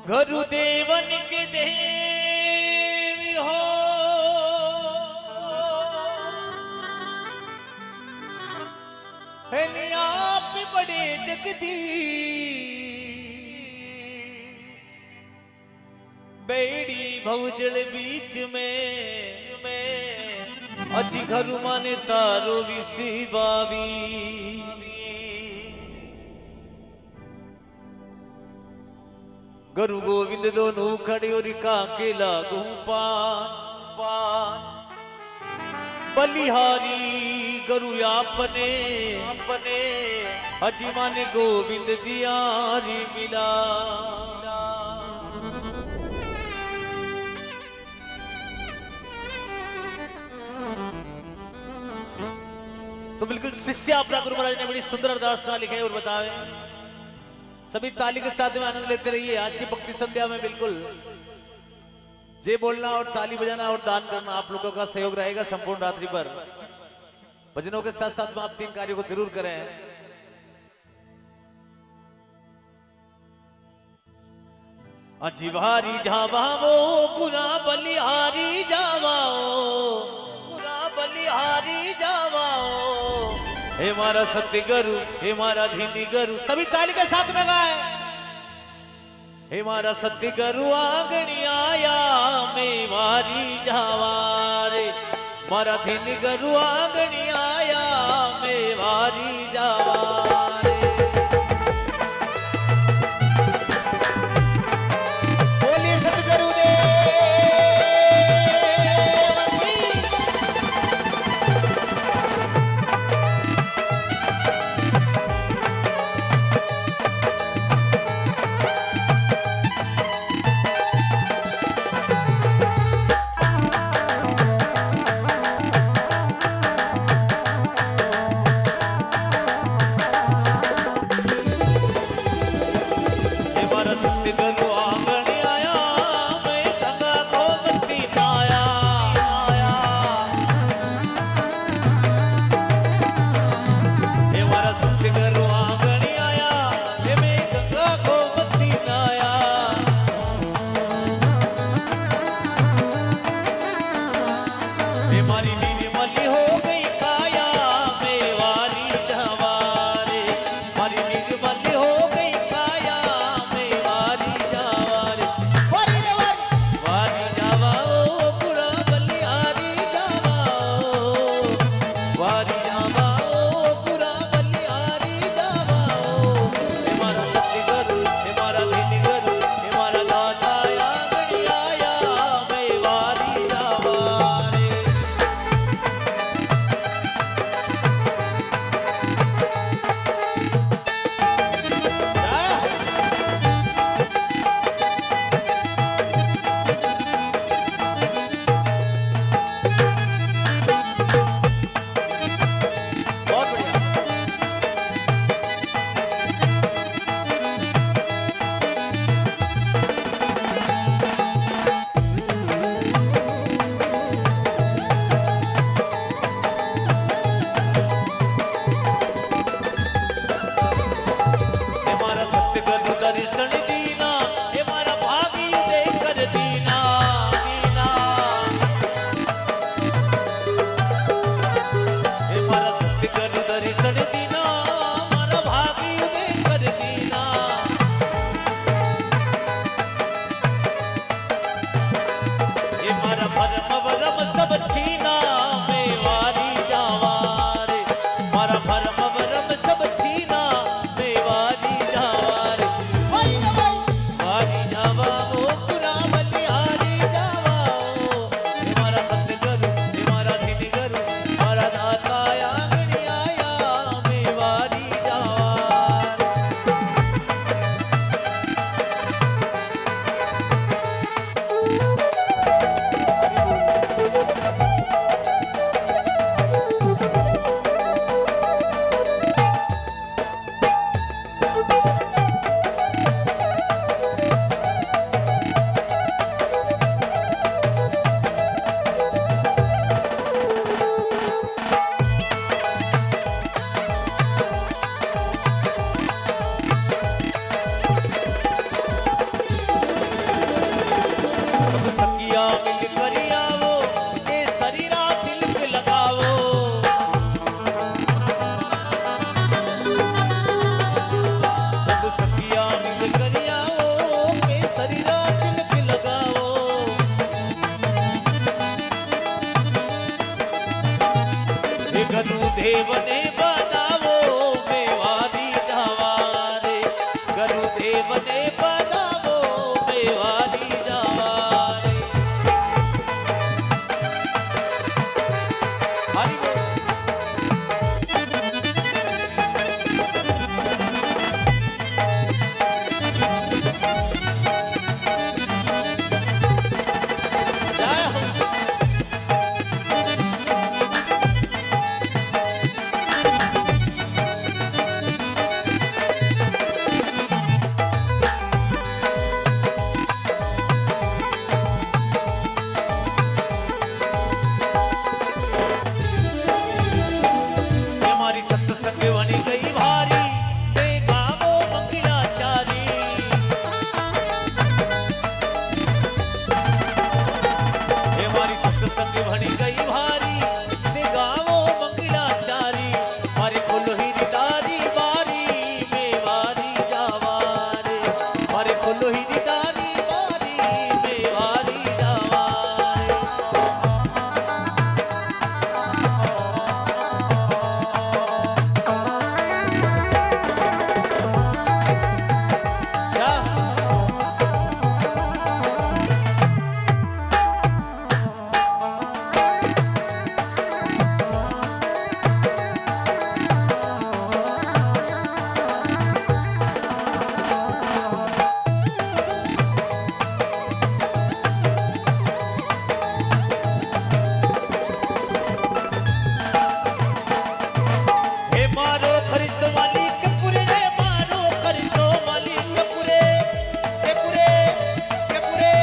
गुरुदेवन के देव हो, आप बड़े जगदीश, बेड़ी भौजल बीच में अति घरु माने तारो विसी बावी। गुरु गोविंद दोनों खड़े और के लागू पान बलिहारी गुरु अपने अति माने गोविंद दियारी मिला। तो बिल्कुल शिष्य अपना गुरु महाराज ने बड़ी सुंदर अरदासना लिखे और बतावे। सभी ताली के साथ में आनंद लेते रहिए। आज की भक्ति संध्या में बिल्कुल जे बोलना और ताली बजाना और दान करना आप लोगों का सहयोग रहेगा संपूर्ण रात्रि पर। भजनों के साथ साथ में आप 3 कार्यों को जरूर करें। अजीवारी जावाओ गुना बलिहारी जावाओ, गुना बलिहारी जावाओ। हे मारा सत्य गुरु, हे मारा धीनी गुरु, सभी ताली के साथ में गाए। हे मारा सत्य गुरु आगणी आया मेवारी जावारे, मारा धीनी गुरु आगणी आया मेवारी जावारे। बोलिए सतगुरु देव की। गुरुदेव ने बनावो मेवारी जावा रे, गुरुदेव ने बनावो मेवारी जावा रे। हरि बोल। जय हो। हमारी सत्संग बनी गई भारी, देखा वो मंगलाचारी। हमारी सत्संग बनी गई भारी, देखा वो मंगलाचारी। हमारे कुल ही निदारी बारी मेवारी जावा रे, हमारे कुल ही निदारी बारी मेवारी जावा रे। क्या? हे मारो खर्च मालिक पुरे रे, मारो खर्च मालिक पुरे के पुरे के पुरे।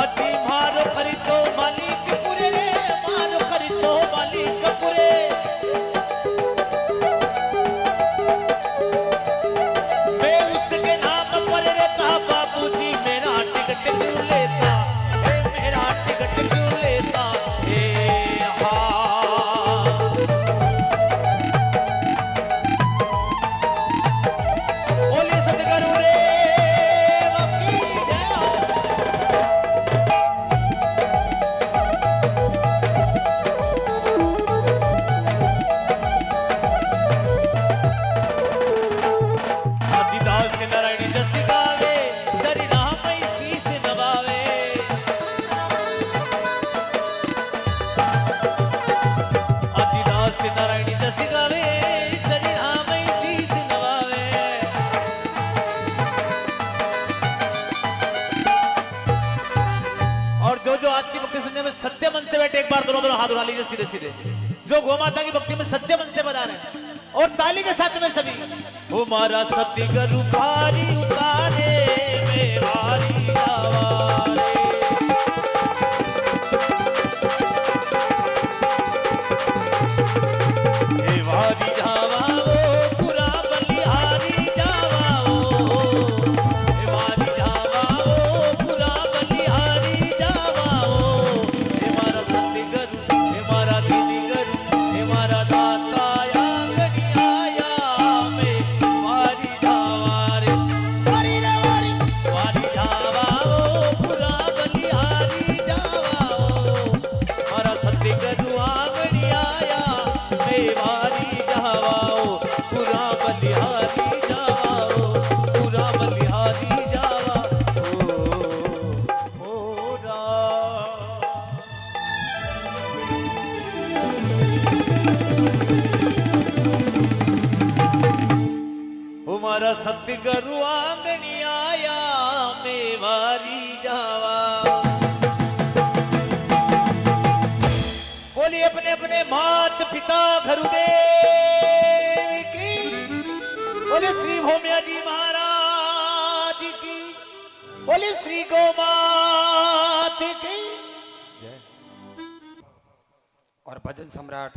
अति मारो खर्च मालिक पुरे रे, मारो खर्च मालिक पुरे। मैं उसके नाम पर रहता बाबूजी, मेरा टिकट क्यों लेता, हे मेरा टिकट क्यों लेता, हे हाँ। बोलिए सतगुरु देव की जय हो। आदिदास नारायण जस गावे, धरि नाम शीस नवावे। आदिदास नारायण जस गावे, धरि नाम शीस नवावे। और जो आज की भक्ति सुनने में सच्चे मन से बैठे, एक बार दोनों हाथ उठा लीजिए सीधे सीधे। जो गौ माता की भक्ति में सच्चे मन से बता रहे हैं, और ताली के साथ में सभी। हमारा सतगुरु भारी उतारे मेवारी जावा रे। मेवारी जावा ओ पूरा बलिहारी जावा ओ, मेवारी जावा ओ पूरा बलिहारी जावा ओ। हमारा सतगुरु हमारा दिनगुरु हमारा दाता आंगनी आया मेवारी जावा रे। वारी रे वारी, वारी जावा ओ पूरा बलिहारी जावा ओ। हमारा सतगुरु आंगनी आया मेवारी जावा ओ, पूरा बलिहारी जावा ओ, पूरा बलिहारी जावा ओ रा। हमारा सतगुरु आंगनी आया मेवारी जावा। बोलिए अपने अपने मात पिता गुरुदेव की, बोले श्री भौमिया जी महाराज की, बोले श्री गौ मात की। और भजन सम्राट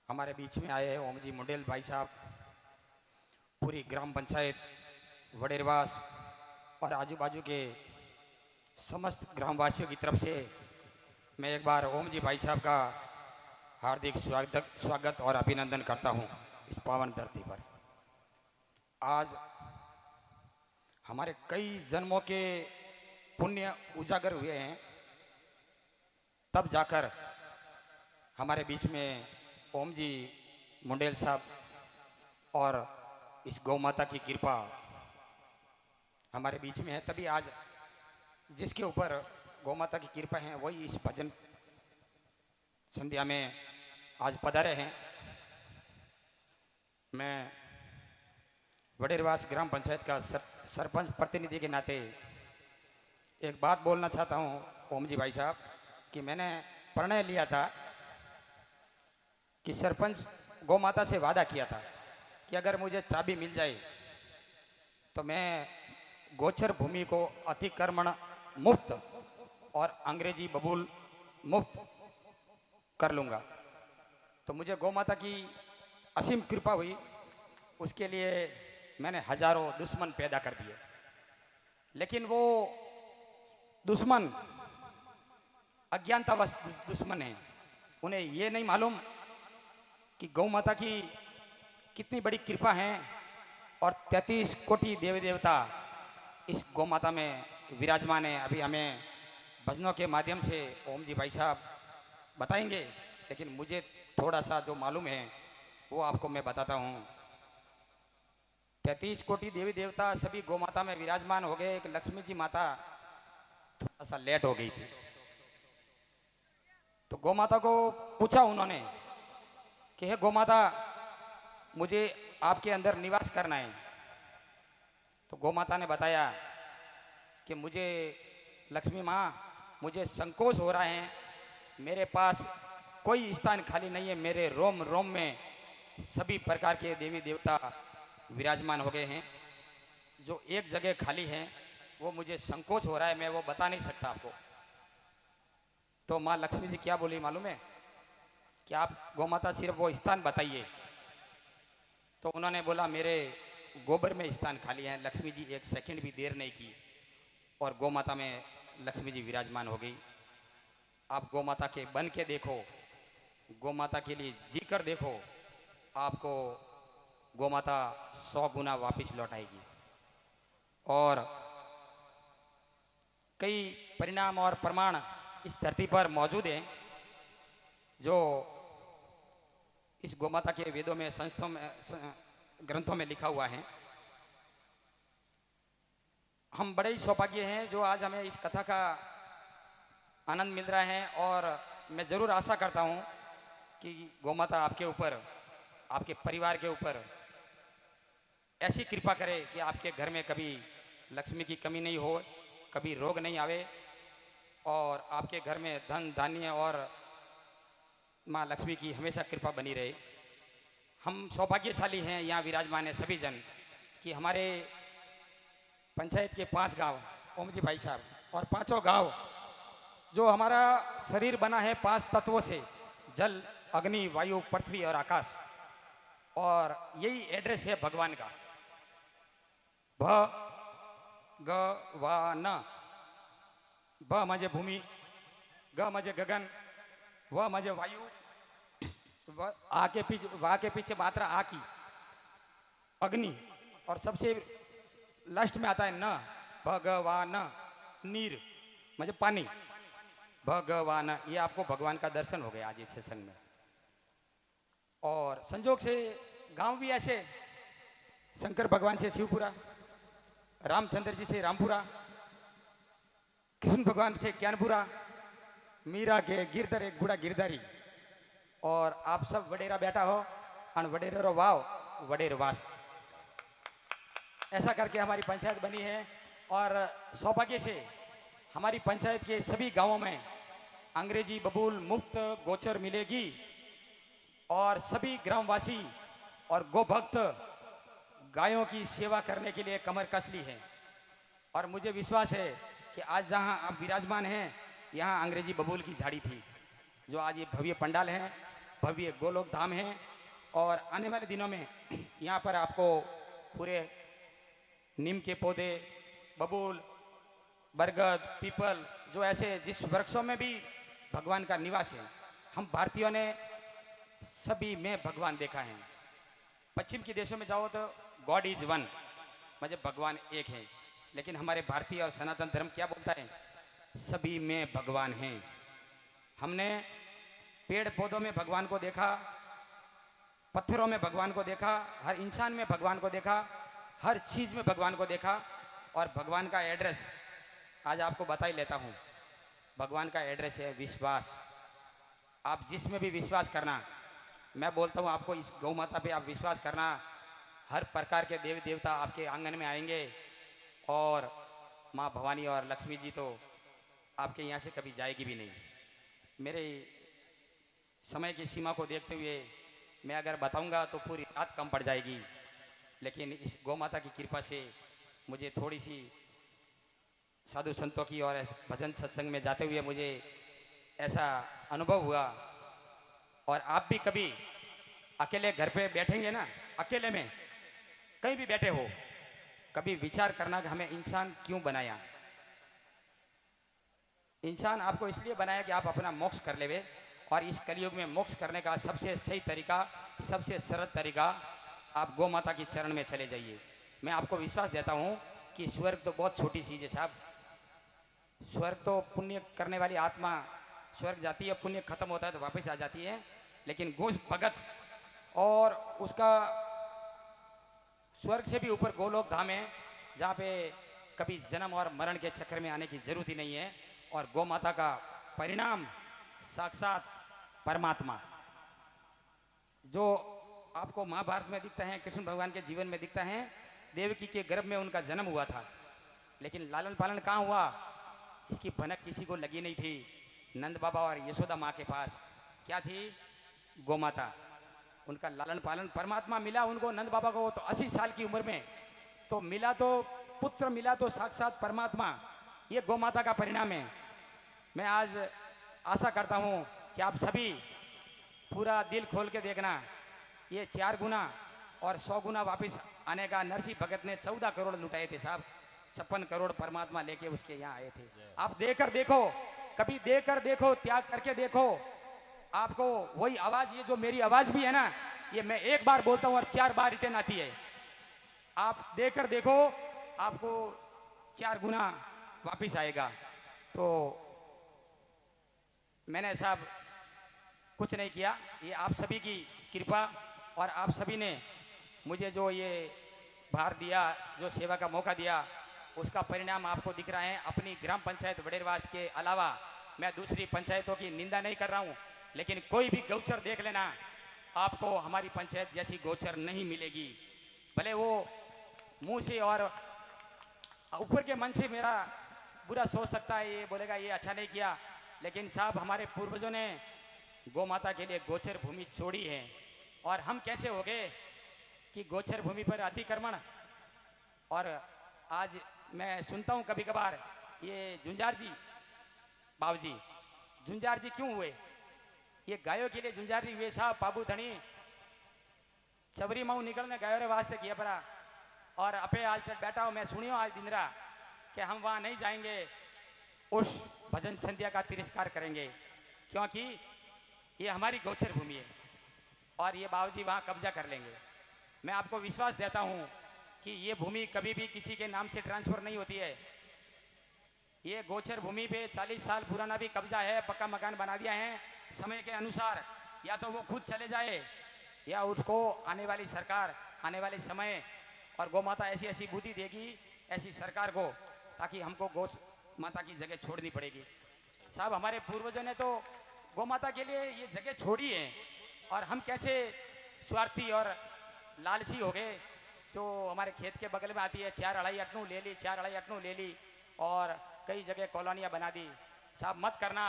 हमारे बीच में आए हैं ओम जी मुंडेल भाई साहब, पूरी ग्राम पंचायत वडेरवास और आजू बाजू के समस्त ग्रामवासियों की तरफ से मैं एक बार ओम जी भाई साहब का हार्दिक स्वागत और अभिनंदन करता हूं इस पावन धरती पर। आज हमारे कई जन्मों के पुण्य उजागर हुए हैं तब जाकर हमारे बीच में ओम जी मुंडेल साहब और इस गौ माता की कृपा हमारे बीच में है, तभी आज जिसके ऊपर गौ माता की कृपा है वही इस भजन संध्या में आज पधारे हैं। मैं वडेरवास ग्राम पंचायत का सरपंच प्रतिनिधि के नाते एक बात बोलना चाहता हूं ओम जी भाई साहब कि मैंने प्रणय लिया था कि सरपंच गौ माता से वादा किया था कि अगर मुझे चाबी मिल जाए तो मैं गोचर भूमि को अतिक्रमण मुक्त और अंग्रेजी बबूल मुक्त कर लूँगा। तो मुझे गौ माता की असीम कृपा हुई, उसके लिए मैंने हजारों दुश्मन पैदा कर दिए, लेकिन वो दुश्मन अज्ञानतावश दुश्मन हैं। उन्हें ये नहीं मालूम कि गौ माता की कितनी बड़ी कृपा है और 33 कोटि देवी देवता इस गौ माता में विराजमान है। अभी हमें भजनों के माध्यम से ओम जी भाई साहब बताएंगे, लेकिन मुझे थोड़ा सा जो मालूम है वो आपको मैं बताता हूँ। 33 कोटि देवी देवता सभी गौ माता में विराजमान हो गए। एक लक्ष्मी जी माता थोड़ा सा लेट हो गई थी, तो गौ माता को पूछा उन्होंने कि हे गौ माता, मुझे आपके अंदर निवास करना है। तो गौ माता ने बताया कि मुझे लक्ष्मी माँ, मुझे संकोच हो रहा है, मेरे पास कोई स्थान खाली नहीं है, मेरे रोम रोम में सभी प्रकार के देवी देवता विराजमान हो गए हैं, जो एक जगह खाली है वो मुझे संकोच हो रहा है, मैं वो बता नहीं सकता आपको। तो माँ लक्ष्मी जी क्या बोली मालूम है कि आप गौ माता सिर्फ वो स्थान बताइए। तो उन्होंने बोला मेरे गोबर में स्थान खाली है। लक्ष्मी जी एक सेकंड भी देर नहीं की और गौ माता में लक्ष्मी जी विराजमान हो गई। आप गौ माता के बन के देखो, गौ माता के लिए जी कर देखो, आपको गौ माता 100 गुना वापस लौटाएगी। और कई परिणाम और प्रमाण इस धरती पर मौजूद हैं जो इस गौ माता के वेदों में, संस्थों में, ग्रंथों में लिखा हुआ है। हम बड़े ही सौभाग्य हैं जो आज हमें इस कथा का आनंद मिल रहा है, और मैं ज़रूर आशा करता हूँ कि गौ माता आपके ऊपर, आपके परिवार के ऊपर ऐसी कृपा करे कि आपके घर में कभी लक्ष्मी की कमी नहीं हो, कभी रोग नहीं आवे, और आपके घर में धन धान्य और माँ लक्ष्मी की हमेशा कृपा बनी रहे। हम सौभाग्यशाली हैं यहाँ विराजमान है सभी जन कि हमारे पंचायत के 5 गांव ओम जी भाई साहब, और 5 गांव जो हमारा शरीर बना है 5 तत्वों से, जल, अग्नि, वायु, पृथ्वी और आकाश, और यही एड्रेस है भगवान का। भगवान, भ म्हणजे भूमि, ग म्हणजे गगन, व म्हणजे वायु, आ के पीछे, वा के पीछे मात्रा आ की, अग्नि, और सबसे लास्ट में आता है न, भगवान, नीर म्हणजे पानी, भगवान। ये आपको भगवान का दर्शन हो गया आज इस सेशन में। और संजोग से गांव भी ऐसे, शंकर भगवान से शिवपुरा, रामचंद्र जी से रामपुरा, कृष्ण भगवान से ज्ञानपुरा, मीरा के गिरधर एक गुड़ा गिरधारी, और आप सब वडेरा बैठा हो और वडेरो वाव वडेरवास, ऐसा करके हमारी पंचायत बनी है। और सौभाग्य से हमारी पंचायत के सभी गांवों में अंग्रेजी बबूल मुक्त गोचर मिलेगी, और सभी ग्रामवासी और गोभक्त गायों की सेवा करने के लिए कमर कस ली है। और मुझे विश्वास है कि आज जहां आप विराजमान हैं यहाँ अंग्रेजी बबूल की झाड़ी थी, जो आज ये भव्य पंडाल है, भव्य गोलोक धाम है। और आने वाले दिनों में यहाँ पर आपको पूरे नीम के पौधे, बबूल, बरगद, पीपल, जो ऐसे जिस वृक्षों में भी भगवान का निवास है, हम भारतीयों ने सभी में भगवान देखा है। पश्चिम के देशों में जाओ तो गॉड इज वन, मतलब भगवान एक है, लेकिन हमारे भारतीय और सनातन धर्म क्या बोलता है? सभी में भगवान हैं। हमने पेड़ पौधों में भगवान को देखा, पत्थरों में भगवान को देखा, हर इंसान में भगवान को देखा, हर चीज़ में भगवान को देखा। और भगवान का एड्रेस आज आपको बता ही लेता हूँ। भगवान का एड्रेस है विश्वास। आप जिसमें भी विश्वास करना, मैं बोलता हूँ आपको इस गौ माता पे आप विश्वास करना। हर प्रकार के देवी देवता आपके आंगन में आएंगे और माँ भवानी और लक्ष्मी जी तो आपके यहाँ से कभी जाएगी भी नहीं। मेरे समय की सीमा को देखते हुए मैं अगर बताऊंगा तो पूरी रात कम पड़ जाएगी, लेकिन इस गौ माता की कृपा से मुझे थोड़ी सी साधु संतों की और भजन सत्संग में जाते हुए मुझे ऐसा अनुभव हुआ। और आप भी कभी अकेले घर पे बैठेंगे ना, अकेले में कहीं भी बैठे हो, कभी विचार करना कि हमें इंसान क्यों बनाया। इंसान आपको इसलिए बनाया कि आप अपना मोक्ष कर लेवे। और इस कलयुग में मोक्ष करने का सबसे सही तरीका, सबसे सरल तरीका, आप गौ माता की चरण में चले जाइए। मैं आपको विश्वास देता हूँ कि स्वर्ग तो बहुत छोटी चीज़ है साहब। स्वर्ग तो पुण्य करने वाली आत्मा स्वर्ग जाती है, पुण्य खत्म होता है तो वापस आ जाती है। लेकिन गो भगत और उसका स्वर्ग से भी ऊपर गोलोक धाम है, जहाँ पे कभी जन्म और मरण के चक्कर में आने की जरूरत ही नहीं है। और गौ माता का परिणाम साक्षात परमात्मा, जो आपको महाभारत में दिखता है, कृष्ण भगवान के जीवन में दिखता है। देवकी के गर्भ में उनका जन्म हुआ था, लेकिन लालन पालन कहाँ हुआ, इसकी भनक किसी को लगी नहीं थी। नंद बाबा और यशोदा माँ के पास क्या थी, गौ माता। उनका लालन पालन परमात्मा मिला उनको, नंद बाबा को तो 80 साल की उम्र में तो मिला, तो पुत्र मिला तो साक्षात परमात्मा। ये गौ माता का परिणाम है। मैं आज आशा करता हूँ कि आप सभी पूरा दिल खोल के देखना। ये 4 गुना और 100 गुना वापस आने का नरसिंह भगत ने 14 करोड़ लुटाए थे साहब। 56 करोड़ परमात्मा लेके उसके यहाँ आए थे। आप देखकर देखो, कभी देखकर देखो, त्याग करके देखो, आपको वही आवाज, ये जो मेरी आवाज भी है ना, ये मैं एक बार बोलता हूँ और 4 बार रिटर्न आती है। आप देखकर देखो, आपको 4 गुना वापिस आएगा। तो मैंने साहब कुछ नहीं किया, ये आप सभी की कृपा और आप सभी ने मुझे जो ये भार दिया, जो सेवा का मौका दिया, उसका परिणाम आपको दिख रहा है। अपनी ग्राम पंचायत वडेरवास के अलावा मैं दूसरी पंचायतों की निंदा नहीं कर रहा हूँ, लेकिन कोई भी गौचर देख लेना, आपको हमारी पंचायत जैसी गौचर नहीं मिलेगी। भले वो मुंह से और ऊपर के मन से मेरा बुरा सोच सकता है, ये बोलेगा ये अच्छा नहीं किया, लेकिन साहब हमारे पूर्वजों ने गौ माता के लिए गोचर भूमि छोड़ी है। और हम कैसे हो गए कि गोचर भूमि पर अतिक्रमण। और आज मैं सुनता हूँ कभी कभार, ये झुंझार जी, बाबूजी झुंझार जी क्यों हुए, ये गायों के लिए झुंझार जी हुए साहब। बाबू धनी चबरी माऊ निकलने गायों रे वास्ते किया पड़ा। और अपे आज तक बैठा हूँ, मैं सुनियो आज दिन रात कि हम वहाँ नहीं जाएंगे, उस भजन संध्या का तिरस्कार करेंगे, क्योंकि ये हमारी गोचर भूमि है और ये बाबूजी वहाँ कब्जा कर लेंगे। मैं आपको विश्वास देता हूँ कि ये भूमि कभी भी किसी के नाम से ट्रांसफर नहीं होती है। ये गोचर भूमि पे 40 साल पुराना भी कब्जा है, पक्का मकान बना दिया है। समय के अनुसार या तो वो खुद चले जाए या उसको आने वाली सरकार, आने वाले समय और गौ माता ऐसी ऐसी बुद्धि देगी ऐसी सरकार को, ताकि हमको गौ माता की जगह छोड़नी पड़ेगी। साहब हमारे पूर्वजों ने तो गौ माता के लिए ये जगह छोड़ी है, और हम कैसे स्वार्थी और लालची हो गए। जो हमारे खेत के बगल में आती है, 4 अढ़ाई अटनू ले ली, 4 अढ़ाई अटनू ले ली और कई जगह कॉलोनियाँ बना दी। साहब मत करना।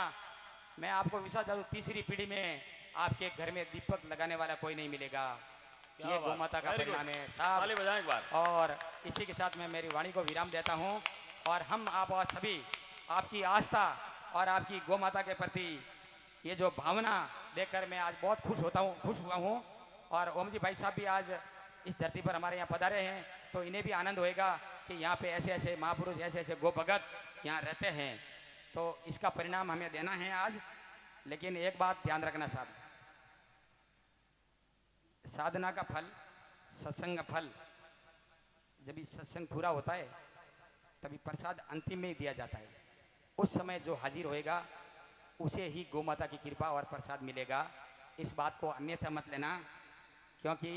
मैं आपको विश्वास दूँ, तीसरी पीढ़ी में आपके घर में दीपक लगाने वाला कोई नहीं मिलेगा। ये गौ माता का परिणाम है साहब। और इसी के साथ मैं मेरी वाणी को विराम देता हूँ। और हम आप और सभी आपकी आस्था और आपकी गौ माता के प्रति ये जो भावना देखकर मैं आज बहुत खुश हुआ हूँ। और ओम जी भाई साहब भी आज इस धरती पर हमारे यहाँ पधारे हैं, तो इन्हें भी आनंद होएगा कि यहाँ पे ऐसे ऐसे महापुरुष, ऐसे ऐसे गो भगत यहाँ रहते हैं। तो इसका परिणाम हमें देना है आज। लेकिन एक बात ध्यान रखना साहब, साधना का फल, सत्संग का फल, जब ये सत्संग पूरा होता है तभी प्रसाद अंतिम में ही दिया जाता है। उस समय जो हाजिर होएगा उसे ही गौ माता की कृपा और प्रसाद मिलेगा। इस बात को अन्यथा मत लेना, क्योंकि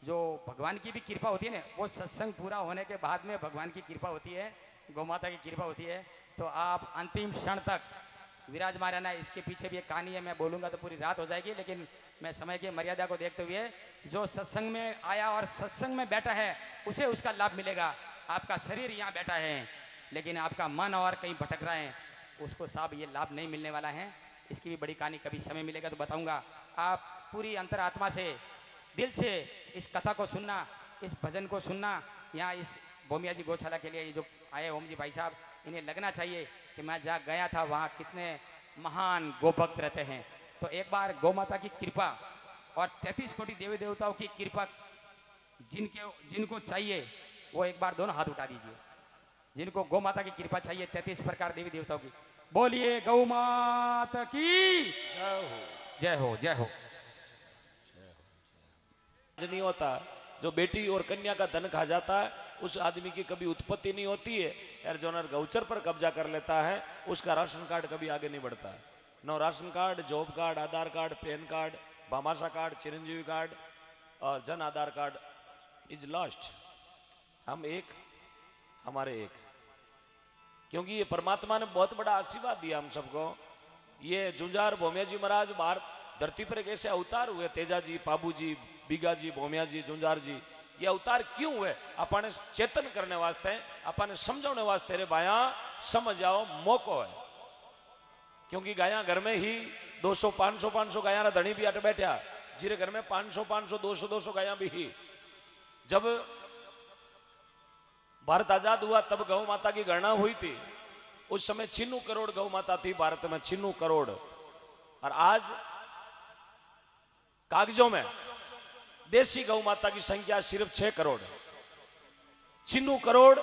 जो भगवान की भी कृपा होती है ना, वो सत्संग पूरा होने के बाद में भगवान की कृपा होती है, गौ माता की कृपा होती है। तो आप अंतिम क्षण तक विराजमान रहना। इसके पीछे भी एक कहानी है, मैं बोलूँगा तो पूरी रात हो जाएगी, लेकिन मैं समय की मर्यादा को देखते हुए, जो सत्संग में आया और सत्संग में बैठा है उसे उसका लाभ मिलेगा। आपका शरीर यहाँ बैठा है लेकिन आपका मन और कहीं भटक रहा है, उसको साहब ये लाभ नहीं मिलने वाला है। इसकी भी बड़ी कहानी कभी समय मिलेगा तो बताऊंगा। आप पूरी अंतरात्मा से, दिल से इस कथा को सुनना, इस भजन को सुनना। यहाँ इस भोमिया जी गौशाला के लिए ये जो आए ओम जी भाई साहब, इन्हें लगना चाहिए कि मैं जहाँ गया था वहाँ कितने महान गोभक्त रहते हैं। तो एक बार गौ माता की कृपा और 33 कोटि देवी देवताओं की कृपा जिनको चाहिए वो एक बार दोनों हाथ उठा दीजिए। जिनको गौ माता की कृपा चाहिए, 33 प्रकार देवी देवताओं की, बोलिए गौ माता की जय हो। जय हो, जय हो। नहीं होता, जो बेटी और कन्या का धन खा जाता है उस आदमी की कभी उत्पत्ति नहीं होती है। यार जो नर गौचर पर कब्जा कर लेता है उसका राशन कार्ड कभी आगे नहीं बढ़ता है। No ration card, job card, Aadhaar card, PAN card, Bhamashah card, Chiranjeevi card और जन आधार कार्ड इज लॉस्ट। हम एक, हमारे एक, क्योंकि ये परमात्मा ने बहुत बड़ा आशीर्वाद दिया हम सबको। ये जुंजार भोमिया जी महाराज बाहर धरती पर कैसे अवतार हुए, तेजा जी, पाबू जी, बीगा जी, भोमिया जी, जुंजार जी, ये अवतार क्यों हुए? अपने चेतन करने वास्ते, अपने समझाने वास्ते। रे भाया समझ जाओ, मौको है। क्योंकि गाया घर में ही 200 500 गाया रा धनी भी अट बैठा, जिरे घर में 500 200 गाया भी ही। जब भारत आजाद हुआ तब गौ माता की गणना हुई थी। उस समय 96 करोड़ गौ माता थी भारत में, 96 करोड़। और आज कागजों में देसी गौ माता की संख्या सिर्फ 6 करोड़। 96 करोड़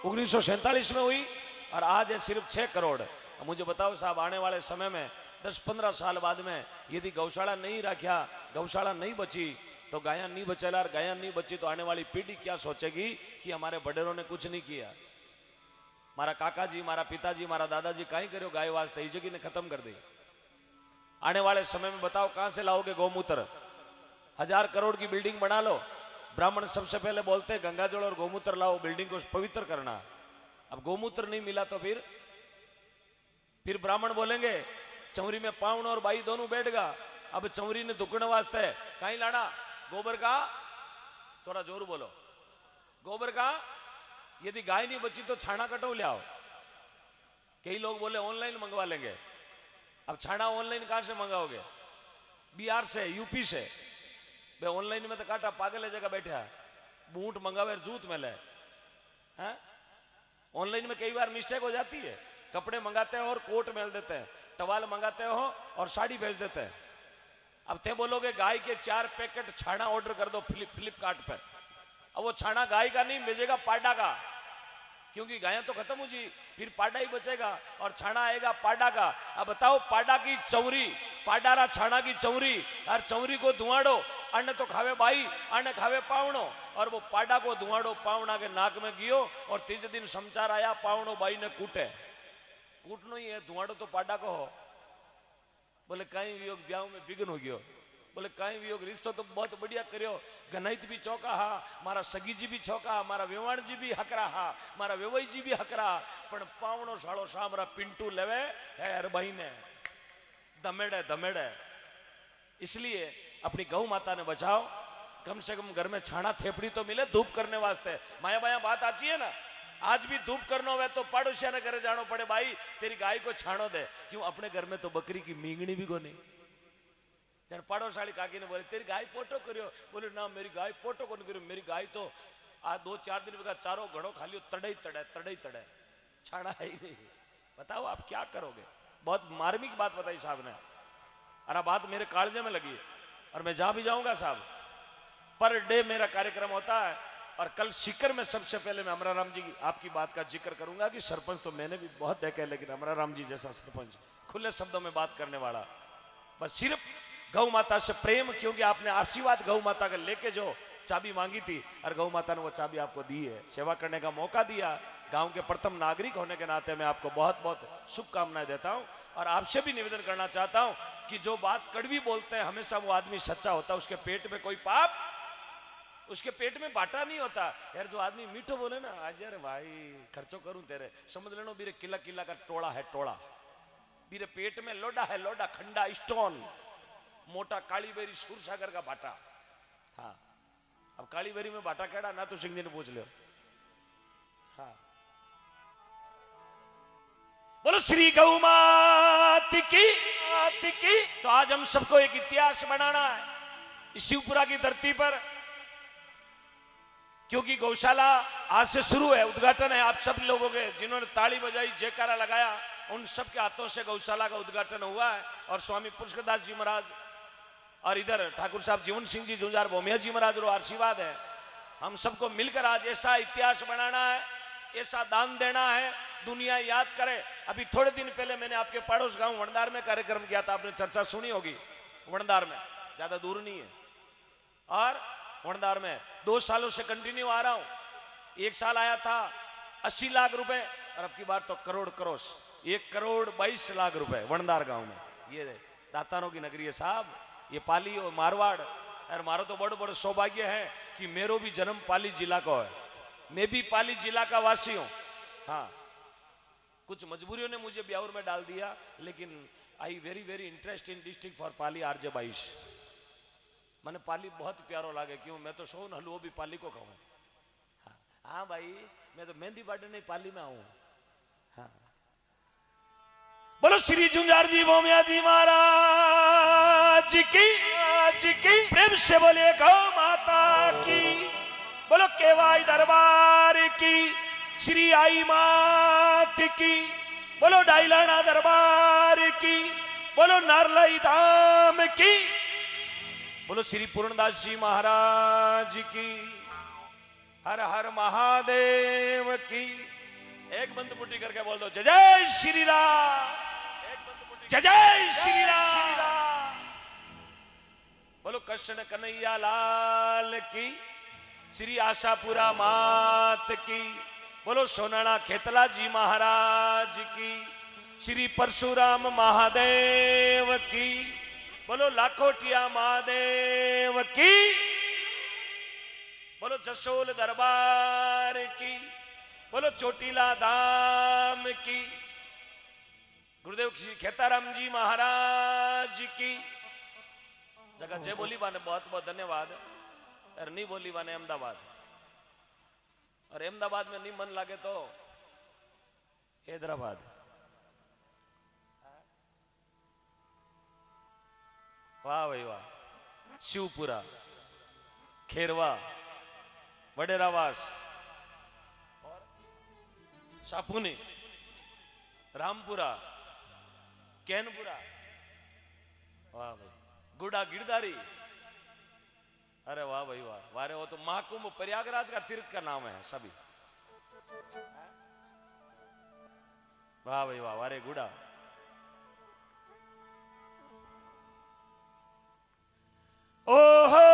1947 में हुई और आज है सिर्फ 6 करोड़। मुझे बताओ साहब, आने वाले समय में 10-15 साल बाद में यदि गौशाला नहीं रखा, गौशाला नहीं बची, तो गाया नहीं बचेला, और गाया नहीं बची तो आने वाली पीढ़ी क्या सोचेगी कि हमारे बड़ेरों ने कुछ नहीं किया। मारा काका जी, मारा पिताजी, मारा दादाजी कहीं करो गाय वास्ते, इस जगह ने खत्म कर दी। आने वाले समय में बताओ कहां से लाओगे गौमूत्र? 1000 करोड़ की बिल्डिंग बना लो, ब्राह्मण सबसे पहले बोलते हैं गंगाजल और गौमूत्र लाओ, बिल्डिंग को पवित्र करना। अब गौमूत्र नहीं मिला तो फिर ब्राह्मण बोलेंगे चौरी में पाउन और बाई दोनों बैठगा। अब चौरी ने दुकने वास्ते कहीं लाना गोबर का, थोड़ा जोर बोलो, गोबर का। यदि गाय नहीं बची तो छाना कटो ले आओ। कई लोग बोले ऑनलाइन मंगवा लेंगे। अब छाना ऑनलाइन कहां से मंगाओगे? बिहार से, यूपी से। भाई ऑनलाइन में तो काटा पागल है जगह बैठा, बूट मंगावे जूत में ले। ऑनलाइन में कई बार मिस्टेक हो जाती है, कपड़े मंगाते हैं और कोट मेल देते हैं, टवाल मंगाते हो और साड़ी भेज देते हैं। अब थे बोलोगे गाय के 4 पैकेट छाना ऑर्डर कर दो फ्लिपकार्ट पे। अब वो छाना गाय का नहीं भेजेगा, पाडा का, क्योंकि गायें तो खत्म हो जी, फिर पाडा ही बचेगा और छाना आएगा पाडा का। अब बताओ पाडा की चौरी, पाडारा छाना की चौरी, और चौरी को धुआड़ो, अन्न तो खावे बाई, अन्न खावे पावणो, और वो पाडा को धुआड़ो, पावना के नाक में गियो, और तीसरे दिन समाचार आया पावणो बाई ने कूटे। कूटनो ही है, धुआड़ो तो पाडा को हो। बोले कहीं वियोग ब्याह में विघ्न हो गयो, बोले कहीं वियोग रिश्तो तो बहुत बढ़िया करियो, गणित भी चौका हा, मारा सगी जी भी चौका, मारा वेवाण जी भी हकरा हा, मारा वेवई जी भी हकरा, पण पावणो साळो सामरा पिंटू लेवे है हर भाई ने दमेड़े दमेड़े। इसलिए अपनी गौ माता ने बचाओ, कम से कम घर में छाना थेपड़ी तो मिले धूप करने वास्ते। माया बाया बात आची है ना, आज भी धूप करना हो तो पड़ोसिया ने घर जानो पड़े, भाई तेरी गाय को छानो दे। क्यों? अपने घर में तो बकरी की मींगनी भी कोनी। जन पड़ोसाली काकी ने बोले तेरी गाय पोटो करियो, बोले ना मेरी गाय पोटो कौन करियो, मेरी गाय तो आज 2-4 दिन का चारों घड़ो खा लियो, तड़े तड़े छाना है ही नहीं। बताओ आप क्या करोगे? बहुत मार्मिक बात बताई साहब ने, और बात मेरे कालजे में लगी, और मैं जहां भी जाऊंगा साहब पर डे मेरा कार्यक्रम होता है। और कल सीकर में सबसे पहले मैं अमराराम जी की आपकी बात का जिक्र करूंगा कि सरपंच तो मैंने भी बहुत देखा है, लेकिन अमराराम जी जैसा सरपंच खुले शब्दों में बात करने वाला, बस सिर्फ गौ माता से प्रेम, क्योंकि आपने आशीर्वाद गौ माता का लेके जो चाबी मांगी थी, और गौ माता ने वो चाबी आपको दी है, सेवा करने का मौका दिया, गांव के प्रथम नागरिक होने के नाते मैं आपको बहुत बहुत शुभकामनाएं देता हूं और आपसे भी निवेदन करना चाहता हूं कि जो बात कड़वी बोलते हैं हमेशा वो आदमी सच्चा होता है, उसके पेट में कोई पाप, उसके पेट में बाटा नहीं होता। यार जो आदमी मीठो बोले ना, आज यार भाई खर्चो करूं तेरे, समझ लेना बीरे किला किला का टोड़ा है, टोड़ा बीरे पेट में लोडा है, लोडा खंडा स्टोन मोटा काली बेरी सूरसागर का बाटा। हाँ, अब काली बेरी में बाटा केड़ा ना तो सिंह जी ने पूछ लो। हाँ, बोलो श्री गौ मात की। तो आज हम सबको एक इतिहास बनाना है इस शिवपुरा की धरती पर, क्योंकि गौशाला आज से शुरू है, उद्घाटन है। आप सब लोगों के जिन्होंने ताली बजाई, जयकारा लगाया, उन सब के हाथों से गौशाला का उद्घाटन हुआ है। और स्वामी पुष्करदास जी महाराज और इधर ठाकुर साहब जीवन सिंह जी झुंझार भोमिया जी महाराज रो आशीर्वाद है। हम सबको मिलकर आज ऐसा इतिहास बनाना है, ऐसा दान देना है, दुनिया याद करे। अभी थोड़े दिन पहले मैंने आपके पड़ोस गांव वणदार में कार्यक्रम किया था, आपने चर्चा सुनी होगी। वणदार में ज्यादा दूर नहीं है, और वणदार में 2 सालों से कंटिन्यू आ रहा हूं। एक साल आया था 80 लाख रुपए, और अब की बार तो करोड़ करोश 1 करोड़ 22 लाख रुपए वणदार गांव में। ये दातारों की नगरी है साहब, ये पाली और मारवाड़। और मारो तो बड़ो बड़ो सौभाग्य है कि मेरो भी जन्म पाली जिला का है, मैं भी पाली जिला का वासी हूं। हाँ, कुछ मजबूरियों ने मुझे ब्यावर में डाल दिया, लेकिन I very very interest in district for Pali RJ 22। मैंने पाली बहुत प्यारो लागे, क्यों मैं तो सोन हलवो भी पाली को कहूँ। हाँ भाई, मैं तो मेहंदी बाटे नहीं पाली में आऊं। हाँ, बोलो श्री झुंझार जी भोमिया जी महाराज की प्रेम से बोले गौ माता की। बोलो केवाई दरबार की, श्री आई मात की। बोलो डाइलाना दरबार की, बोलो नारलाई धाम की। बोलो श्री पूर्णदास जी महाराज की। हर हर महादेव की। एक बंद मुट्ठी करके बोल दो जय जय श्री राम, जय जय श्री राम। बोलो कृष्ण कन्हैया लाल की। श्री आशापुरा मात की। बोलो सोनाना खेतला जी महाराज की। श्री परशुराम महादेव की। बोलो लाखोटिया महादेव की। बोलो जसोल दरबार की। बोलो चोटीला धाम की। गुरुदेव श्री खेताराम जी महाराज की। जगह जय बोली बाने बहुत बहुत धन्यवाद। और नहीं बोली बाने अहमदाबाद, और अहमदाबाद में नहीं मन लगे तो हैदराबाद। वाह भाई वाह। शिवपुरा, खेरवा, वडेरावास, सापुनी, रामपुरा, कैनपुरा, वाह भाई, गुड़ा गिरधारी। अरे वाह भाई वाह, वारे वो तो महाकुंभ प्रयागराज का तीर्थ का नाम है सभी। वाह भाई वाह, वारे गुड़ा। ओहो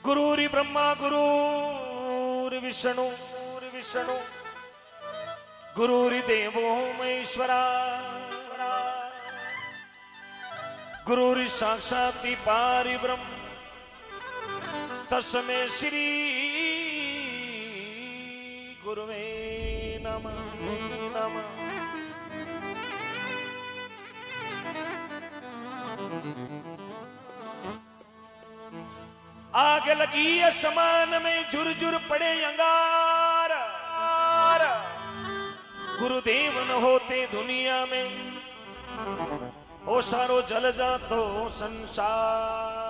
गुरुरी ब्रह्मा गुरुर् विष्णु गुरुरी देवो महेश्वरा गुरुरी साक्षात् पारिब्रह्म तस्मै श्री गुरुवे नमः। आग लगी आसमान में झुरझुर पड़े अंगार। गुरुदेव न होते दुनिया में ओ सारो जल जातो संसार।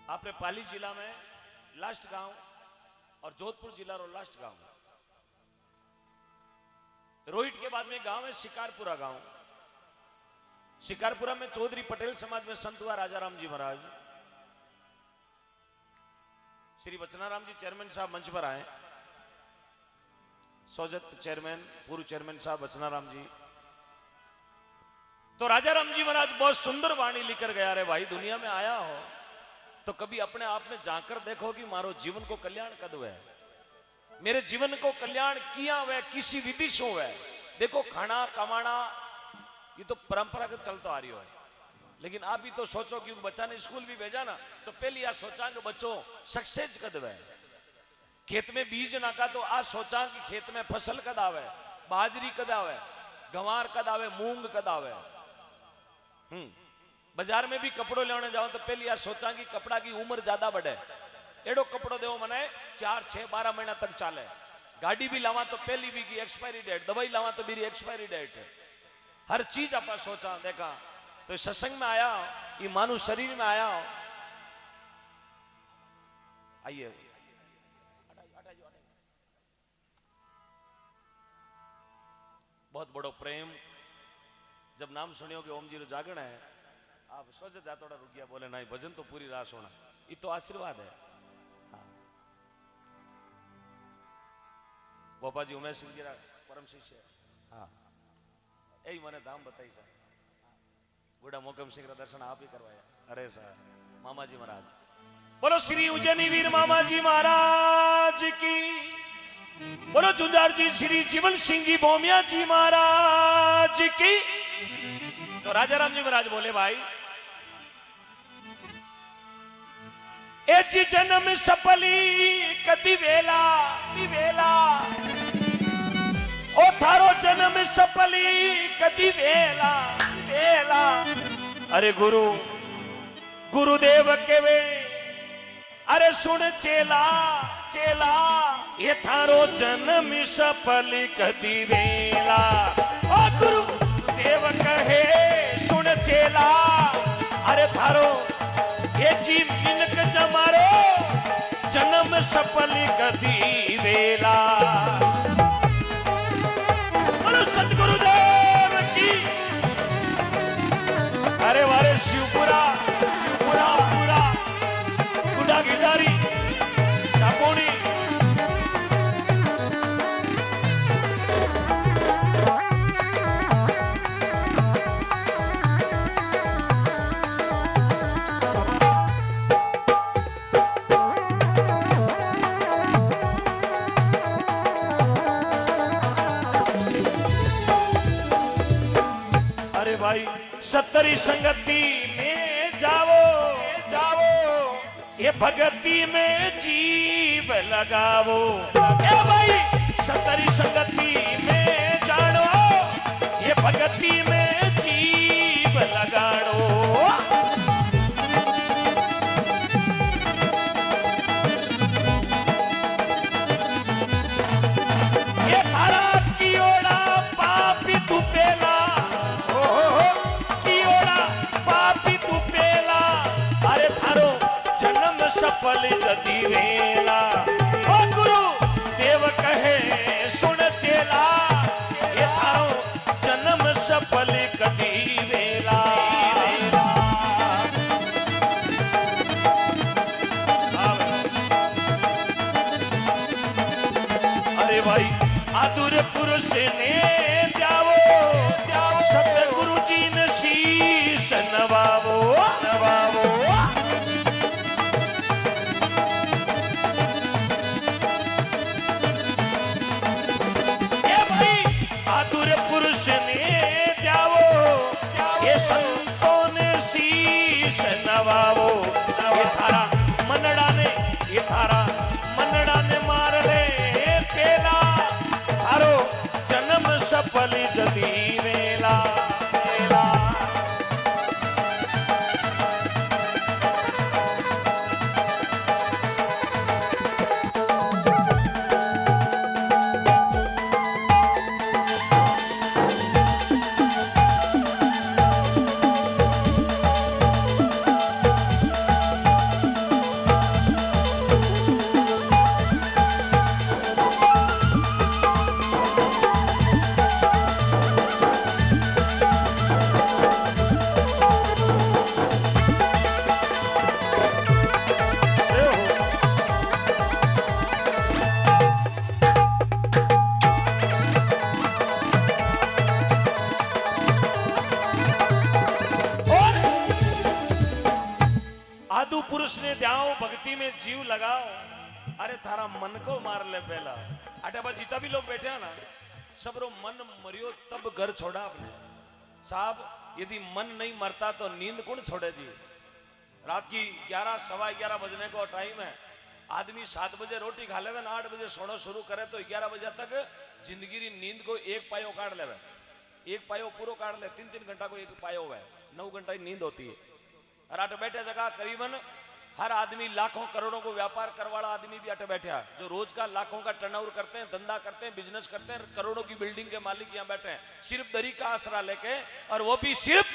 आप आपरे पाली जिला में लास्ट गांव और जोधपुर जिला रो लास्ट गांव। रोहिट के बाद में गांव है शिकारपुरा गांव। शिकारपुरा में चौधरी पटेल समाज में संत हुआ राजा राम जी महाराज। श्री वचनाराम जी चेयरमैन साहब मंच पर आए। सौजत चेयरमैन, पूर्व चेयरमैन साहब वचनाराम जी। तो राजा राम जी महाराज बहुत सुंदर वाणी लेकर गया। रे भाई, दुनिया में आया हो तो कभी अपने आप में जाकर देखो कि मारो जीवन को कल्याण कद हुआ, मेरे जीवन को कल्याण किया हुआ किसी विधि से हुआ। देखो, खाना कमाना ये तो परंपरागत चलता आ रही है, लेकिन आप भी तो सोचो कि बच्चा ने स्कूल भी भेजा ना तो पहले यार सोचा कि बच्चों सक्सेस कद हुआ। खेत में बीज नाका तो आज सोचा कि खेत में फसल कद आवे, बाजरी कद आवे, गंवार कद आवे, मूंग कद आवे। बाजार में भी कपड़ों लेने जाओ तो पहले यार सोचा कि कपड़ा की उम्र ज्यादा बढ़े, एडो कपड़ो देव मने 4, 6, 12 महीना तक चाले। गाड़ी भी लावा तो पहली भी की एक्सपायरी डेट, दवाई लावा तो मेरी एक्सपायरी डेट है। हर चीज आप सोचा देखा। तो सत्संग में आया, ये मानव शरीर में आया। आइए, बहुत बड़ो प्रेम। जब नाम सुनियो कि ओम जी रो जागरण है, आप सोच जा थोड़ा रुकिया बोले नहीं भजन तो पूरी रात होना, ये तो आशीर्वाद है। हाँ। बोपा जी उमेश सिंह जी परम शिष्य। हाँ, यही मैंने दाम बताई सर। बूढ़ा मोकम सिंह का दर्शन आप ही करवाया। अरे सर, मामा जी महाराज बोलो, श्री उज्जैनी वीर मामा जी महाराज की बोलो, जुंजार जी श्री जीवन सिंह जी भोमिया जी महाराज की। तो राजा राम जी महाराज बोले, भाई एची जन्म सफली कदी वेला वेला, ओ थारो जन्म सफली कदी वेला वेला। अरे गुरु गुरुदेव के वे, अरे सुन चेला चेला, ये थारो जन्म सफली कदी वेला। ओ गुरु देव कहे सुन चेला, अरे थारो ये जी मिनक जमारो जन्म सफली कदी वेला। बोलो सतगुरुदेव की। अरे वारे शिवपुरा शिवपुरा पूरा गुडा गिटारी चापोनी। भाई सतरी संगति में जाओ जाओ, ये भगति में जीव लगाओ। ए भाई सतरी संगति में जानो, ये भगति में जीव लगाओ। ये थारा की ओड़ा पापी तू पेला, सफल जदी वेला। ओ गुरु देव कहे सुन चेला, ये थारो जन्म सफल कदी वेला। अरे भाई आदुर पुरुष ने जाओ जाओ, सतगुरु जी ने शीश नवावो नवावो। पुरुष ने जाओ, ये संतों ने शीश नवाओ। ये थारा मनड़ा ने, ये थारा मनड़ा ने मार ले पेला, थारो जन्म सफल जदी वेला वेला। ने ध्याओ भक्ति में जीव लगाओ, अरे थारा मन को मार ले पहला। अटे बस जितना भी लोग बैठे हैं ना, सबरो मन मरियो तब घर छोड़ा आपने। साहब यदि मन नहीं मरता तो नींद कौन छोड़े जी। रात की 11 सवा 11 बजने को टाइम है, आदमी 7 बजे रोटी खा लेवे ना 8 बजे सोना शुरू करे तो 11 बजे तक जिंदगी री नींद को एक पायो काट लेवे, एक पायो पूरो काट ले। 3-3 घंटा को एक पायो है, 9 घंटा की नींद होती है। और अट बैठे जगह करीबन हर आदमी लाखों करोड़ों को व्यापार करवाला आदमी भी अटे बैठा, जो रोज का लाखों का टर्नओवर करते हैं, धंधा करते हैं, बिजनेस करते हैं, करोड़ों की बिल्डिंग के मालिक यहाँ बैठे हैं सिर्फ दरी का आसरा लेके, और वो भी सिर्फ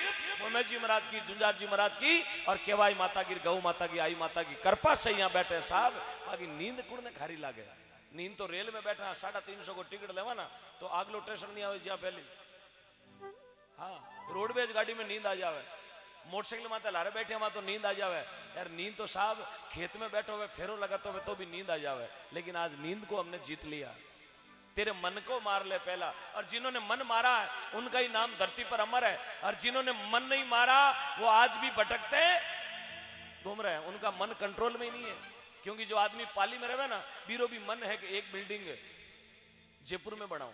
मोहम्मद जी महाराज की, झुंझार जी महाराज की और केवाई माता की, गौ माता की, आई माता की कृपा से यहाँ बैठे हैं साहब। बाकी नींद कुण ने खारी लागे। नींद तो रेल में बैठा 350 को टिकट लेवा ना तो आगलो स्टेशन नहीं आवे जहाँ पहले। हाँ, रोडवेज गाड़ी में नींद आ जावे, मोटरसाइकिल माते लारे बैठे वहां तो नींद आ जावे यार। नींद तो साहब खेत में बैठो हुए फेरो लगाते हुए तो भी नींद आ जावे, लेकिन आज नींद को हमने जीत लिया। तेरे मन को मार ले पहला, और जिन्होंने मन मारा है उनका ही नाम धरती पर अमर है, और जिन्होंने मन नहीं मारा वो आज भी भटकते घूम रहे हैं, उनका मन कंट्रोल में ही नहीं है। क्योंकि जो आदमी पाली में रहे ना, बीरो भी मन है कि एक बिल्डिंग जयपुर में बनाऊं,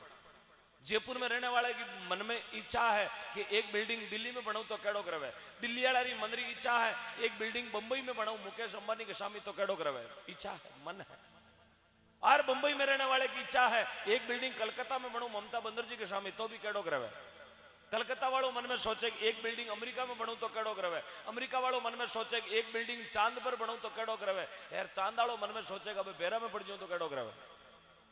जयपुर में रहने वाले की मन में इच्छा है कि एक बिल्डिंग दिल्ली में बनाऊं तो केड़ो करवे, दिल्ली वाला की मन री इच्छा है एक बिल्डिंग बंबई में बनाऊं मुकेश अंबानी के सामने तो केड़ो करवे। इच्छा है, मन है। और बंबई में रहने वाले की इच्छा है एक बिल्डिंग कलकत्ता में बनाऊं ममता बनर्जी के सामने तो भी केड़ो करवे। कलकत्ता वालों मन में सोचे कि एक बिल्डिंग अमेरिका में बनाऊं तो केड़ो करवे, अमेरिका वालों मन में सोचे कि एक बिल्डिंग चांद पर बनाऊं तो केड़ो करवे, यार चांद वालों मन में सोचेगा बेरा में पड़ जाऊं तो केड़ो करवे।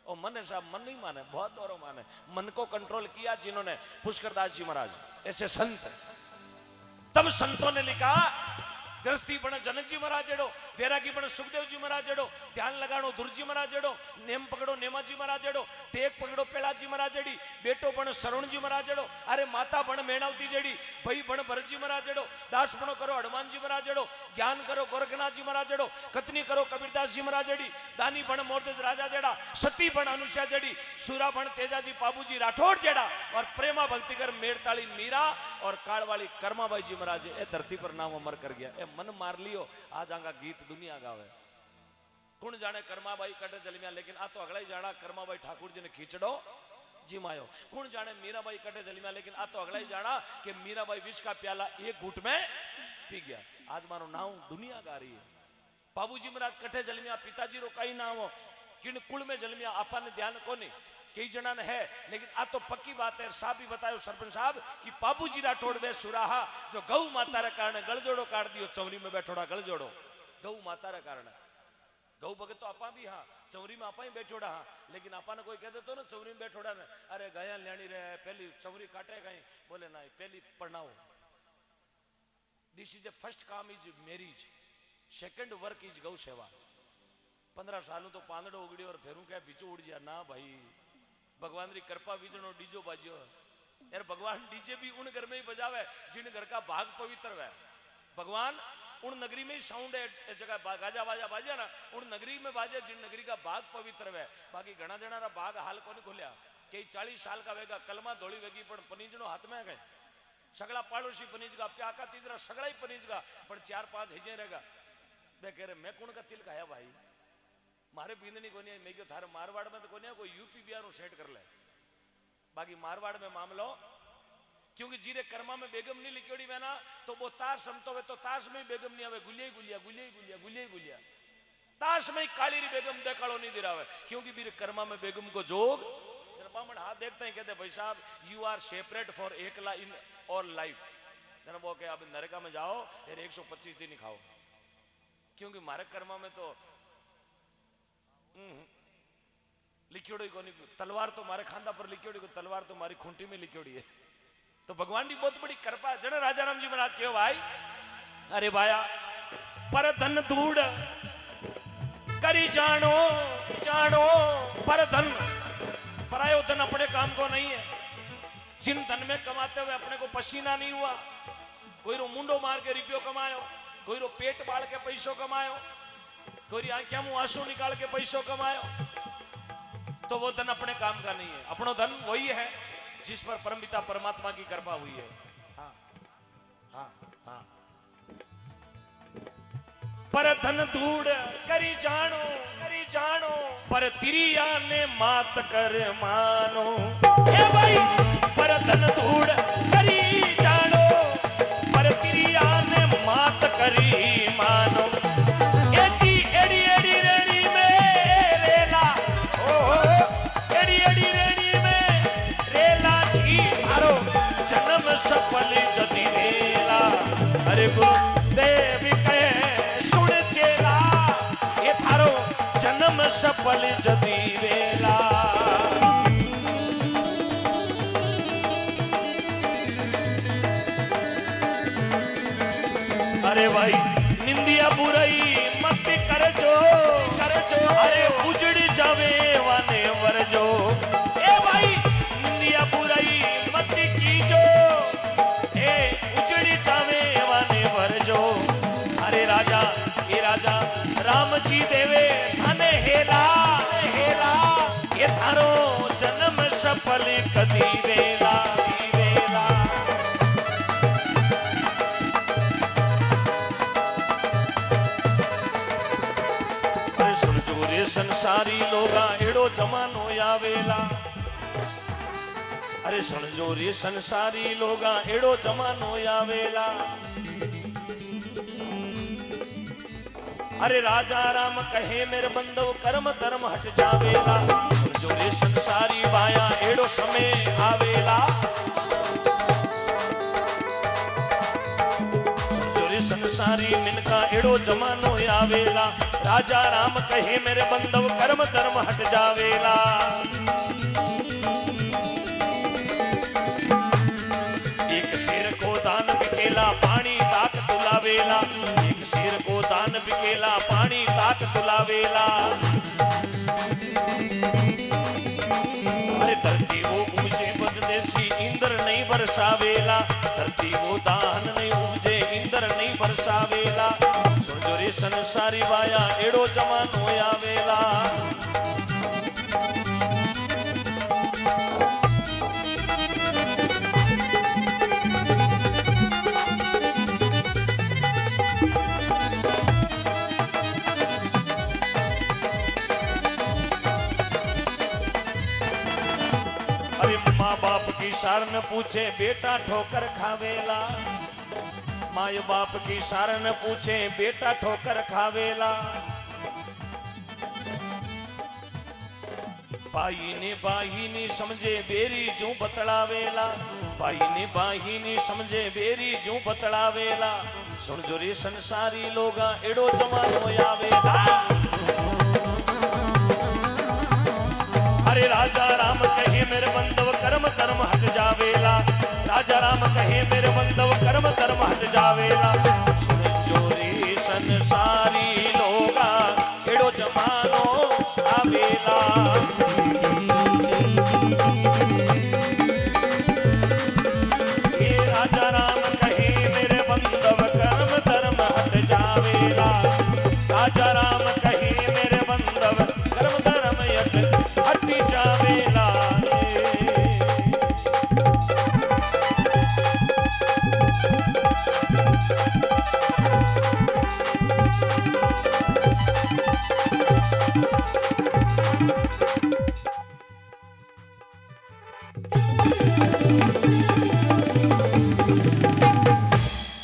और मन है साहब, मन नहीं माने, बहुत दौरों माने। मन को कंट्रोल किया जिन्होंने, पुष्करदास जी महाराज ऐसे संत। तब संतों ने लिखा गृहस्थी बने जनक जी महाराज जेड़ो, वैरागी बने सुखदेव जी महाराज जेड़ो, ध्यान लगानो दुर्ज जी महाराज जेड़ो, नेम पकड़ो नेमा जी महाराज जेड़ो, टेक पकड़ो पेला जी महाराज जेड़ी, बेटो बने शरण जी महाराज जेड़ो, अरे माता बने मेणावती जेड़ी, भाई बने भरत जी महाराज जेड़ो, दास बनो करो हनुमान जी महाराज जेड़ो, ज्ञान करो गोरखनाथ जी महाराज जेड़ो, कतनी करो कबीरदास जी महाराज जेड़ी, दानी बने मोरदेज राजा जेड़ा, सती बने अनुषा जेड़ी, सूरा बने तेजाजी बाबूजी राठौड़ जेड़ा, और प्रेमा भक्ति कर मेड़ताली मीरा और कालवाली कर्माबाई जी महाराज ए धरती पर नाम अमर कर गया। ए मन मार लियो, आज आगा गीत दुनिया गावे। कौन जाने कर्माबाई कटे जलमिया, लेकिन आ तो अगला ही जाना कर्माबाई ठाकुर जी ने खींचड़ो जिमायो। कौन जाने मीराबाई कटे जलमिया, लेकिन आ तो अगला ही जाना कि मीराबाई विष का प्याला एक घूट में पी गया। आज मारो नाम दुनिया गा रही है। बाबूजी महाराज कटे जलमिया, पिताजी रो कई नाम हो, किन कुल में जलमिया आपा ने ध्यान को नहीं, कई जना ने है, लेकिन आ तो पक्की बात है। साहब भी बतायो सरपंच साहब कि बाबूजी राठौड़ वे सुराहा जो गौ माता रे कारण गलजोड़ो काट दियो, चौरी में बैठोड़ा गलजोड़ो गौ माता रे कारण। गौ भगत तो आपा भी हाँ, चौरी में आपा ही बैठोड़ा हाँ, लेकिन आपा ने कोई कह देतो ना चौरी में बैठोड़ा ने, अरे गया ल्याणी रहे पहली चौरी काटे कहीं, बोले ना पहली पढ़नाओ। दिस इज द फर्स्ट काम is marriage, second work is गौ सेवा। 15 सालों तो पांदड़ो उगड़ी और फेरू क्या बिचो उड़ जा ना भाई, भगवान री कृपा बीजनो डीजो बाजियो यार। भगवान डीजे भी उन घर में ही बजावे जिन घर का भाग पवित्र है। भगवान उन नगरी में ही साउंड है जगह गाजा बाजा बाजे ना, उन नगरी में बाजे जिन नगरी का भाग पवित्र है। बाकी घना जना रा भाग हाल को नहीं खुलिया, कई 40 साल का वेगा कलमा धोली वेगी पण पनीजनो हाथ में गए, सगला पाड़ोशी पनीज का आपके आका तीजरा सगला ही पनीज का, पर 4-5 हिजे रहेगा। वे कह रहे मैं कौन का तिल खाया भाई, मारे बींदनी को नहीं, मैं क्यों थारे मारवाड़ में तो को नहीं, कोई यूपी बिहार सेट कर ले। बाकी मारवाड़ में मामलो क्योंकि जीरे कर्मा में बेगम नहीं लिखोड़ी में ना, तो वो ताश समतो वे तो ताश में ही बेगम नहीं आवे, गुलिया गुलिया गुलिया गुलिया गुलिया गुलिया ताश में ही काली री बेगम देखाड़ो नहीं दिरावे, क्योंकि बीरे कर्मा में बेगम को जोग। बामण हाथ देखते हैं, कहते भाई साहब यू आर सेपरेट फॉर एकला इन ऑल लाइफ। जन वो कहे अब नरका में जाओ यार 125 दिन ही खाओ, क्योंकि मारे कर्मा में तो लिखियोड़ी को नहीं, तलवार तो मारे खांदा पर लिखियोड़ी को, तलवार तो मारी खूंटी में लिखियोड़ी है। तो भगवान की बहुत बड़ी कृपा। जन राजा राम जी महाराज कहो भाई, अरे भाया पर धन धूड़ करी जानो जानो, पर धन परायो धन अपने काम को नहीं है। जिन धन में कमाते हुए अपने को पसीना नहीं हुआ, कोई रो मुंडो मार के रुपयो कमायो, कोई रो पेट बाल के पैसों कमायो, कोई आंखों मुंह आंसू निकाल के पैसों कमायो, तो वो धन अपने काम का नहीं है। अपनो धन वही है जिस पर परमपिता परमात्मा की कृपा हुई है। हाँ हाँ हाँ पर धन धूड़ करी जानो पर तिरिया ने मात कर मानो। ए भाई पर धन धूड़ करी जानो पर तिरिया ने मात करी मानो। ए जी एड़ी एड़ी रेड़ी में रेला ओ एड़ी एड़ी रेड़ी में रेला जी मारो जन्म सफल जदी रेला। अरे गुरुदेव कहे सुन चेला ये थारो जन्म सफल जदी वेला। अरे भाई निंदिया बुराई मत करजो अरे उजड़ी जावे वाने वरजो। ए भाई निंदिया बुराई मत कीजो ए उजड़ी जावे वाने वरजो। अरे राजा ये राजा राम जी देवे धन हेला ये थारो जन्म सफल कदी वेला। अरे सुनजो रे संसारी लोगा एड़ो जमानो आवेला। अरे सुनजो रे संसारी लोगा एड़ो जमानो आवेला। अरे राजा राम कहे मेरे बंदव कर्म धर्म हट जावेला। जो रे संसारी बाया एड़ो समय आवेला। जो रे संसारी मिनका एड़ो जमानो आवेला। राजा राम कहे मेरे बंदव कर्म धर्म हट जावेला। एक सिर को दान बिकेला पानी ताक तुलावेला। एक सिर को दान बिकेला पानी ताक तुलावेला। अरे धरती वो उपजे बददेसी इंद्र नहीं बरसावेला। धरती वो दान नहीं उपजे इंद्र नहीं बरसावेला। सुन जो रे संसारी बाया एड़ो जमानो आवेला। माँ बाप की सारन पूछे बेटा ठोकर खावेला। माँ बाप की सारन पूछे बेटा ठोकर खावेला। बाई ने समझे बेरी जू बतलावेला। बाई ने समझे बेरी जू बतलावेला। सुन जो रे संसारी लोगा एड़ो जमानो आवेला। अरे राजा राम कहे मेरे बंदव कर्म धर्म हट जावेला। राजा राम कहे मेरे बंदव कर्म धर्म हट जावेला। सुन जो रे संसारी लोगा एड़ो जमानो आवेला। ये राजा राम कहे मेरे बंदव कर्म धर्म हट जावेला। राजा राम कहे मेरे बंदव कर्म धर्म हट जावेला।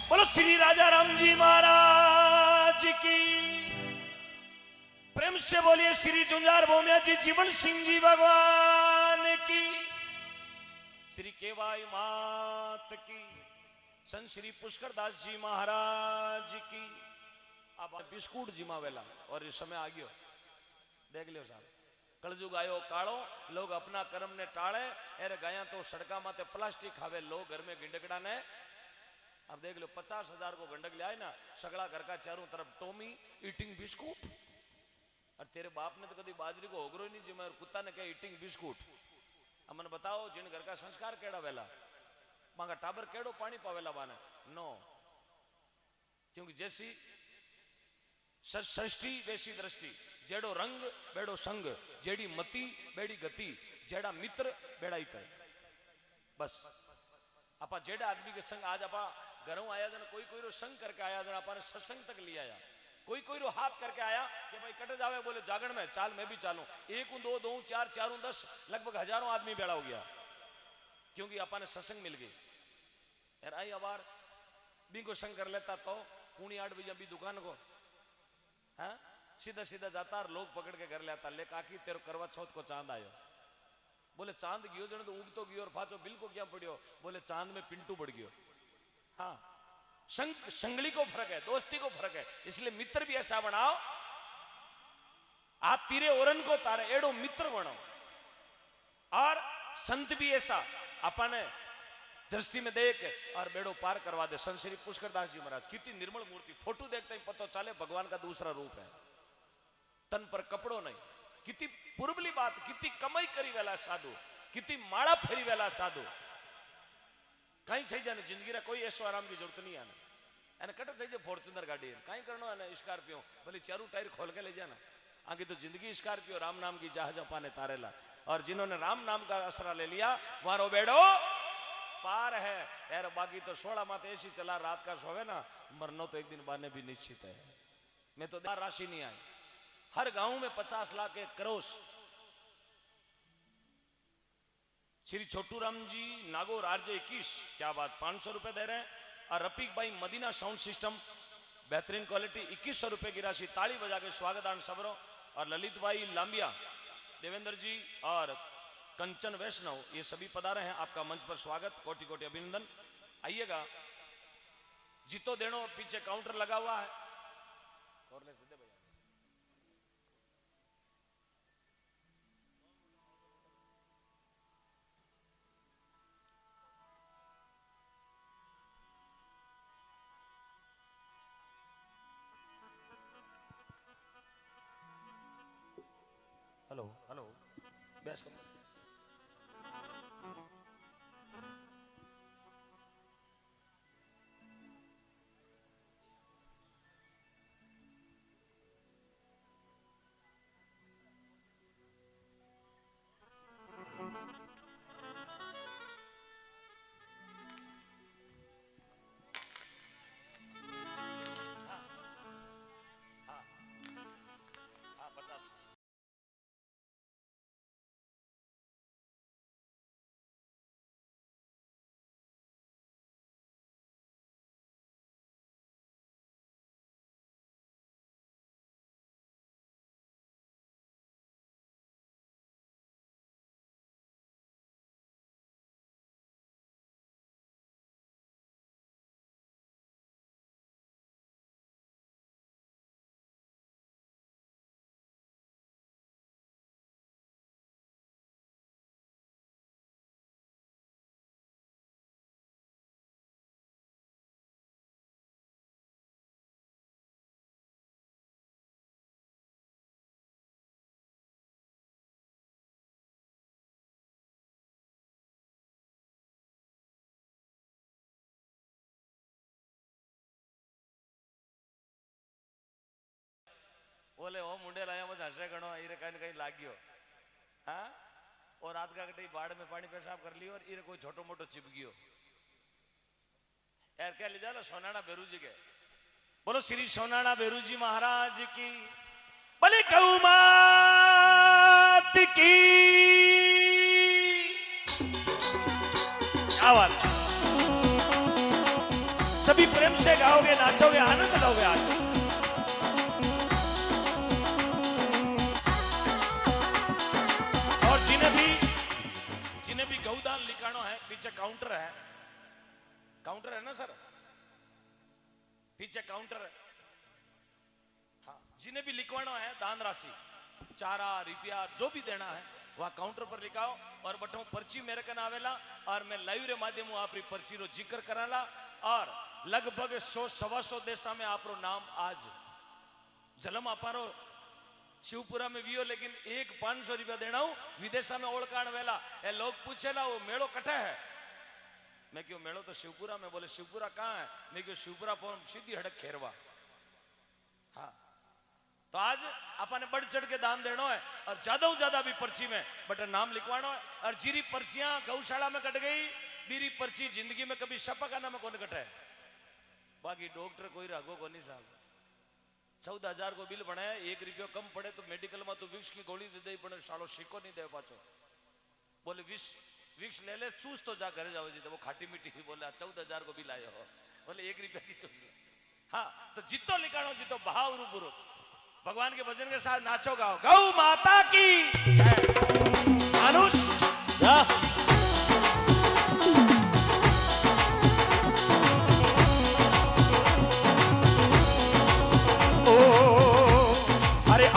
बोलो श्री राजा राम जी महाराज की। प्रेम से बोलिए श्री झुंझार भोमिया जी जीवन सिंह जी भगवान की। श्री केवाई मात की। संत श्री पुष्कर दास जी महाराज की। अब बिस्कुट जिमावेला और इस समय आ गयो देख लियो साहब। कलजुग आयो कालो लोग अपना कर्म ने टाळे अरे गया तो सड़का माते प्लास्टिक खावे लोग घर में गिंडकड़ा ने। अब देख लो 50,000 को गंडक ले आए ना सगड़ा घर का चारों तरफ टोमी ईटिंग बिस्कुट। और तेरे बाप ने तो कभी बाजरी को होगरो ही नहीं जिमा और कुत्ता ने कहा ईटिंग बिस्कुट। अब मैंने बताओ जिन घर का संस्कार केड़ा वेला मांगा टाबर केड़ो पानी पावेला बाने नो। क्योंकि जैसी सृष्टि वैसी दृष्टि। जेड़ो रंग बेड़ो संग जेड़ी मति बेड़ी गति जेड़ा मित्र बेड़ा इतर। बस आपा जेड़ा आदमी के संग आज आपा घरों आया जन कोई रो संग करके आया जन आपा ने सत्संग तक लिया आया कोई कोई रो हाथ करके आया कि भाई कट जावे, बोले जागरण में चाल मैं भी चालू, एक हूं, दो हूं, चार, चार हूं, 10, लगभग हजारों आदमी बेड़ा हो गया, क्योंकि अपन ने सत्संग मिल गई यार। आई अबार भी को संग कर लेता तो पूनी 8 बजे भी दुकान को, हाँ सीधा सीधा जाता और लोग पकड़ के घर ले आता, ले काकी तेरे करवा चौथ को चांद आयो, बोले चांद गियो जन तो उग तो गियो और फाचो बिल को क्या पड़ियो, बोले चांद में पिंटू बढ़ गयो। हाँ संगली को फर्क है, दोस्ती को फर्क है, इसलिए मित्र भी ऐसा बनाओ, आप तीरे औरन को तारे एड़ो मित्र बनो, और संत भी ऐसा अपन दृष्टि में देख और बेड़ो पार करवा दे। संत श्री पुष्करदास जी महाराज कितनी निर्मल मूर्ति, फोटो देखते ही पता चले भगवान का दूसरा रूप है, तन पर कपड़ो नहीं, कितनी पुरबली बात, कितनी कमाई करी वेला साधु, कितनी माड़ा फेरी वेला साधु, कहीं सही जाने जिंदगी रा कोई ऐसो आराम की जरूरत नहीं आने, एने कट चाहिए फॉर्च्यूनर गाड़ी कहीं करनो है स्कॉर्पियो, भले चारू टायर खोल के ले जाना, आगे तो जिंदगी स्कॉर्पियो राम नाम की जहाज अपाने तारेला, और जिन्होंने राम नाम का आसरा ले लिया वारो बेड़ो पार है यार। बाकी तो 16 मात ऐसी चला रात का सोवे ना, मरनो तो एक दिन बाने भी निश्चित है। मैं तो राशि नहीं आई, हर गांव में 50 लाख एक करोश। श्री छोटू राम जी नागौर RJ 21, क्या बात, 500 रुपए दे रहे हैं। और रफीक भाई मदीना साउंड सिस्टम बेहतरीन क्वालिटी 2100 रुपए की राशि, ताली बजा के स्वागत सबरो। और ललित भाई लांबिया, देवेंद्र जी और कंचन वैष्णव, ये सभी पधारे हैं, आपका मंच पर स्वागत, कोटि कोटि अभिनंदन। आइएगा, जीतो देनो पीछे काउंटर लगा हुआ है, और ले दे भैया। हेलो हेलो बेस करो। हाँ 50। बोले ओ मुंडे लाया मुझे हंसे गणो इरे कहीं न कहीं लाग गयो, हाँ, और रात का कटी बाढ़ में पानी पेशाब कर लियो और इरे कोई छोटो मोटो चिप गयो यार। क्या ले जाओ सोनाना बेरू जी के, बोलो श्री सोनाना बेरू जी महाराज की, बोले गौ मात की, क्या बात, सभी प्रेम से गाओगे, नाचोगे, आनंद लोगे आज। जिन्हें भी गौदान लिखानो है, पीछे काउंटर है, काउंटर है ना सर, पीछे काउंटर है, हाँ, जिन्हें भी लिखवाना है दान राशि, चारा रुपया जो भी देना है वह काउंटर पर लिखाओ। और बटो पर्ची मेरे कन आवेला और मैं लाइव रे माध्यम आपरी पर्ची रो जिक्र कराला, और लगभग 100-125 देशा में आपरो नाम आज जलम अपारो शिवपुरा में वियो, लेकिन एक 500 रुपया देना हूं विदेशा में ओळखाण वेला। ए लोग पूछेला वो मेड़ो कटे है, मैं क्यों मेड़ो तो शिवपुरा में, बोले शिवपुरा कहाँ है, मैं क्यों शिवपुरा पर सीधी हड़क खेरवा। हाँ, तो आज अपन ने बढ़ चढ़ के दान देना है, और ज्यादा ज्यादा भी पर्ची में बट नाम लिखवाना है। और जीरी पर्चियां गौशाला में कट गई, बीरी पर्ची जिंदगी में कभी शपकाना में कौन कटे, बाकी डॉक्टर कोई रागो को नहीं साहब, 14,000 को बिल बने, 1 रुपया कम पड़े तो मेडिकल में तो विक्स की गोली दे दे पड़े, सालो सिक्को नहीं दे पाचो। बोले विक्स ले ले, चूस तो जा घर जाओ जी। तो वो खाटी मीठी ही बोले 14,000 को बिल आयो हो, बोले 1 रुपया की चूस ले। हाँ तो जितो लिखाणो जितो भाव रूबरू भगवान के भजन के साथ नाचो गाओ। गौ माता की अनुष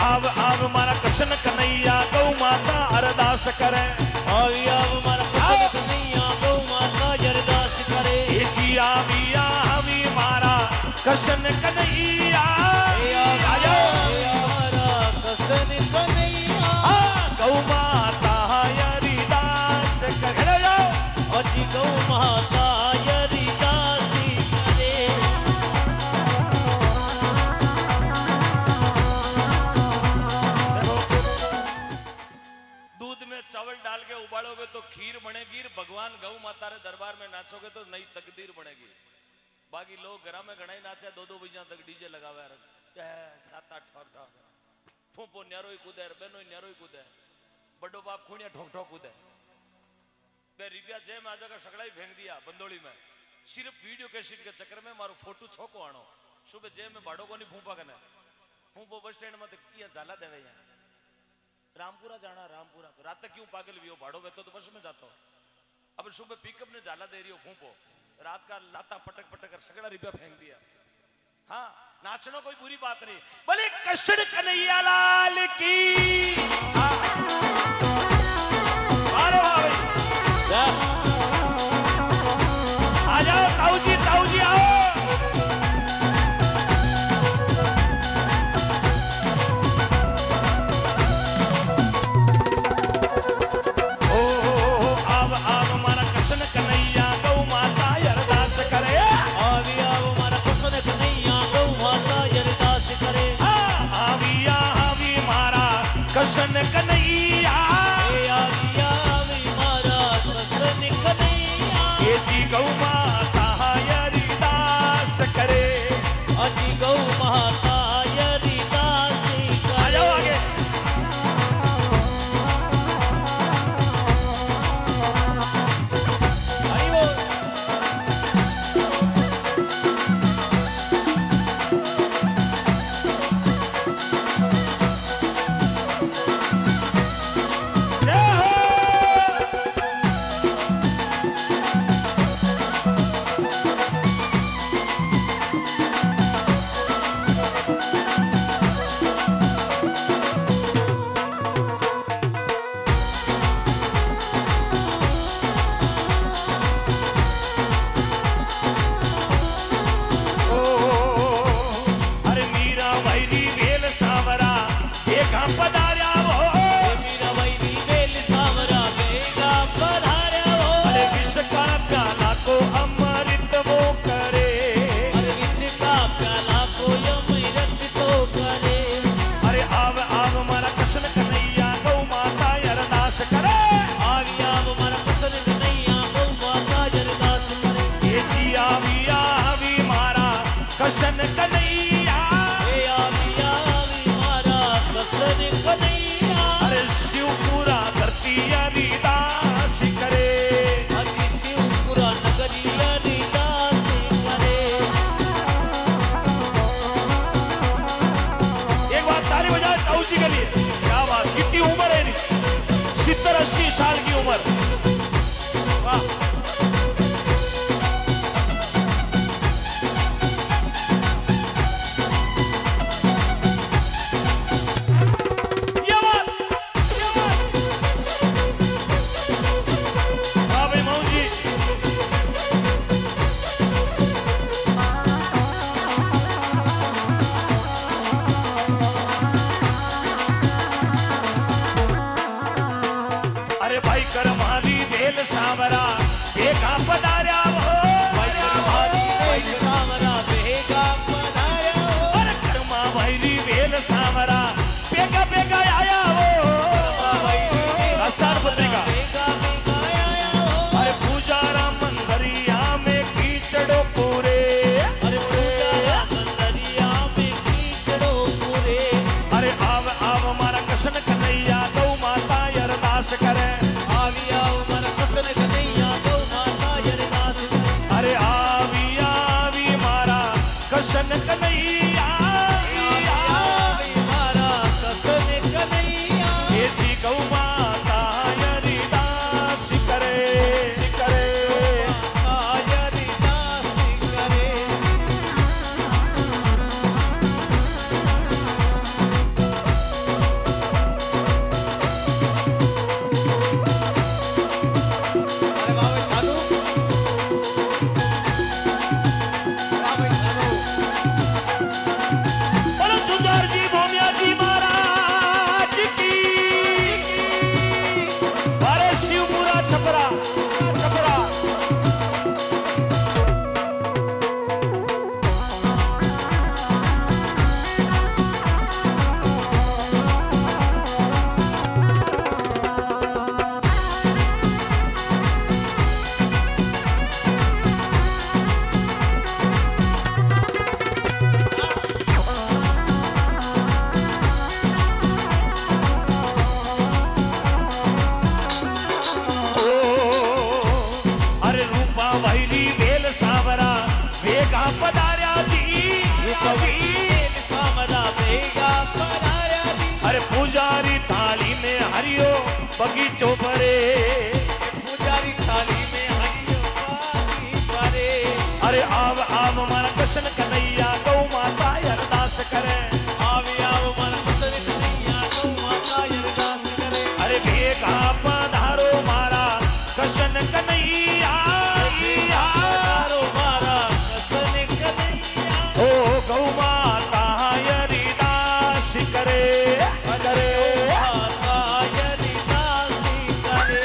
आव आव मारा कृष्ण कन्हैया गौ माता अरदास करे। आव आव मारा कृष्ण कन्हैया गौ माता अरदास करे। ये जी आवी आवी मारा कृष्ण कन्हैया आया मारा कृष्ण कन्हैया गौ माता अरदास करे। अजी गौ माता अरदास करे। चावल डाल के उबालोगे तो खीर बनेगी, भगवान गौ माता रे दरबार में नाचोगे तो नई तकदीर बनेगी। बाकी लोग घर में घना ही नाचे, 2-2 बजे तक डीजे लगावे खाता ठोक ठोक, फूफो न्यारो ही कूदे, बहनो न्यारो ही कूदे, बड़ो बाप खूणिया ठोक ठोक कूदे। 2 रुपया जे में आज का सगड़ा ही फेंक दिया बंदोड़ी में, सिर्फ वीडियो कैसेट के चक्कर में मारो फोटो छोको आनो। सुबह जे में बाड़ो को नहीं फूफा कने, फूफो बस स्टैंड में झाला देवे यहाँ रामपुरा जाना, रामपुरा रात तक क्यों पागल भी हो, भाड़ो बेतो तो बस में जाता हो। अब सुबह पिकअप ने जाला दे रही हो फूफो, रात का लाता पटक पटक कर सगड़ा रुपया फेंक दिया। हाँ नाचना कोई बुरी बात नहीं। बोले कृष्ण कन्हैया लाल की आ जाओ ताऊ जी आओ। कृष्ण कन्हैया पधार्या जी सामरा बेगा पधार्या जी। अरे पुजारी थाली में हरियो बगीचो भरे पुजारी थाली में हरियो बागी भरे। अरे आव आव मारा कृष्ण कन्हैया गौ माता अरदास करे आवे आव मन कुतरे कन्हैया गौ माता अरदास करे। अरे भेगा पधारो मारा कृष्ण कन्हैया पधारो मारा कृष्ण कन्हैया। ओ गौ माता हरिदास करे करे माता हरिदास करे।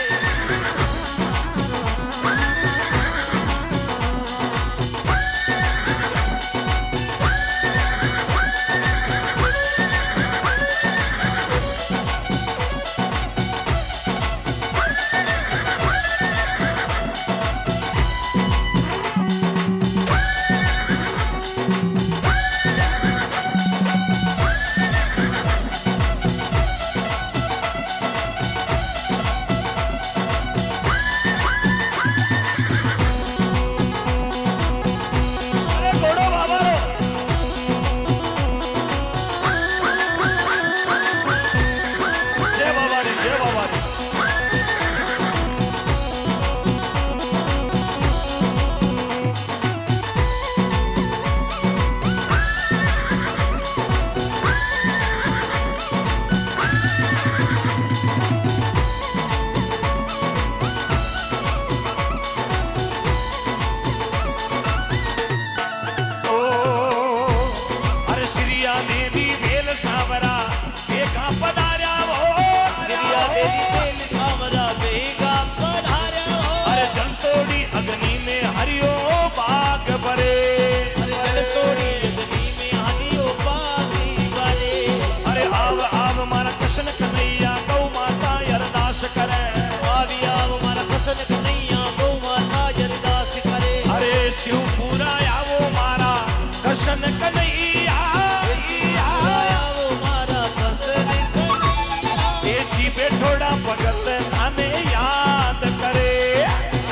अरे घोड़ो बाबा रो जय बाबा रे जय बाबा रे ओ अरे श्रिया देवी भेल सावरा देखा पधार्या वो श्रिया देवी बेल सामरा बेगा पधार्या हो। अरे जलतोड़ी अग्नि में हरियो बाग भरे अरे जल तोड़ी अग्नि में हरियो बागी भरे। अरे आव आव मारा कृष्ण कन्हैया गौ माता अरदास करे आवी आव मारा कृष्ण कन्हैया गौ माता अरदास करे। अरे शिवपुरा आवो मारा कृष्ण कन्हैया आव मारा कृष्ण कन्हैया। ए जी बेठोड़ा भगत थाने याद करे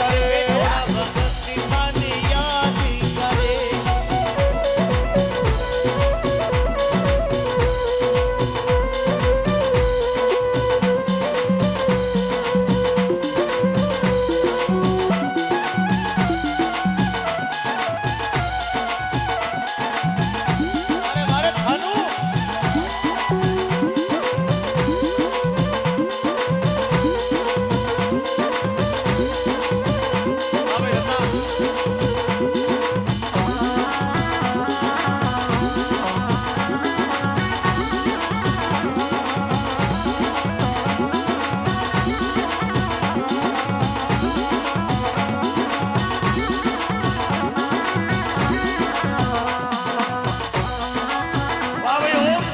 करे थोड़ा भक्ति थाने याद करे। अरे मारे थानू अबे रता वाह भाई ओम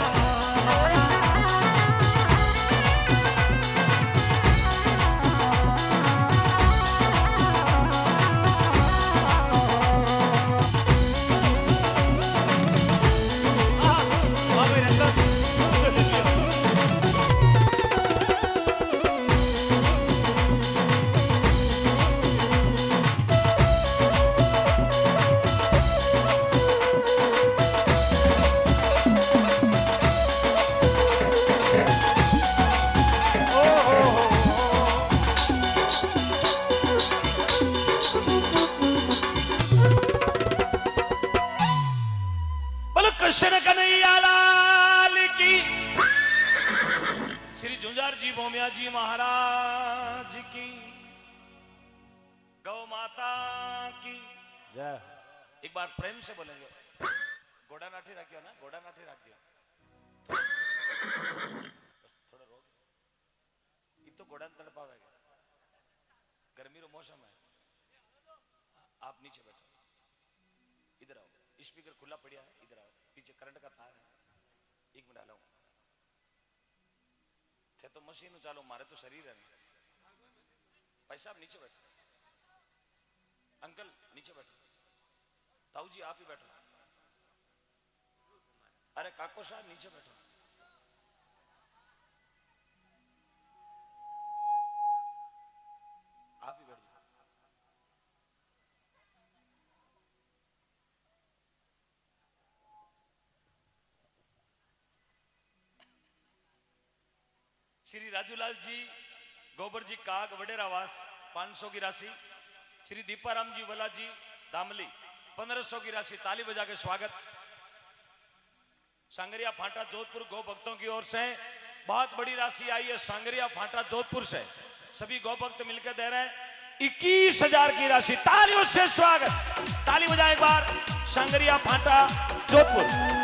अबे रता ओ बोलो कृष्ण कन्हैया लाल की श्री झुंझार जी भोमिया जी महाराज की गौ माता की जय। एक बार प्रेम से बोलेंगे घोड़ा नाठी रखियो ना घोड़ा नाठी रख दियो बस थोड़ा रोक ये तो घोड़ा तड़पावेगा गर्मी रो मौसम है आप नीचे बैठो इधर आओ स्पीकर खुला पड़ा है इधर आओ पीछे करंट का तार है एक मिनट डालो थे तो मशीन चालो मारे तो शरीर है भाई साहब नीचे बैठो अंकल नीचे बैठो ताऊ जी आप ही बैठो अरे काको साहब नीचे बैठो आप ही बैठ जाओ श्री राजूलाल जी गोबर जी काग वडेरावास 500 की राशि। श्री दीपाराम जी वला जी दामली 1500 की राशि। ताली बजा के स्वागत। सांगरिया फांटा जोधपुर गौ भक्तों की ओर से बहुत बड़ी राशि आई है। सांगरिया फांटा जोधपुर से सभी गौ भक्त मिलकर दे रहे हैं 21,000 की राशि। तालियों से स्वागत। ताली बजाएं एक बार। सांगरिया फांटा जोधपुर।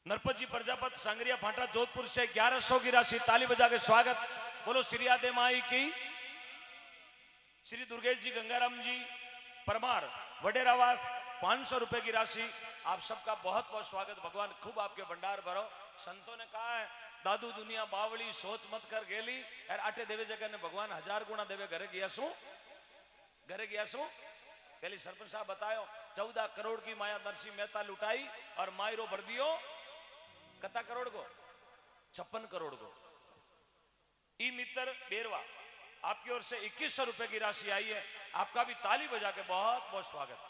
नरपत जी प्रजापत सांगरिया फांटा जोधपुर से 1100 की राशि। ताली बजा के स्वागत। बोलो श्री आदे माई की। श्री दुर्गेश जी गंगाराम जी परमार वडेरावास 500 रुपए की राशि। आप सबका बहुत बहुत स्वागत। भगवान खूब आपके भंडार भरो। संतों ने कहा है दादू दुनिया बावली सोच मत कर गेली यार आटे देवे जगह ने भगवान 1000 गुना देवे। घरे गया सू पहले सरपंच साहब बतायो 14 करोड़ की माया नरसिंह मेहता लुटाई और मायरो भर दियो कता करोड़ को 56 करोड़ को। ई मित्र बेरवा आपकी ओर से 2100 रुपए की राशि आई है। आपका भी ताली बजा के बहुत बहुत स्वागत।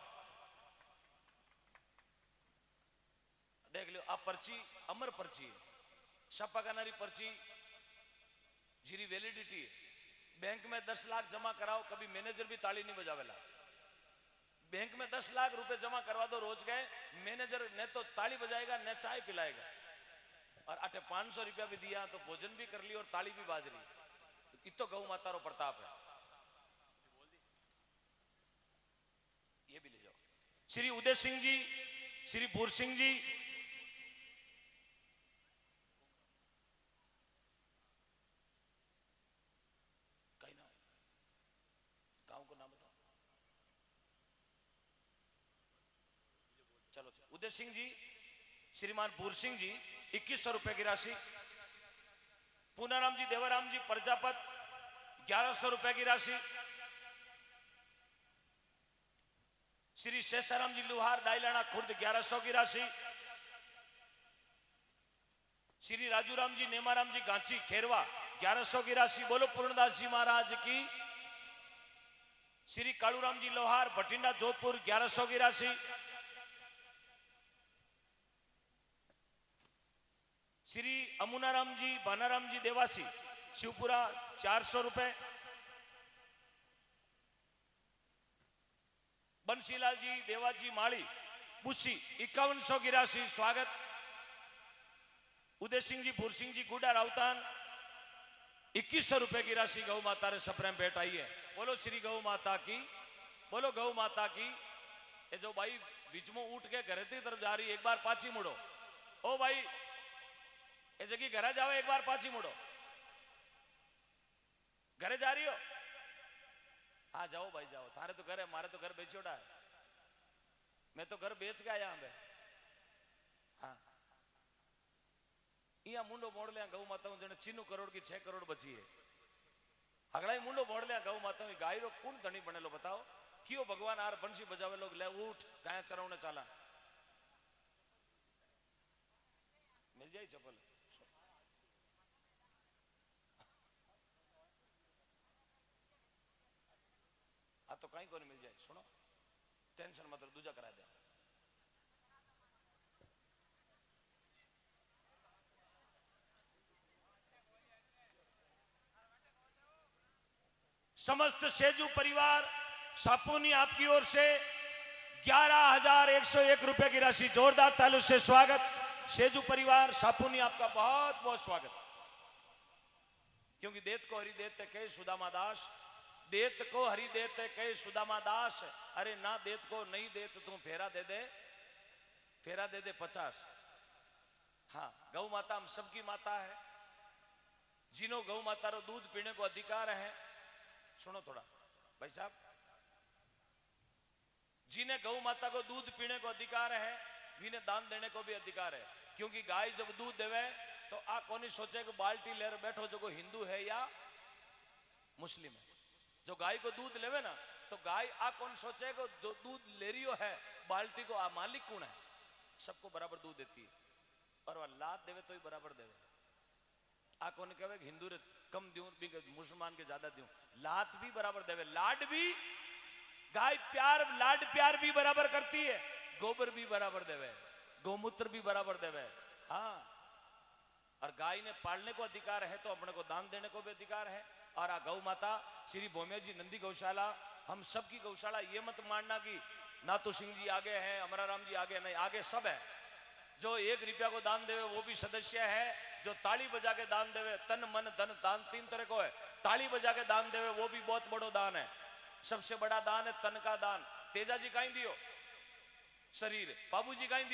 देख लो आप पर्ची अमर पर्ची है। छापा करनारी पर्ची जीरी वैलिडिटी है। बैंक में 10 लाख जमा कराओ कभी मैनेजर भी ताली नहीं बजावेला। बैंक में 10 लाख रुपए जमा करवा दो रोज गए मैनेजर ने तो ताली बजाएगा न चाय पिलाएगा। और अटे 500 रुपया भी दिया तो भोजन भी कर ली और ताली भी बाज रही। इतो गौ माता रो प्रताप है। ये भी ले जाओ। श्री उदय सिंह जी श्री भूर सिंह जी उदय सिंह जी श्रीमान पूर सिंह जी 2100 रुपए की राशि। पूनाराम जी देवाराम जी प्रजापत 1100 रुपए की राशि। श्री शेषाराम जी लुहार डाइलाना खुर्द 1100 की राशि। श्री राजूराम जी नेमाराम जी गांची खेरवा 1100 की राशि। बोलो पूर्णदास जी महाराज की। श्री कालूराम जी लोहार भटिंडा जोधपुर 1100 की राशि। श्री अमुनाराम जी बानाराम जी देवासी शिवपुरा 400 रुपए। बंशीलाल जी देवाजी माली बुस्सी 5100 की राशि। स्वागत। उदय सिंह जी भूर सिंह जी गुडा राउतान 2100 रुपए की राशि गौ माता रे सप्रेम भेंट आई है। बोलो श्री गौ माता की। बोलो गौ माता की। ये जो भाई बीच में उठ के घर की तरफ जा रही है एक बार पाची मुड़ो। ओ भाई ये जगह घर जाओ एक बार पाची मुड़ो। घरे जा रही हो? हाँ जाओ भाई जाओ। थारे तो घर है मारे तो घर बेचोड़ा है। मैं तो घर बेच गया यहाँ पे। हाँ यहाँ मुंडो मोड़ लिया गौ माता जने 96 करोड़ की 6 करोड़ बची है। अगला ही मुंडो मोड़ लिया गौ माता गाय रो कौन धनी बने लो बताओ। क्यों भगवान आर बंशी बजावे लोग ले उठ गाय चरावने चाला मिल जाए चप्पल। हाँ तो कहीं को नहीं मिल जाए। सुनो टेंशन मतलब दूजा करा दे। समस्त सेजू परिवार सापुनी आपकी ओर से 11,101 रुपए की राशि। जोरदार तालियों से स्वागत। सेजू परिवार सापुनी आपका बहुत बहुत स्वागत। क्योंकि देत को हरि देते कहे सुदामा दास। देत को हरि देते कहे सुदामा दास। अरे ना देत को नहीं देत तू फेरा दे दे। फेरा दे दे 50। हाँ गौ माता हम सबकी माता है। जिन्हों गौ माता रो दूध पीने को अधिकार है। सुनो थोड़ा भाई साहब। जिन्हें गौ माता को दूध पीने को अधिकार है जिन्हें दान देने को भी अधिकार है। क्योंकि गाय जब दूध देवे तो आ कोनी सोचे कि बाल्टी लेर बैठो जो को हिंदू है या मुस्लिम है। जो गाय को दूध लेवे ना तो गाय आ कौन सोचे को जो दूध ले रही है बाल्टी को आ मालिक कौन है। सबको बराबर दूध देती है और वह लाद देवे तो ही बराबर देवे। आ कौन कहे हिंदू रे कम दूं भी मुसलमान के ज्यादा दूं। लात भी बराबर देवे। लाड भी गाय प्यार लाड प्यार भी बराबर करती है। गोबर भी बराबर देवे। गौमूत्र भी बराबर देवे। हाँ, और गाय ने पालने को अधिकार है तो अपने को दान देने को भी अधिकार है। और आ गौ माता श्री भोम्या जी नंदी गौशाला, हम सब की गौशाला, ये मत मानना कि नातू सिंह जी आगे हैं, अमराराम जी आगे, नहीं, आगे सब है। जो 1 रुपया को दान देवे वो भी सदस्य है, जो ताली बजा के दान देवे, तन मन धन दान 3 तरह को है, ताली बजा के दान देवे वो भी बहुत बड़ो दान है। सबसे बड़ा दान है तन का दान। तेजा जी कहीं दियो शरीर, बाबू जी कहीं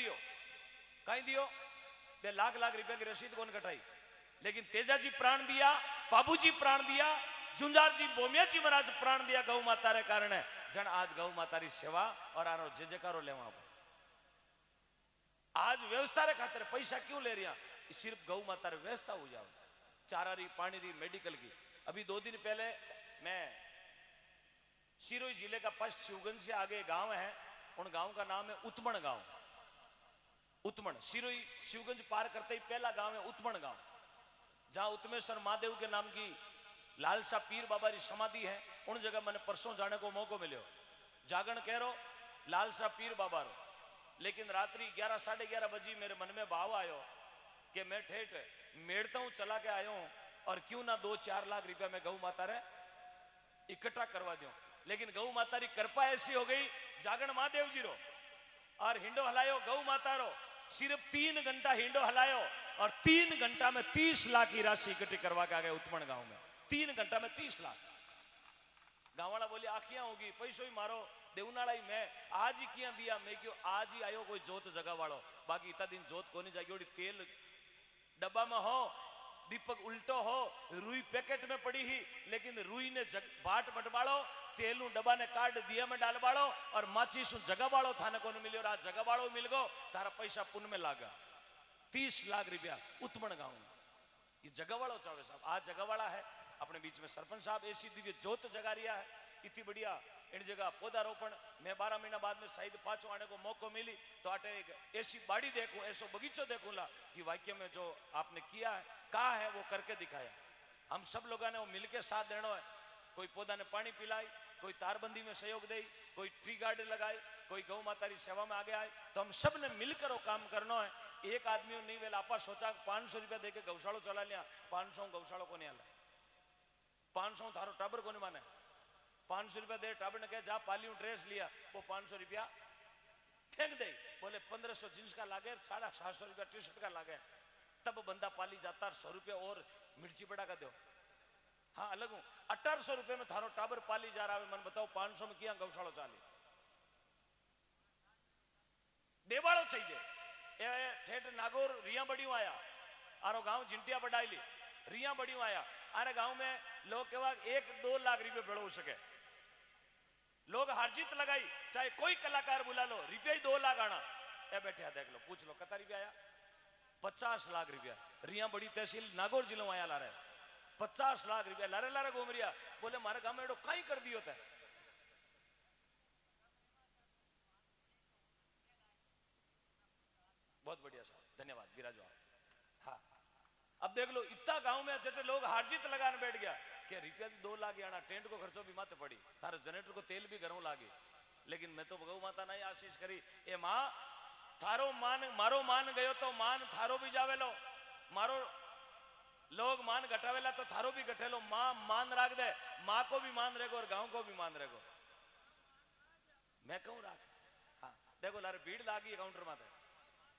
दियो बे लाख रुपया की रसीद कौन कटाई, लेकिन तेजा जी प्राण दिया, बाबू जी प्राण दिया, जुंजार जी भोम्या जी महाराज प्राण दिया गौ माता रे कारण है। जन आज गौ माता री सेवा और आरो जे जयकारो लेवा, आज व्यवस्था रे खातिर पैसा क्यों ले रहा, सिर्फ गौ माता रे व्यवस्था हो जाओ, चारा री, पानी री, मेडिकल की। अभी 2 दिन पहले मैं सिरोही जिले का पश्चिम शिवगंज से आगे गांव है, उन गांव का नाम है उत्मण गांव। उत्मण, सिरोही शिवगंज पार करते ही पहला गांव है उत्मण गांव, जहां उत्मेश्वर महादेव के नाम की लालसा पीर बाबा की समाधि है। उन जगह मैंने परसों जाने को मौको मिलो, जागरण कह रो लालसा पीर बाबा रो, लेकिन रात्रि 11 साढ़े 11 बजे मेरे मन में भाव आयो कि मैं ठेठ मेड़ता हूं चला के आयो हूं, और क्यों ना 2-4 लाख रुपया में गौ माता रे इकट्ठा करवा दूं। लेकिन गौ माता की कृपा ऐसी हो गई, जागरण महादेव जी रो और हिंडो हलायो गौ माता रो, सिर्फ 3 घंटा हिंडो हलायो और 3 घंटा में 30 लाख की राशि इकट्ठी करवा के आ गए उत्पन्न गांव में। 3 घंटा में 30 लाख। गांव वाला बोले आखियां होगी, पैसो ही मारो, देवनाला ही मैं आज ही किया दिया। मैं क्यों आज ही आयो कोई जोत जगह वालो, बाकी इतना दिन जोत को नहीं जागी। तेल डब्बा में हो, दीपक उल्टो हो, रुई पैकेट में पड़ी ही, लेकिन रुई ने बाट बटवाड़ो, तेल डब्बा ने काट दिया में डाल बाड़ो और माचिस जगह बाड़ो थाने को मिलो, आज जगह बाड़ो मिल गो, तारा पैसा पुण्य में लागा। 30 लाख रुपया उत्पन्न गांव में, ये जगह वालों चाहे साहब, आज जगह वाला है अपने बीच में सरपंच साहब, ऐसी दिव्य जोत जगा रिया है, इतनी बढ़िया इन जगह पौधारोपण। मैं 12 महीना बाद में शायद 5 आने को मौको मिली तो आटे एक ऐसी बाड़ी देखूं, ऐसा बगीचो देखूंगा कि वाक्य में जो आपने किया है, कहा है वो करके दिखाया। हम सब लोगों ने वो मिलके साथ देना है। कोई पौधा ने पानी पिलाई, कोई तारबंदी में सहयोग दे, कोई ट्री गार्डन लगाए, कोई गौ माता की सेवा में आगे आए, तो हम सब ने मिलकर वो काम करना है। एक आदमी नहीं वेला आपा सोचा 500 रुपया देके गौशाला चला लिया, 500 गौशाला को नहीं आला, 500 थारो टाबर को नहीं माने, 500 रुपया दे टाबर ने कहा जा पाली ड्रेस लिया, वो 500 रुपया फेंक दे, बोले 1500 जींस का लागे, 750 रुपया टी शर्ट का लागे, तब बंदा पाली जाता 100 रुपया और मिर्ची बड़ा का दो। हाँ अलग हूं, 1800 रुपये में थारो टाबर पाली जा रहा है, मन बताओ 500 में किया गौशाला चाली देवाड़ो चाहिए। ठेठ नागौर रिया बड़ी आया, आरो गांव जिंटिया बढ़ाई रिया बड़ी आया, अरे गांव में लोग केवा 1-2 लाख रुपये बेड़ो हो सके, लोग हारजीत लगाई, चाहे कोई कलाकार बुला लो, रुपया ही 2 लाख आना, ए बैठे देख लो, पूछ लो कता रुपया आया, 50 लाख रुपया। रिया बड़ी तहसील नागौर जिलो आया ला रहे 50 लाख रुपया लारे लारे घूम रिया, बोले मारे गांव में एडो कहीं कर दियो था। बहुत बढ़िया साहब, धन्यवाद विराजो। हाँ अब देख लो इतना गांव में जैसे लोग हारजीत लगाने बैठ गया कि रुपया 2 लाख आना, टेंट को खर्चो भी माते पड़ी, थारे जनरेटर को तेल भी घरों लागे, लेकिन मैं तो गौ माता नहीं आशीष करी, ए मां थारो मान मारो मान गयो तो मान थारो भी जावेलो, मारो लोग मान घटावेला तो थारो भी घटेलो, मां मान राख दे, मां को भी मान रहेगो और गांव को भी मान रहेगो। मैं कहूं राख। हाँ देखो लारे भीड़ लागी है काउंटर माते,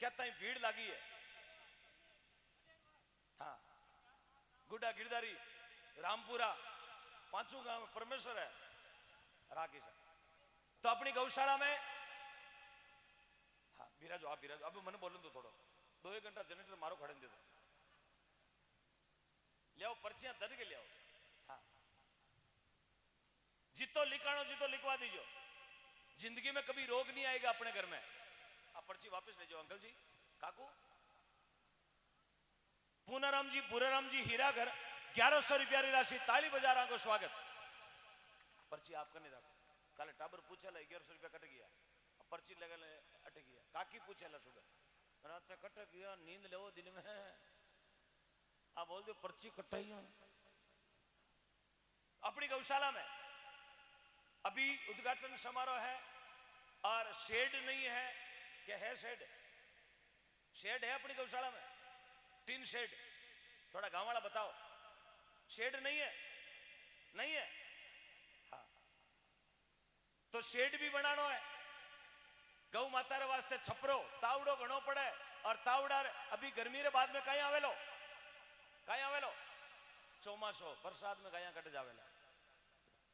क्या ताई भीड़ लागी है। हाँ गुड्डा गिरधारी रामपुरा 5 गांव में परमेश्वर है राखी साहब, तो अपनी गौशाला में हाँ बिराजो, आप बिराजो। अब मैंने बोलूं तो थोड़ा 2-1 घंटा जनरेटर मारो खड़े दे दो, ले आओ पर्चियां दर के ले आओ। हाँ जितो लिखाणो जितो लिखवा दीजो, जिंदगी में कभी रोग नहीं आएगा अपने घर में। आप पर्ची वापस ले जाओ अंकल जी, काकू। पूनाराम जी हीरा घर 1100 रुपया की राशि, ताली बजा रहा को स्वागत। पर्ची आप करने रखो, काले टाबर पूछे 1100 रुपया कट गया, पर्ची लगा अट गया, काकी पूछे सुबह रात कट गया, नींद ले दिन में, आप बोल दो पर्ची कटाई। अपनी गौशाला में अभी उद्घाटन समारोह है और शेड नहीं है, क्या है शेड? शेड है अपनी गौशाला में? टीन शेड, थोड़ा गांव वाला बताओ, शेड नहीं है? नहीं है। हाँ, तो शेड भी बनाना है। गौ माता रे वास्ते छपरो तावड़ो घणो पड़े, और तावड़ा अभी गर्मी रे बाद में कहीं आवेलो, कहीं आवेलो चौमासो बरसात में कहीं कट जावेला।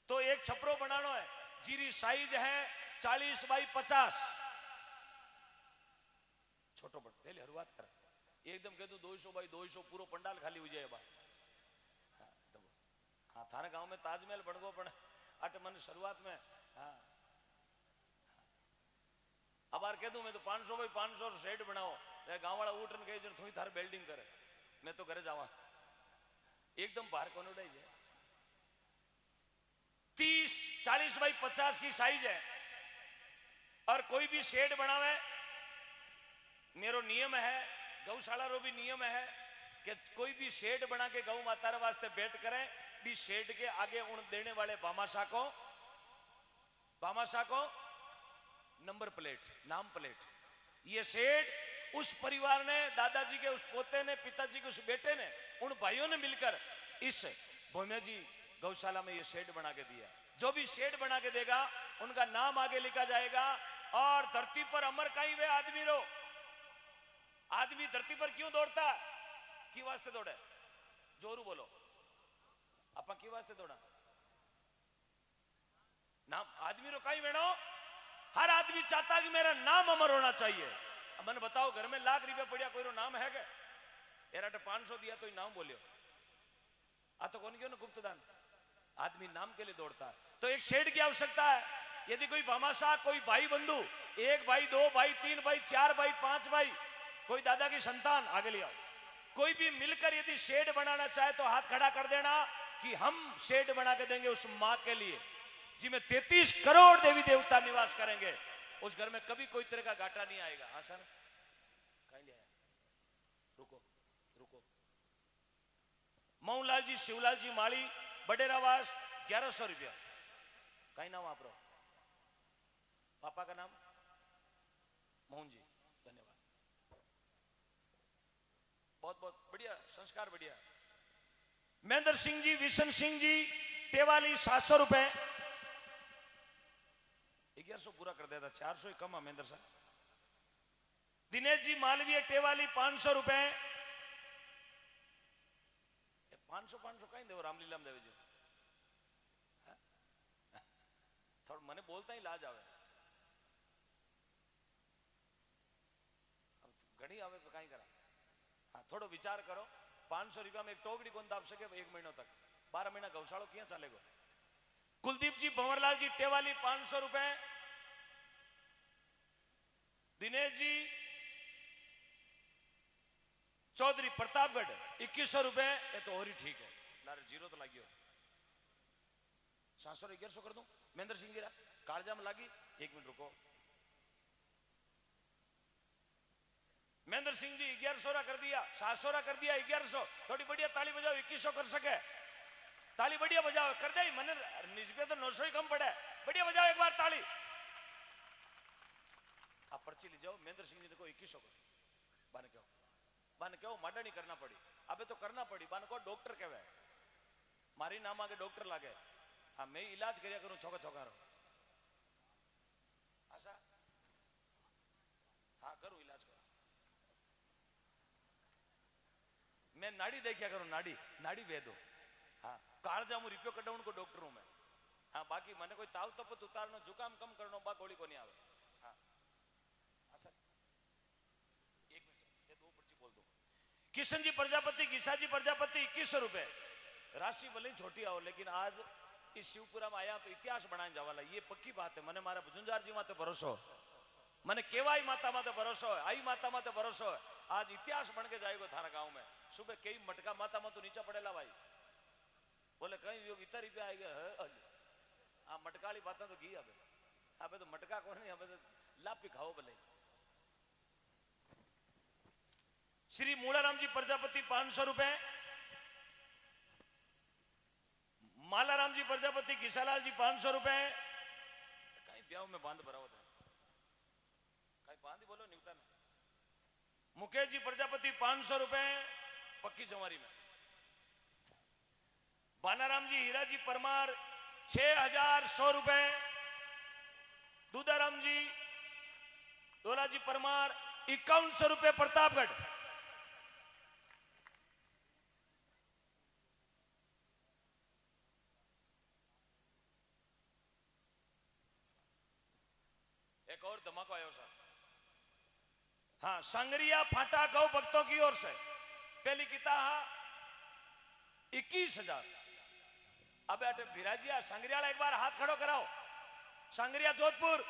तो एक छपरो बनाना है, जीरी साइज है 40 बाई 50, छोटो बड़ पहले हरुआत कर, एकदम कह दू 200 बाई 200 पूरा पंडाल खाली हो जाए। हाँ, थारे गांव में ताजमहल बन गो, अट मन शुरुआत में। हाँ, अब बार कह दूं मैं तो 500 बाई 500 शेड बनाओ, गांव वाला उठन कहे थोड़ी थार बिल्डिंग करे, मैं तो करे जावा एकदम बाहर कौन उड़ाई जाए। 30-40 बाई 50 की साइज है, और कोई भी शेड बनावे, मेरो नियम है, गौशाला रो भी नियम है कि कोई भी शेड बना के गौ माता रे वास्ते बैठ करे, भी शेड के आगे उन देने वाले बामाशा को नंबर प्लेट, नाम प्लेट। ये शेड उस परिवार ने, दादाजी के उस पोते ने, पिताजी के उस बेटे ने, उन भाइयों ने मिलकर इस भोम्या जी गौशाला में ये शेड बना के दिया। जो भी शेड बना के देगा उनका नाम आगे लिखा जाएगा। और धरती पर अमर कहीं वे आदमी रो, आदमी धरती पर क्यों दौड़ता है? की वास्ते दौड़े? जोरू बोलो, अपा की वास्ते दौड़ा? नाम आदमी रो कहीं वेणो, हर आदमी चाहता कि मेरा नाम अमर होना चाहिए। अब मैंने बताओ, घर में लाख रुपया पड़िया, कोई रो नाम है क्या? यार 500 दिया तो ही नाम बोलियो, आ तो कौन क्यों ना गुप्तदान। आदमी नाम के लिए दौड़ता है। तो एक शेड की आवश्यकता है। यदि कोई भामाशाह, कोई भाई बंधु, 1 भाई 2 भाई 3 भाई 4 भाई 5 भाई, कोई दादा की संतान, आगे ले आओ। कोई भी मिलकर यदि शेड बनाना चाहे तो हाथ खड़ा कर देना कि हम शेड बना के देंगे उस मां के लिए जिसमें 33 करोड़ देवी देवता निवास करेंगे। उस घर में कभी कोई तरह का घाटा नहीं आएगा। हाँ सर, कहीं ले आया, रुको रुको। मऊलाल जी, शिवलाल जी माली, बडेरावास, 1100 रुपया। कहीं नाम आप रो, पापा का नाम मोहन जी, धन्यवाद, बहुत बहुत बढ़िया, संस्कार बढ़िया। महेंद्र सिंह जी, विशन सिंह जी, टेवाली, 700 रुपए। 1100 पूरा कर देता, 400 ही कम है महेंद्र साहब। दिनेश जी मालवीय, टेवाली, 500 रुपए। 500 कहीं देव रामलीला में देवे जी, थोड़ा मने बोलता ही लाज आवे, घड़ी आवे तो कहीं करा। हाँ, थोड़ो विचार करो। 500 रुपया में एक टोकड़ी कौन दाप सके 1 महीनों तक? 12 महीना गौशालों क्या चलेगा? कुलदीप जी, भंवरलाल जी, टेवाली, 500 रुपए। दिनेश जी चौधरी, प्रतापगढ़, 2100 रुपए। ये तो और ही ठीक है, लारे जीरो तो लागियो। 700 1100 कर दूं। महेंद्र सिंह जी कालजा में लागी, 1 मिनट रुको। महेंद्र सिंह जी 1100 कर दिया, 700 कर दिया, 1100। थोड़ी बढ़िया ताली बजाओ, 2100 कर सके, ताली बढ़िया बजाओ, कर दे। मैंने निजपे तो 900 ही कम पड़े, बढ़िया बजाओ एक बार ताली। आप पर्ची ले जाओ। महेंद्र सिंह जी को 2100 कर, बाने क्यों माडा नहीं करना पड़ी? अबे तो करना पड़ी। बाने को डॉक्टर कहवे, मारी नाम आगे डॉक्टर लागे। हाँ, मैं इलाज करिया करूं छोका छोका रो। आशा, हाँ करूं इलाज करूं। मैं नाड़ी देखिया करूं, नाड़ी वेदो। हाँ, कालजा मु रिप्यो कढाउण को डॉक्टर हूं मैं। हाँ, बाकी मैंने कोई ताव तपत उतारनो, जुकाम कम करनो, बा गोली को नहीं आवे। हाँ, आशा, 1 मिनट, ये 2 पर्ची बोल दो। किशन जी प्रजापति, गीसा जी प्रजापति, 2100 रुपए। राशि भले छोटी आओ, लेकिन आज इस शिवपुरा में आया तो इतिहास बनाने जावाला, ये पक्की बात है। मैंने मारा भुजुंजार जी माते भरोसो, मैंने केवाई माता माते भरोसो है, आई माता माते भरोसो है। आज इतिहास बन के जाएगा थारा गांव में। सुबह कई मटका माता में तो नीचा पड़ेला भाई, बोले कहीं योग इतना रुपया आएगा। हाँ, मटका वाली बात तो की अबे, अबे तो मटका कौन नहीं, अबे तो लापी खाओ भले। श्री मूलाराम जी प्रजापति, 500 रुपए। मालाराम जी प्रजापति, किसालाल जी, 500 रुपए। कहीं ब्याह में बांध भरा होता है, कहीं बांध बोलो निकता में। मुकेश जी प्रजापति, 500 रुपए। पक्की चौवारी में। बानाराम जी हीरा जी परमार 6100 रुपए। दूधाराम जी डोला जी परमार 5100 रुपए प्रतापगढ़। एक और धमाका आयो सर। हाँ, सांगरिया फाटा गौ भक्तों की ओर से पहली किता 21,000। अब अटे भिराजिया सांगरिया एक बार हाथ खड़ो कराओ। सांगरिया जोधपुर,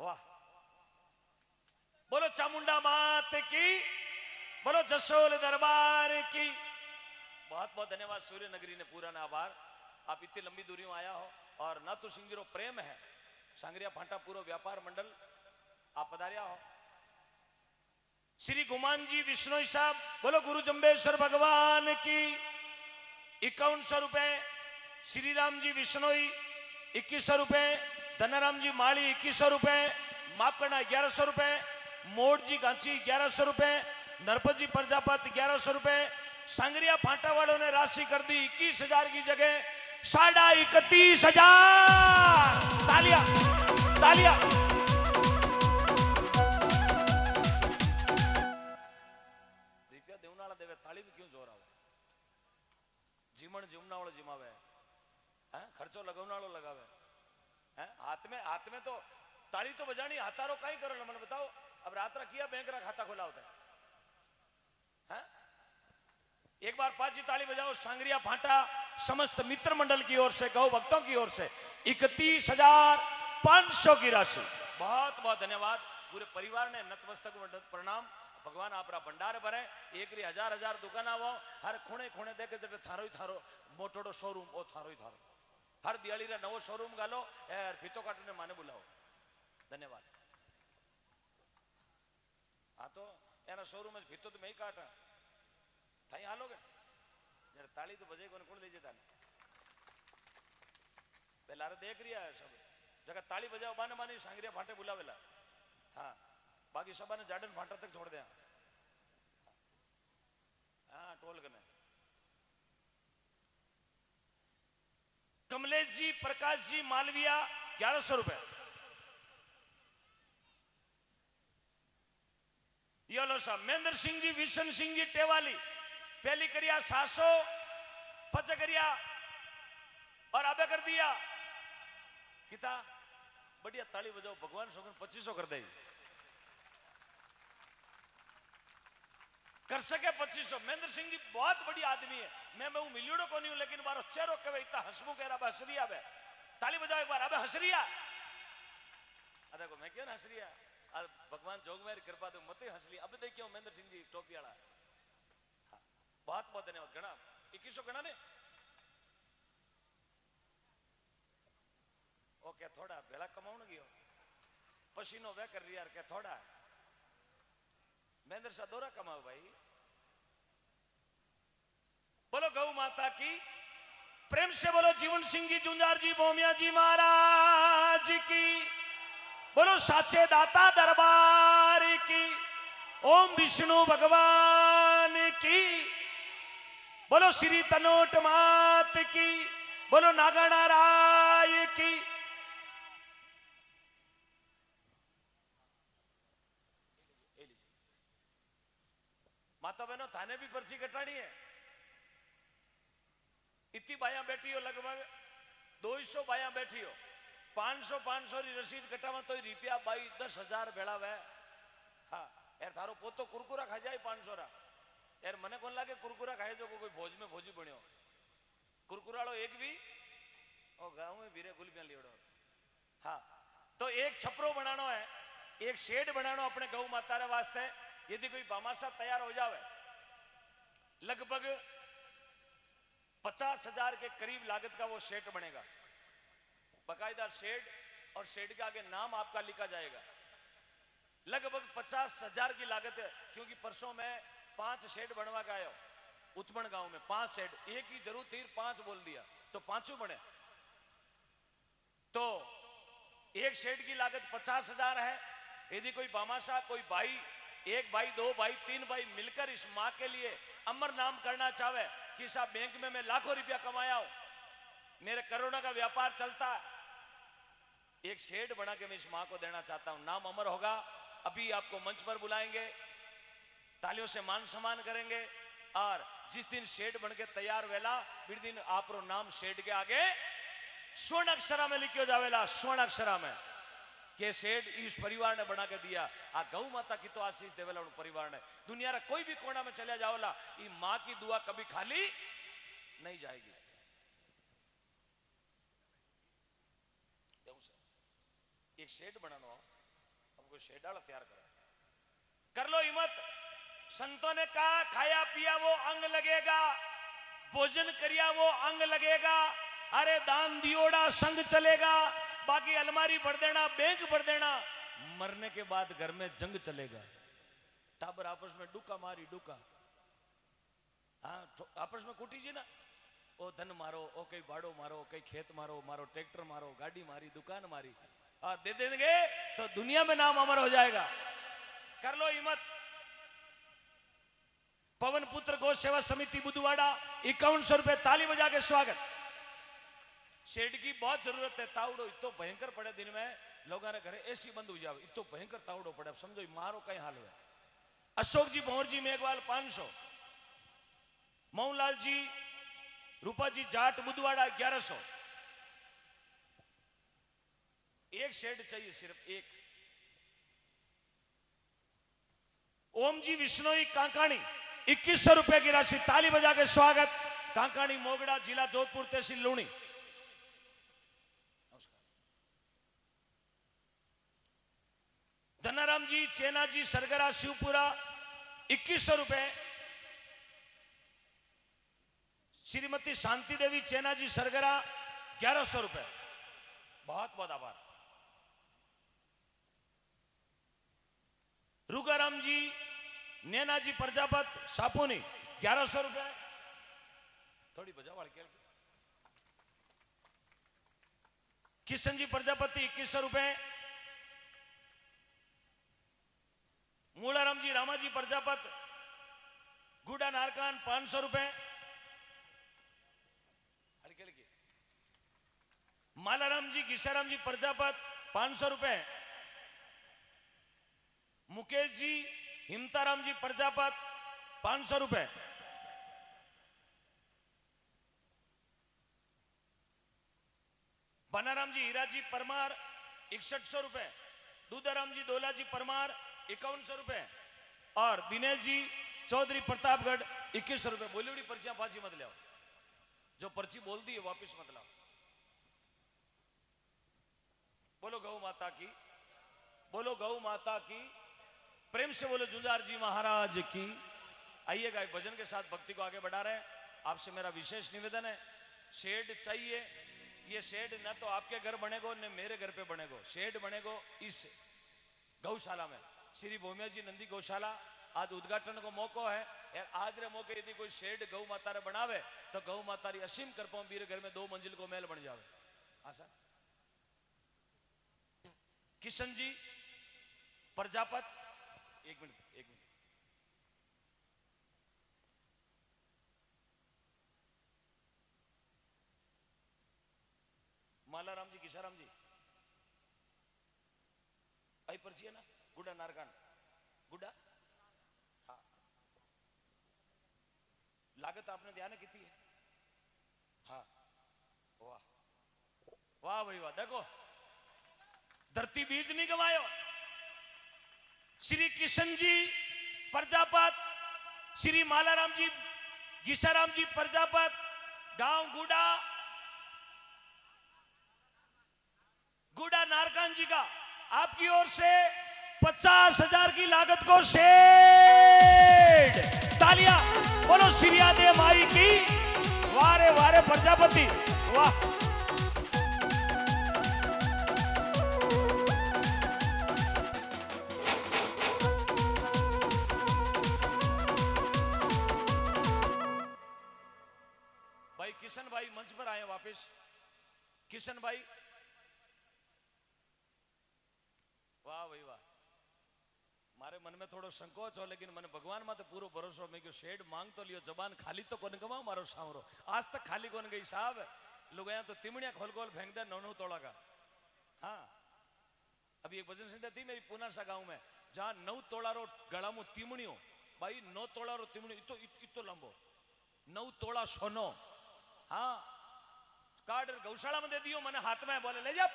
वाह, बोलो चामुंडा मात की, बोलो जसोल दरबार की। बहुत बहुत धन्यवाद सूर्य नगरी ने पूरा ना आभार। आप इतनी लंबी दूरी में आया हो और नातू सिंह जी रो प्रेम है। सांगरिया फाटा पूरा व्यापार मंडल आप पधारिया हो। श्री गुमान जी विष्णु साहब, बोलो गुरु जम्बेश्वर भगवान की 5100 रुपए। श्री राम जी विष्णोई 2100 रुपए। धनाराम जी माली 2100 रुपए। माफ करना 1100 रुपए। मोड़ जी गांची 1100 रुपए। नरपत जी प्रजापत 1100 रुपए। सांगरिया फाटा वालों ने राशि कर दी 21,000 की जगह 31,500। तालियां तालियां। रुपया देवनाला देवे ताली में क्यों जोर आवे? जीवन जीवना वालों जिमावे, खर्चो लगवना वालों लगावे। हाथ में तो ताली तो बजानी, हाथारो कहीं करो ना। मैंने बताओ, अब रात किया बैंक रा खाता खोला होता है। एक बार 5 जी ताली बजाओ। सांगरिया फाटा समस्त मित्र मंडल की ओर से, गौ भक्तों की ओर से 31,500 की राशि। बहुत बहुत धन्यवाद। पूरे परिवार ने नतमस्तक प्रणाम। भगवान आपरा भंडार भरे। एक री हजार दुकान आवो, हर खूणे खूणे देखे जटे थारो ही थारो मोटोड़ो शोरूम ओ थारो ही थारो। हर दिवाली रा नवो शोरूम गालो यार, फीतो काटने माने बुलाओ। धन्यवाद। हाँ तो एना शोरूम में फीतो तो मैं ही काटा थाई हालोगे जरा ताली तो बजे कोने कोण दीजिए ताली। पहला देख रिया है सब जगह ताली बजाओ बाने मानी सांगरिया फाटे बुलावेला। हाँ, बाकी सब ने जार्डन फाटा तक छोड़ दिया। हाँ, टोल कने कमलेश जी प्रकाश जी मालविया 1100 रुपए। यो लो साहब महेंद्र सिंह जी विशन सिंह जी टेवाली पहली करिया 700 पच करिया और आबे कर दिया किता। बढ़िया ताली बजाओ। भगवान सोगन 2500 कर दे। कर सके 2500। महेंद्र सिंह जी बहुत बड़ी आदमी है। मैं मिलियोड़ो को नहीं हूं, लेकिन बारो चेहरो के इतना हंसमु कह रहा हसरिया बे। ताली बजाओ एक बार। अबे हसरिया देखो मैं क्यों हसरिया। भगवान जोग मेरी कृपा तो मत हंस लिया। अब देखियो महेंद्र सिंह जी टोपी वाला। हाँ, बहुत बहुत धन्यवाद। गणा 2100 गणा ने ओके थोड़ा बेला कमाउन गयो पसीनो वे कर यार के थोड़ा महेंद्र सा दोरा कमाओ भाई। बोलो गौ माता की प्रेम से बोलो। जीवन सिंह जी जुंजार जी बोमिया जी महाराज की। बोलो साचे दाता दरबार की। ओम विष्णु भगवान की। बोलो श्री तनोट मात की। बोलो नागणा राय की। माता बहनों थाने भी पर्ची कटानी है। इतनी बाया बैठी हो, लगभग 200 बाया बैठी हो। 500 री रसीद कटावा तो रुपया 10,000 भेड़ा वे। हाँ यार थारो पोतो कुरकुरा खा जाए 500 रा। यार मने कौन लागे कुरकुरा खाए जो कोई भोज में भोजी बनियो। कुरकुराड़ो एक भी ओ गांव में भीरे गुलबियां लियोड़ो। हाँ तो एक छपरो बनानो है, एक शेड बनानो अपने गौ माता रे वास्ते। यदि कोई बामासा तैयार हो जावे लगभग 50,000 के करीब लागत का वो शेड बनेगा। बकायदा शेड और शेड के आगे नाम आपका लिखा जाएगा। लगभग 50,000 की लागत है, क्योंकि परसों में 5 शेड बनवा के आयो उत्मन गांव में। 5 शेड, एक ही जरूरत थी 5 बोल दिया तो 5 बने। तो एक शेड की लागत 50,000 है। यदि कोई बामाशा कोई भाई एक भाई, दो भाई, तीन भाई मिलकर इस मां के लिए अमर नाम करना चाहे कि साहब बैंक में मैं लाखों रुपया कमाया हूं, मेरे करोड़ों का व्यापार चलता है, एक शेड बना के मैं इस मां को देना चाहता हूं, नाम अमर होगा। अभी आपको मंच पर बुलाएंगे, तालियों से मान सम्मान करेंगे, और जिस दिन शेड बन के तैयार वेला फिर दिन आप नाम शेड के आगे स्वर्ण अक्षरा में लिखियो जावेला, स्वर्ण अक्षरा में के शेड इस परिवार ने बना के दिया। आ गौ माता की तो आशीष देवेला उन परिवार ने। दुनिया रा कोई भी कोना में चले जाओला, ये मां की दुआ कभी खाली नहीं जाएगी। एक शेड बनाना हो, हमको शेड वाला तैयार कर लो हिम्मत। संतों ने कहा खाया पिया वो अंग लगेगा, भोजन करिया वो अंग लगेगा, अरे दान दियोड़ा संग चलेगा, बाकी अलमारी भर देना, बैंक भर देना, मरने के बाद घर में जंग चलेगा। टाबर आपस में डुका मारी डुका, हाँ आपस में कुटी जी ना, ओ धन मारो, ओ कई बाड़ो मारो, कई खेत मारो, मारो ट्रैक्टर मारो, गाड़ी मारी, दुकान मारी, दे देंगे तो दुनिया में नाम अमर हो जाएगा। कर लो हिम्मत। पवन पुत्र गौ सेवा समिति बुधवाड़ा 5100 रुपए, ताली बजा के स्वागत। शेड की बहुत जरूरत है। तावड़ो इतो भयंकर पड़े, दिन में लोगों ने घरे एसी बंद हो जाए, इतो भयंकर तावड़ो पड़े, समझो मारो कहीं हाल है। अशोक जी भंवर जी मेघवाल 500, मऊलाल जी रूपा जी जाट बुधवाड़ा 1100। एक शेड चाहिए, सिर्फ एक। ओम जी विश्नोई कांकाणी 2100 रुपए की राशि, ताली बजा के स्वागत। कांकाणी मोगड़ा जिला जोधपुर तहसील लूणी। धनाराम जी चेना जी सरगरा शिवपुरा 2100 रुपए। श्रीमती शांति देवी चेना जी सरगरा 1100 रुपए, बहुत बहुत आभार। रुगाराम जी नैना जी प्रजापत सापुनी 1100 रुपए, थोड़ी बजा वाल के। किशन जी प्रजापति 2100 रुपए। मूलाराम जी रामाजी प्रजापत गुड़ा नारकान 500 रुपए। हल्के हल्के। मालाराम जी घिसाराम जी प्रजापत 500 रुपए। मुकेश जी हिमताराम जी प्रजापत 500 रुपए। बनाराम जी हीरा जी परमार 6100 रुपए। दूधाराम जी दोला जी परमार 5100 रुपए। और दिनेश जी चौधरी प्रतापगढ़ 2100 रुपए। बोली उड़ी पर्चियां पाची मत लाओ, जो पर्ची बोल दी है वापिस मत लाओ। बोलो गौ माता की, बोलो गौ माता की, प्रेम से बोलो जुंजार जी महाराज की। आइएगा, एक भजन के साथ भक्ति को आगे बढ़ा रहे हैं। आपसे मेरा विशेष निवेदन है, शेड चाहिए। ये शेड न तो आपके घर बनेगो न मेरे घर पे बनेगो, शेड बनेगो इस गौशाला में, श्री भूमिया जी नंदी गौशाला। आज उद्घाटन को मौका है यार, आज रे मौके यदि कोई शेड गौ माता रे बनावे तो गौ माता री असीम कर पाऊं, मेरे घर में 2 मंजिल को महल बन जावे। हाँ सर। किशन जी प्रजापत, एक मिनट। मालाराम जी किशाराम जी आई पर्ची है ना, गुड्डा नारकान गुड्डा। हाँ, लागत आपने ध्यान कितनी है? हाँ, वाह वाह भाई वाह। देखो धरती बीज नहीं गवायो। श्री किशन जी प्रजापत, श्री मालाराम जी घिसाराम जी प्रजापत, गांव गुड़ा नारकान जी का आपकी ओर से 50,000 की लागत को शेड। तालियां बोलो श्रीया दे माई की। वारे वारे प्रजापति, वाह। भाई किशन भाई मंच पर आए वापस। किशन भाई, वाह भाई वाह। मारे मन में थोड़ो संकोच हो, लेकिन मैंने भगवान में तो पूरो भरोसा। मैं क्यों शेड मांग तो लियो, जबान खाली तो कौन गवा मारो सावरो, आज तक खाली कौन गई साहब। लोग यहाँ तो तिमड़िया खोल खोल फेंक दे 9-9 तोड़ा का। हाँ, अभी एक भजन संध्या थी मेरी पुनासा गांव में, जहां 9 तोड़ा रो गला में तिमड़ियों, भाई 9 तोड़ा रो तिमड़ी इतो लंबो, 9 तोड़ा सोनो। हाँ, कार्ड गौशाला में दे दियो, मैंने हाथ में, बोले ले जा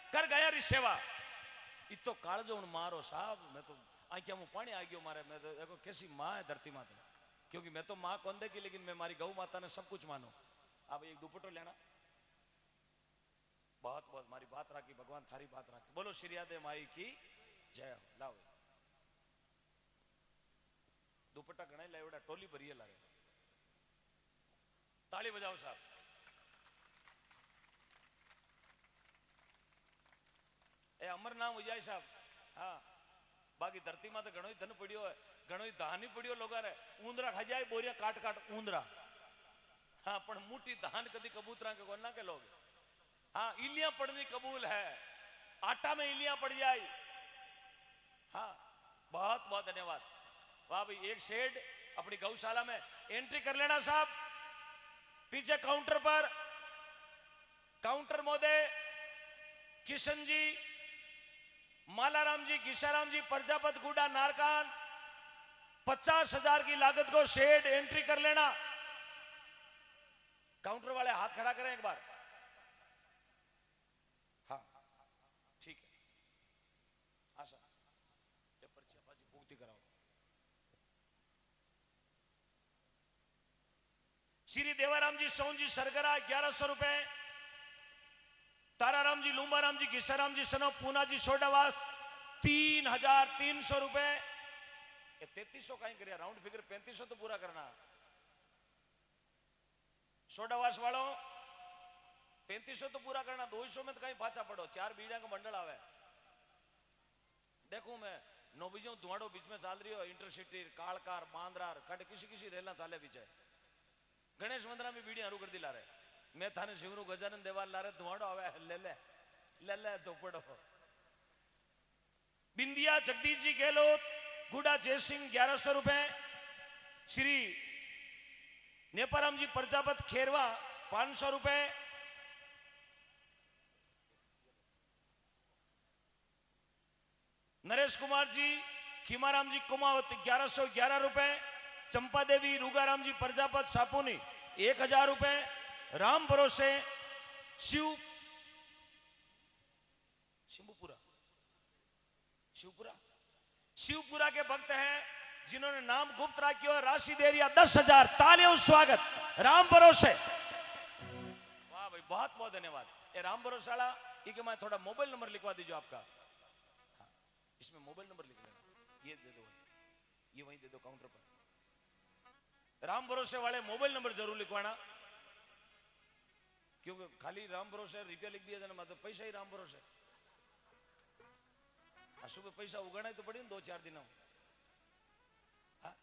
कर गया री सेवा। इतो कालजो मारो साहब, मैं तो आंखिया में पानी आ गयो मारे। मैं तो देखो कैसी माँ है धरती माता, क्योंकि मैं तो माँ कौन देखी, लेकिन मैं मारी गौ माता ने सब कुछ मानो। अब एक दुपट्टो लेना, बहुत बहुत मारी बात राखी, भगवान थारी बात राखी। बोलो श्री राधे माई की जय हो। लाओ दुपट्टा गणा लावड़ा, टोली भरिए लारे, ताली बजाओ साहब। ए अमर नाम हो जाए साहब। हाँ, बाकी धरती में तो घणो धन पड़ियो है, घणो धान ही पड़ियो। लोग ऊंदरा खा जाए, बोरिया काट काट ऊंदरा। हाँ, पण मोटी धान कदी कबूतरा के कोना के लोग। हाँ, इलियां पड़नी कबूल है, आटा में इलियां पड़ जाए। हाँ, बहुत बहुत धन्यवाद। वाह भाई, एक शेड अपनी गौशाला में एंट्री कर लेना साहब। पीछे काउंटर पर काउंटर मोदे किशन जी, मालाराम जी, किशाराम जी, प्रजापत गुडा नारकान, 50,000 की लागत को शेड एंट्री कर लेना। काउंटर वाले हाथ खड़ा करें एक बार। हाँ ठीक है, आशा ये पर्ची अपाजी पूर्ति कराओ। श्री देवाराम जी, सोन जी, सरगरा 1100 रुपए। ताराराम जी, लूंबाराम जी, किशाराम जी, सनो, पूना जी, सोडावास 3,300 रुपए। 3300 कहीं कर, राउंड फिगर 3500 तो पूरा करना। सोडावास वालों 3500 तो पूरा करना, 200 में तो कहीं पाचा पड़ो। 4 बीड़ा का मंडल आवे। देखू मैं 9 बीजों धुआड़ो बीच में चाल रही हो, इंटरसिटी, कालकार, बांद्रार, कट किसी किसी रेला चाले पीछे। गणेश मंदिर में बीड़ी हरू कर दिला रहे। मैं थाने शिवरू गजानन देवाल ला रहे, धुआड़ो आवे, ले ले तो पड़ो। बिंदिया जगदीश जी गहलोत, गुडा जयसिंह 1100 रुपए। श्री नेपाराम जी प्रजापत खेरवा 500 रुपए। नरेश कुमार जी, खीमाराम जी कुमावत 1111 रुपए। चंपा देवी, रूगाराम जी प्रजापत सापुनी 1000 रुपए। राम भरोसे शिवपुरा के भक्त हैं जिन्होंने नाम गुप्त रखी और राशि दे दिया 10,000। तालियों स्वागत राम भरोसे। वाह भाई, बहुत बहुत धन्यवाद। ये राम भरोसाला, ये मैं थोड़ा मोबाइल नंबर लिखवा दीजिए आपका। हाँ, इसमें मोबाइल नंबर लिख लेना, ये दे दो, ये वहीं दे दो काउंटर पर। राम भरोसे वाले मोबाइल नंबर जरूर लिखवाना, क्योंकि खाली राम भरोसे रुपया लिख दिया जाना, मतलब पैसा ही राम भरोसे। सुबह पैसा उगाना तो पड़ी 2-4 दिनों। हाँ?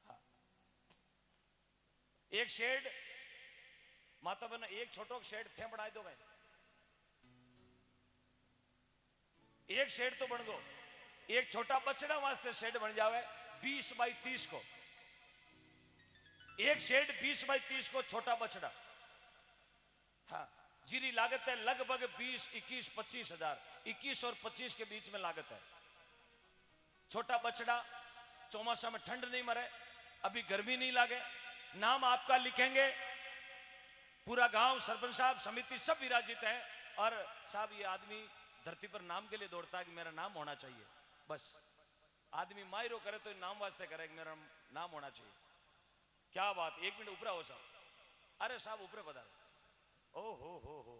हाँ। एक शेड माता बना, एक छोटो शेड थे बनाए दो भाई। एक शेड तो बन गो, एक छोटा बछड़ा वास्ते शेड बन जावे 20 बाई 30 को। एक शेड 20 बाई 30 को, छोटा बछड़ा। हाँ, जिरी लागत है लगभग 20, 21, 25,000, 21 और 25 के बीच में लागत है। छोटा बछड़ा, चौमासा में ठंड नहीं मरे, अभी गर्मी नहीं लागे। नाम आपका लिखेंगे, पूरा गांव, सरपंच साहब, समिति सब विराजित हैं। और साहब, ये आदमी धरती पर नाम के लिए दौड़ता है कि मेरा नाम होना चाहिए। बस आदमी मायरो करे तो नाम वास्ते करे कि मेरा नाम होना चाहिए। क्या बात, 1 मिनट ऊपर हो साहब। अरे साहब ऊपर बता। ओ हो।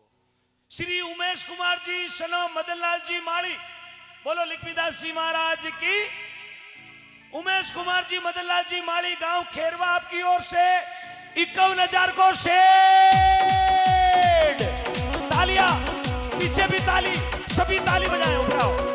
श्री उमेश कुमार जी, सनो मदनलाल जी माली, बोलो लक्ष्मीदास जी महाराज की। उमेश कुमार जी, मदनलाल जी माली, गांव खेरवा, आपकी ओर से 51,000 को शेड। तालियां, पीछे भी ताली, सभी ताली बजाएं, उठाओ।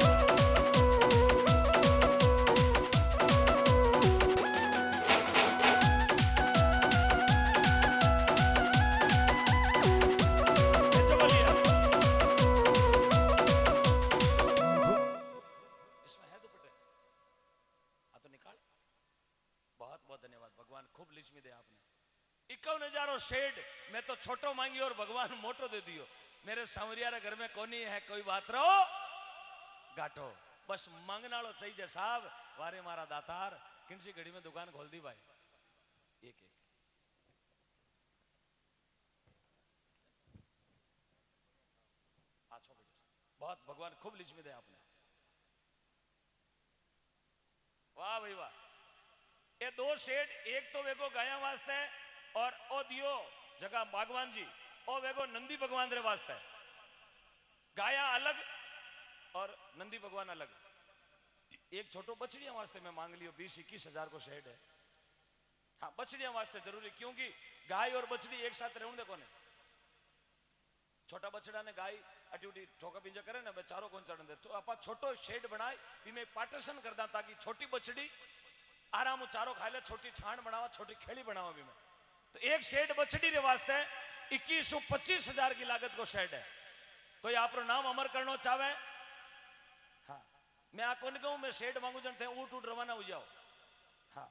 लिचमी दे आपने 51,000 शेड मैं तो छोटो मांगी और भगवान मोटो दे दियो। मेरे सांवरिया रे घर में कोनी है कोई बात रो गाठो बस मांगनालो चाहिए साहब वारे मारा दातार किनसी घड़ी में दुकान खोल दी भाई। एक एक अच्छा बेटे बहुत भगवान खूब लिचमी दे आपने। वाह भाई वाह। ये 2 शेड एक तो वेगो गाया वास्ते और ओ दियो जगह भगवान जी ओ वेगो नंदी भगवान रे वास्ते। गाया अलग और नंदी भगवान अलग। एक छोटो बछड़िया वास्ते मैं मांग लियो 20-21 हजार को शेड है। हाँ बछड़िया वास्ते जरूरी क्योंकि गाय और बछड़ी एक साथ रहूं देखो ने। छोटा बछड़ा ने गाय अटी उटी ठोका पिंजा करे ना चारों कौन चढ़ दे तो आप छोटो शेड बनाए भी मैं पार्टीशन करदा ताकि छोटी बछड़ी आराम चारो खा ले छोटी ठाण बनावा छोटी खेड़ी बनावा भी मैं। तो एक शेड बछड़ी रे वास्ते 21-25 हजार की लागत को शेड है। कोई आप नाम अमर करना चाहे हाँ मैं आ कोन कहूं मैं शेड मांगू जन थे ऊट ऊट रवाना हो जाओ। हाँ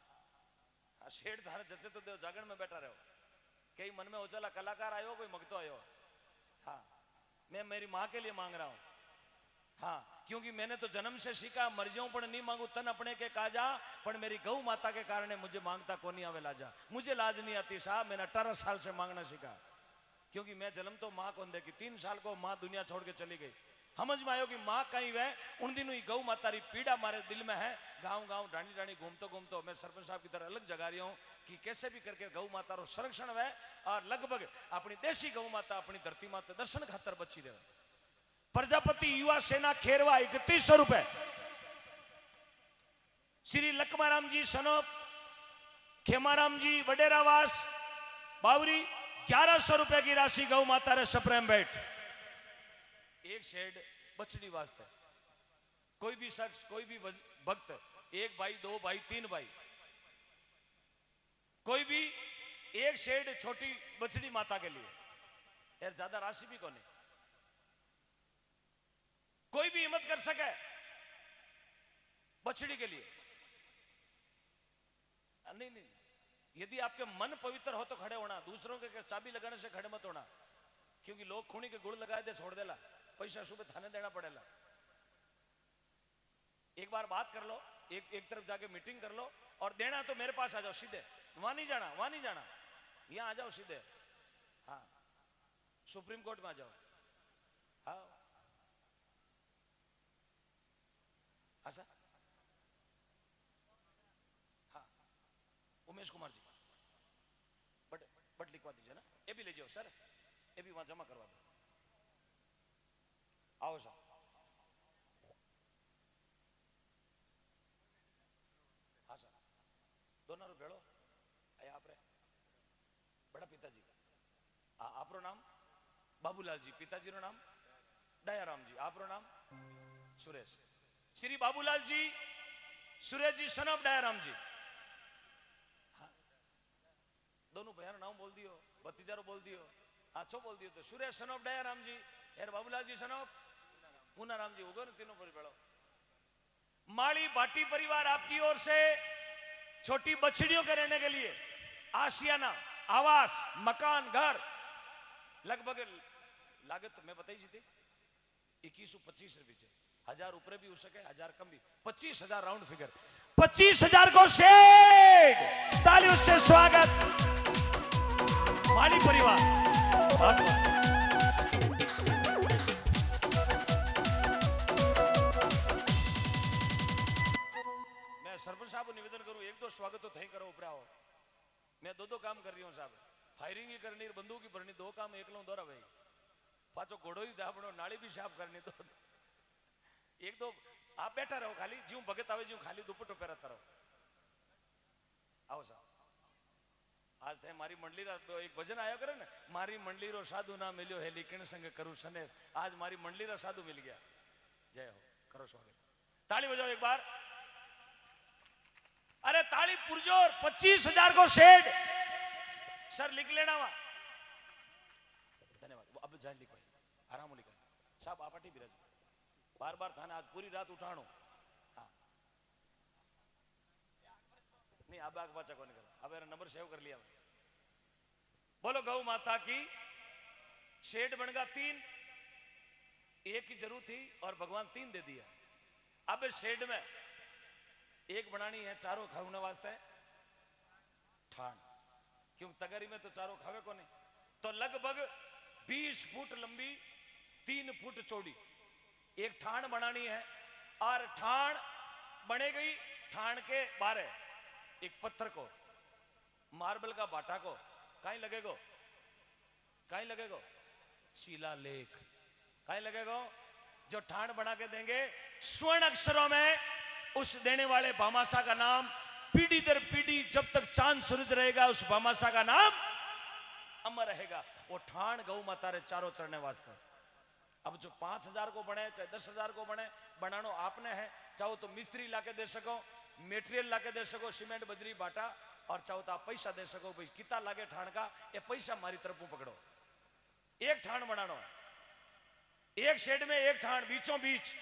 हाँ शेड धारे जचे तो देव जागरण में बैठा रहो कई मन में उजला कलाकार आयो कोई मगतो आयो। हाँ मैं मेरी माँ के लिए मांग रहा हूं। हाँ क्योंकि मैंने तो जन्म से सीखा मर जाऊं पर नहीं मांगू तन अपने के काजा पर मेरी गौ माता के कारण मुझे मांगता को नहीं आवे लाजा। मुझे लाज नहीं आती साहब मैंने 18 साल से मांगना सीखा क्योंकि मैं जन्म तो माँ को देखी 3 साल को माँ दुनिया छोड़ के चली गई। समझ में आयो कि माँ कहीं वह उन दिनों ही गौ माता री पीड़ा मारे दिल में है। गांव गांव डाणी डाणी घूमतो घूमतो मैं सरपंच साहब की तरह अलग जगा रही हूँ कि कैसे भी करके गौ माता रो संरक्षण वे और लगभग अपनी देशी गौ माता अपनी धरती माता दर्शन खातर बची रहे। प्रजापति युवा सेना खेरवा 3100 रुपए। श्री लक्ष्माराम जी सनोप खेमाराम जी वडेरावास बावरी 1100 रुपए की राशि गौ माता रे सप्रेम भेंट। एक शेड बछड़ी वास्ते कोई भी शख्स कोई भी भक्त 1 भाई 2 भाई 3 भाई कोई भी एक शेड छोटी बछड़ी माता के लिए यार ज्यादा राशि भी कौन है कोई भी हिम्मत कर सके बछड़ी के लिए। नहीं नहीं यदि आपके मन पवित्र हो तो खड़े होना दूसरों के चाबी लगाने से खड़े मत होना क्योंकि लोग खूनी के गुड़ लगाए दे छोड़ देला पैसा सुबह थाने देना पड़ेगा। एक बार बात कर लो एक तरफ जाके मीटिंग कर लो और देना तो मेरे पास आ जाओ सीधे वहां नहीं जाना यहां आ जाओ सीधे। हाँ सुप्रीम कोर्ट में आ जाओ। हाँ अच्छा हाँ उमेश कुमार जी बट लिखवा दीजिए ना ये भी ले जाओ सर ये भी वहां जमा करवा दो। आओ साहब हाँ सर दोनों रो भेड़ो आया आप रे बड़ा पिताजी आपरो नाम बाबूलाल जी पिताजी रो नाम दयाराम जी आपरो नाम सुरेश। श्री बाबूलाल जी सुरेश जी सन ऑफ दयाराम जी। हाँ दोनों भैया नाम बोल दियो भतीजा रो बोल दियो अच्छो बोल दियो तो सुरेश सन ऑफ दयाराम जी यार बाबूलाल जी सन ऑफ पूनाराम जी होगा ना तीनों परिवारों। माली भाटी परिवार आपकी ओर से छोटी बछड़ियों के रहने के लिए आशियाना आवास मकान घर लगभग लागत मैं बताई थी 2125 रुपये 1000 ऊपर भी हो सके 1000 कम भी 25,000 राउंड फिगर 25,000 को शेड तालियों से स्वागत माली परिवार। मैं सरपंच साहब को निवेदन करूं 1-2 स्वागत तो थे करो ऊपर आओ। मैं 2 काम कर रही हूं साहब फायरिंग ही करनी बंदूक ही भरनी 2 काम एक लो दोरा भाई पाचो घोड़ो ही दाबड़ो नाली भी साफ करनी 2 1-2 आप बैठा रहो खाली जीव भगत आवे जीव खाली दुपट्टो पहरता रहो। आओ साहब आज थे मारी मंडली रा एक भजन आयो करे ना मारी मंडली रो साधु ना मिलियो है लिखण संग करू सनेस आज मारी मंडली रा साधु मिल गया। जय हो करो स्वागत ताली बजाओ एक बार। अरे ताली पुरजोर 25,000 को शेड सर लिख लेना वहां धन्यवाद। अब जान लिखो आराम लिखा साहब आप बिराज बार थाने आज पूरी रात उठाणो। हाँ नहीं अब आग बाचा को निकल, अब मेरा नंबर सेव कर लिया। बोलो गौ माता की। शेड बनगा 3, एक की जरूरत थी और भगवान 3 दे दिया। अब इस शेड में एक बनानी है चारों खाने वास्ते ठाण, क्यों तगरी में तो चारों खावे को नहीं, तो लगभग 20 फुट लंबी 3 फुट चौड़ी एक ठाण बनानी है। और ठाण बने गई, ठाण के बारे एक पत्थर को, मार्बल का बाटा को कहीं लगेगो, कहीं लगेगो शिलालेख, कहीं लगेगो जो ठाण बना के देंगे स्वर्ण अक्षरों में उस देने वाले भामाशाह का नाम पीढ़ी दर पीढ़ी जब तक चांद सूरज रहेगा उस भामाशाह का नाम अमर रहेगा। वो ठाण गौ माता रे चारों चढ़ने वास्ते। अब जो 5000 को बने चाहे 10,000 को बने, बनानो आपने है। चाहो तो मिस्त्री लाके दे सको, मेटेरियल लाके दे सको, सीमेंट बजरी बाटा, और चाहो तो आप पैसा दे सको, भाई कितना लागे ठाण का, ये पैसा मारी तरफ पकड़ो। एक ठाण बनानो, एक शेड में एक ठाण बीचों बीच।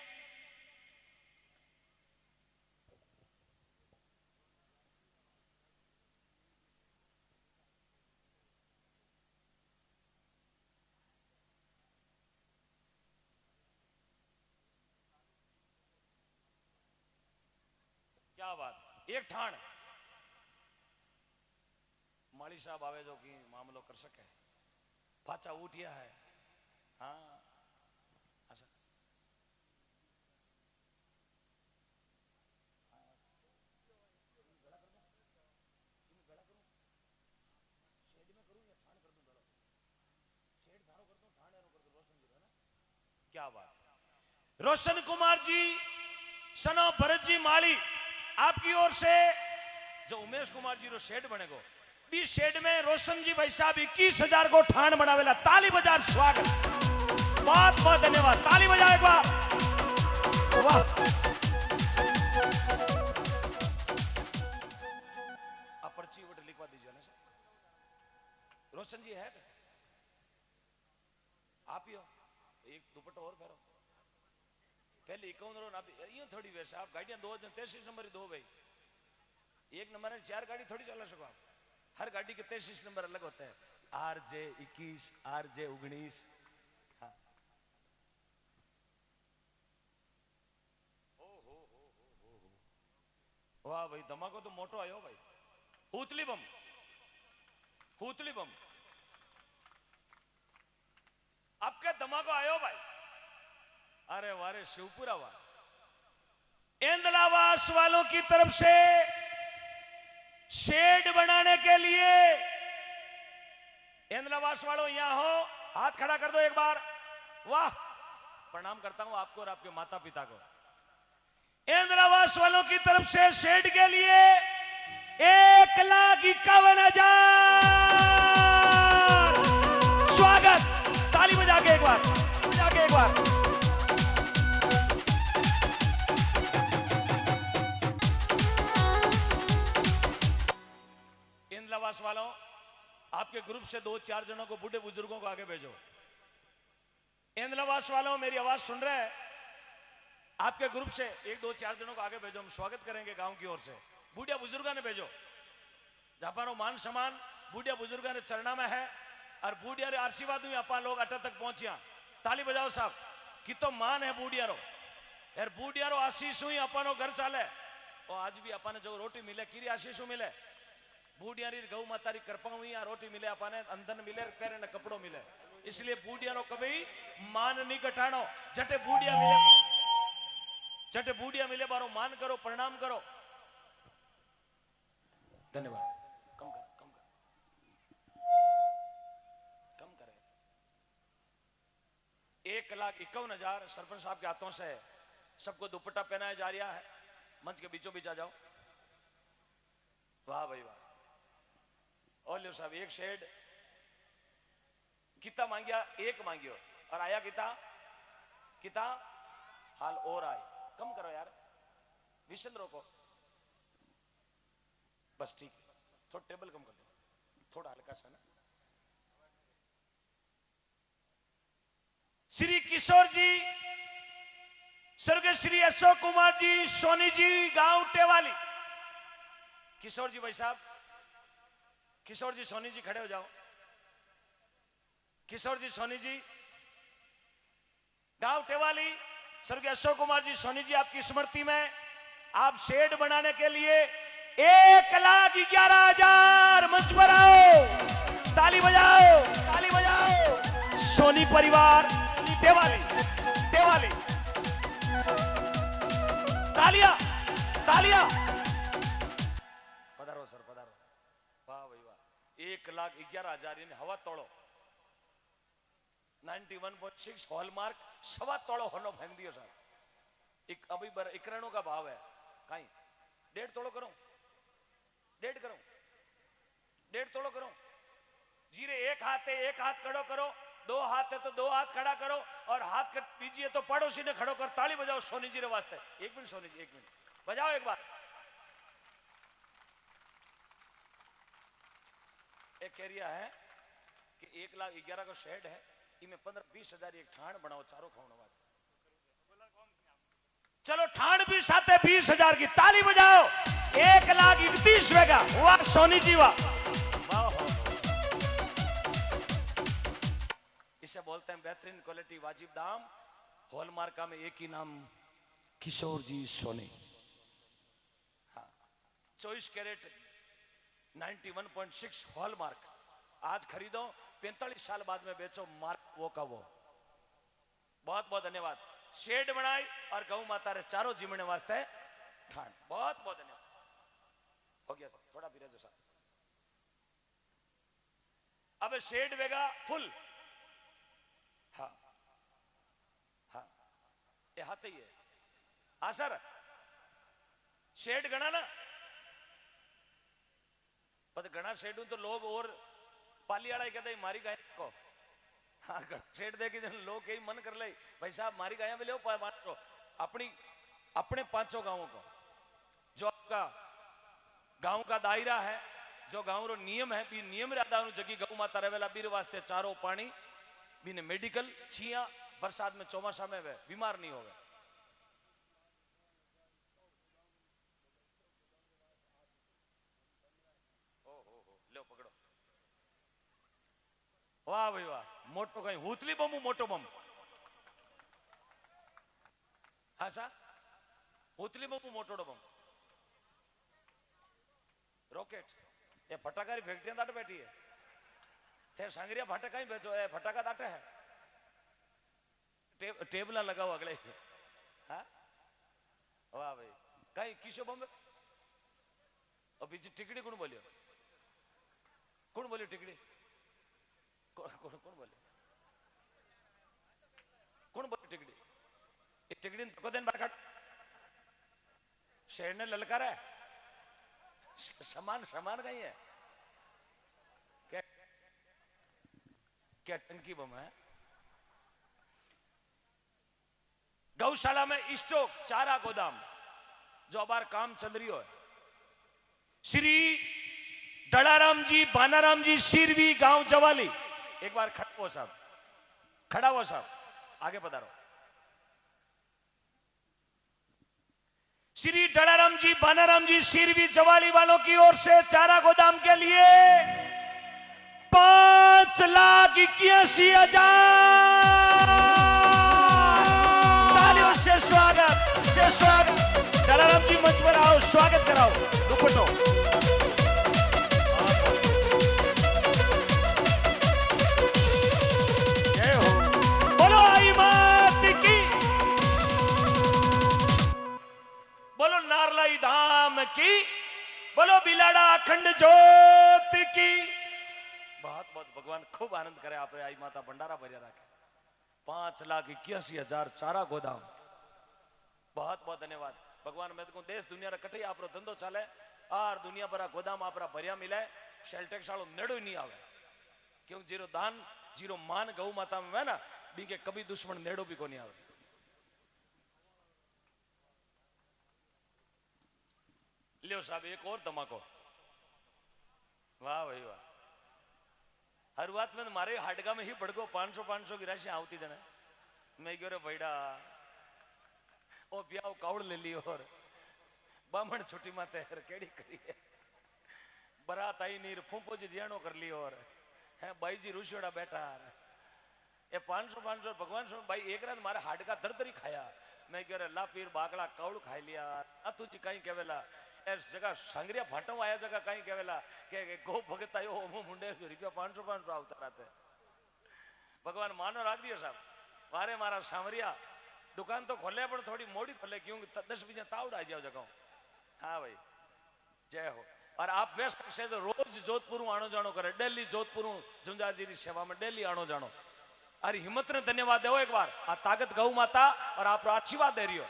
क्या बात, एक ठाण माली साहब आवे जो कि मामलो कर सके, पाचा उठिया है। हाँ अच्छा, क्या बात। रोशन कुमार जी, सनो भरत जी माली, आपकी ओर से जो उमेश कुमार जी रो शेड बनेगो, बी शेड में रोशन जी भाई साहब 21,000 को ठाण बनावेला। ताली बजार स्वागत, बहुत बहुत धन्यवाद, ताली बजाओ एक बार। वाह, आप पर्ची वोट लिखवा दीजिए ना सर। रोशन जी है आप ही हो, एक दुपट्टा और फेरो पहले इकाउन रो ना, यूं थोड़ी वैसे आप गाड़ियां 2 33 नंबर ही 2 भाई, एक नंबर है 4 गाड़ी थोड़ी चला सको आप, हर गाड़ी के 33 नंबर अलग होते हैं। RJ 21, RJ 19। हाँ वाह भाई, धमाको तो मोटो आयो भाई। हुतली बम, हुतली बम, आपका धमाको आयो भाई। अरे वारे शिवपुरा वाह। इंदलावास वालों की तरफ से शेड बनाने के लिए, इंदलावास वालों यहां हो, हाथ खड़ा कर दो एक बार। वाह, प्रणाम करता हूं आपको और आपके माता पिता को। इंदलावास वालों की तरफ से शेड के लिए 1,51,000 स्वागत। ताली बजा के एक बार, बजा के एक बार। इंदलावास वालों, आपके ग्रुप से 2-4 जनों को, बूढ़े बुजुर्गों को आगे भेजो। इंदलावास वालों मेरी आवाज सुन रहे हैं, आपके ग्रुप से 1-2-4 जनों को आगे भेजो, हम स्वागत करेंगे गांव की ओर से। बूढ़िया बुजुर्गा ने भेजो, जापानो मान सम्मान बूढ़िया बुजुर्गा ने चरणा में है, और बूढ़िया रे आशीर्वाद हुई अपा लोग अटा तक पहुंचिया। ताली बजाओ साहब, कि तो मान है बूढ़िया रो, यार बूढ़िया रो आशीष हुई अपनो घर चाले। और आज भी अपने जो रोटी मिले किरी आशीष मिले, बूढ़िया री गौ माता री कृपा हुई, रोटी मिले अपने, अंधन मिले, पैर न कपड़ो मिले। इसलिए बूढ़िया रो कभी मान नहीं घटानो। जटे बूढ़िया मिले, जटे बूढ़िया मिले बारो मान करो, प्रणाम करो। धन्यवाद। कम कर, कम कर, कम करे। 1,51,000 सरपंच साहब के हाथों से सबको दुपट्टा पहनाया जा रहा है। मंच के बीचों बीच आ जाओ। वाह भाई वाह। ओलियो साहब एक शेड कितना मांगिया, एक मांगियो और आया कितना, कितना हाल और आए। कम करो यार, विशन रोको बस, ठीक है। थोड़ा टेबल कम कर दो, थोड़ा हल्का सा ना। श्री किशोर जी, स्वर्गीय श्री अशोक कुमार जी, सोनी जी, गांव टेवाली, किशोर जी भाई साहब, किशोर जी सोनी जी खड़े हो जाओ। किशोर जी सोनी जी, गांव टेवाली स्वर्गीय अशोक कुमार जी सोनी जी आपकी स्मृति में आप शेड बनाने के लिए 1,11,000 मंच पर आओ, ताली बजाओ, ताली बजाओ। सोनी परिवार टेवाली, टेवाली, तालियां, तालियां। पधारो सर, पधारो। वाह भाई वाह, 1,11,000 यानी हवा तोड़ो। 91.6 हॉलमार्क, सवा तोड़ो होनो फेंक दियो सर। एक अभी इकरणों का भाव है कहीं 1.5 तोड़ो करो, 1.5 करो, 1.5 तोड़ो करो। जीरे एक हाथ है, एक हाथ खड़ो करो, 2 हाथ है तो 2 हाथ खड़ा करो, और हाथ कर दीजिए तो पड़ोसी ने खड़ो कर। ताली बजाओ सोनी जी रे वास्ते। 1 मिनट सोनी जी, 1 मिनट बजाओ एक बार। एक एरिया है कि 1,11,000 का शेड है, इनमें 15-20 हजार एक ठाण बनाओ चारों खाने वास्ते। चलो ठाण भी साथ है 20 हजार की, ताली बजाओ। 1,31,000 का। वाह सोनी जी वाह। इसे बोलते हैं बेहतरीन क्वालिटी वाजिब दाम। हॉलमार्का में एक ही नाम, किशोर जी सोनी। हाँ, 24 कैरेट 91.6 हॉलमार्क। आज खरीदो, 45 साल बाद में बेचो, मार्क वो का वो। बहुत बहुत धन्यवाद। शेड बनाई और गौ माता रे चारों जीवने वास्ते ठाण। बहुत बहुत धन्यवाद। हो गया सर, थोड़ा भी रह सर। अब शेड वेगा फुल। हाँ हाँ, ये हाथ ही है। हाँ सर, शेड गणा ना, पर गणा शेड तो लोग और पाली वाला कहते मारी गाय को। हाँ, शेड दे के लोग यही मन कर ले भाई साहब मारी गाया भी ले अपनी अपने 500 गांवों को, जो आपका गांव का दायरा है, जो गांव रो नियम है, भी नियम रहता जगी गौ माता रहेला बीर वास्ते चारों पानी बीने मेडिकल छिया बरसात में चौमासा में वे बीमार नहीं होवे। लो पकड़ो। वाह भाई वाह, मोटो कहीं हुतली बम, मोटो बम। हाँ सा, हुतली बम मोटो बम। रॉकेट ये फटाकारी फैक्ट्रियां दाट बैठी है, थे सांगरिया फटाका ही बेचो, फटाका दाटे है। टेबला लगाओ अगले। हाँ वाह भाई, कहीं किसो बम और बीच टिकड़ी कौन बोलियो, कौन बोलियो टिकड़ी, कौन बोले, कौन बोले टिकड़ी, टिकड़ी को दिन बार शेर ने ललकार है। समान समान कहीं है क्या, क्या टंकी बम है। गौशाला में स्टॉक चारा गोदाम जो अबार काम चल रही है। श्री डलाराम जी बानाराम जी सिरवी गांव जवाली, एक बार खड़ा हो साहब, खड़ा हो साहब, आगे पधारो। श्री डलाराम जी बानाराम जी सिरवी जवाली वालों की ओर से चारा गोदाम के लिए 5,81,000 तालियों से स्वागत। डलाराम जी मंच पर आओ, स्वागत कराओ। दुपट्टो जय हो, बोलो आई मात की, बोलो नारलाई धाम की, बोलो बिलाड़ा अखंड ज्योत की। बहुत बहुत भगवान खूब आनंद करे आप आई माता भंडारा भरिया रखे। 5,81,000 चारा गोदाम। बहुत बहुत धन्यवाद भगवान। मैं तो देश दुनिया कटे आप धंधो चले और दुनिया भरा गोदाम आप भरिया मिले, शेल टैक्स वालों नेड़ो ही नहीं आवे, क्योंकि जीरो दान जीरो मान गौ माता में है ना, बी के कभी दुश्मन नेड़ो भी को नहीं आवे। लियो साहब एक और धमाको। वाह भाई वाह, हर बात में मारे हाडगा में ही बढ़गो 500 की राशि आवती देने। मैं क्यों रे भैया ओ ब्याह कावड़ ले ली और बामण छुट्टी माते केड़ी करी है। बरात आई नहीं, फूफो जी रियाणो कर लियो और है भाई जी रुशियोड़ा बैठा ये 500 भगवान सो भाई एक रात मारे हाड का दरदरी खाया। मैं कह रहा ला पीर बागड़ा कौड़ खाई लिया अतु जी कहीं कहवेला इस जगह सांगरिया फाटो आया जगह कहीं कहवेला के गो भगत आयो मुंडे रुपया 500 आवता रहते। भगवान मानो राख दियो साहब मारे मारा सांवरिया दुकान तो खोले पर थोड़ी मोड़ी खोले क्योंकि 10 तावड़ आ जाओ जगह। हाँ भाई जय हो। और आप व्यस्त से तो रोज जोधपुर आनो जानो करे, डेली जोधपुर झुंझार जी की सेवा में डेली आनो जानो। अरे हिम्मत ने धन्यवाद दो एक बार आ ताकत गौ माता और आप आशीर्वाद दे रही हो।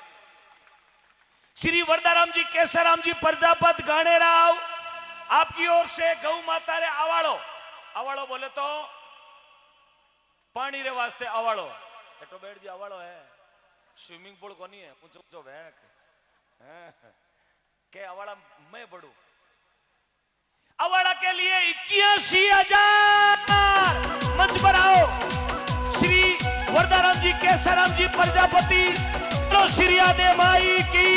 श्री वरदाराम जी केसराम जी प्रजापत गाणेराव आपकी ओर से गौ माता रे आवाड़ो। आवाड़ो बोले तो पानी रे वास्ते आवाड़ो एटो बैठ जी आवाड़ो है स्विमिंग पूल को नहीं है ऊंचो ऊंचो बहक के आवाड़ा मैं बढ़ू। आवाड़ा के लिए 81,000 मंच पर आओ। श्री वरदाराम जी केसराम जी प्रजापति बोलो श्री आदे माई की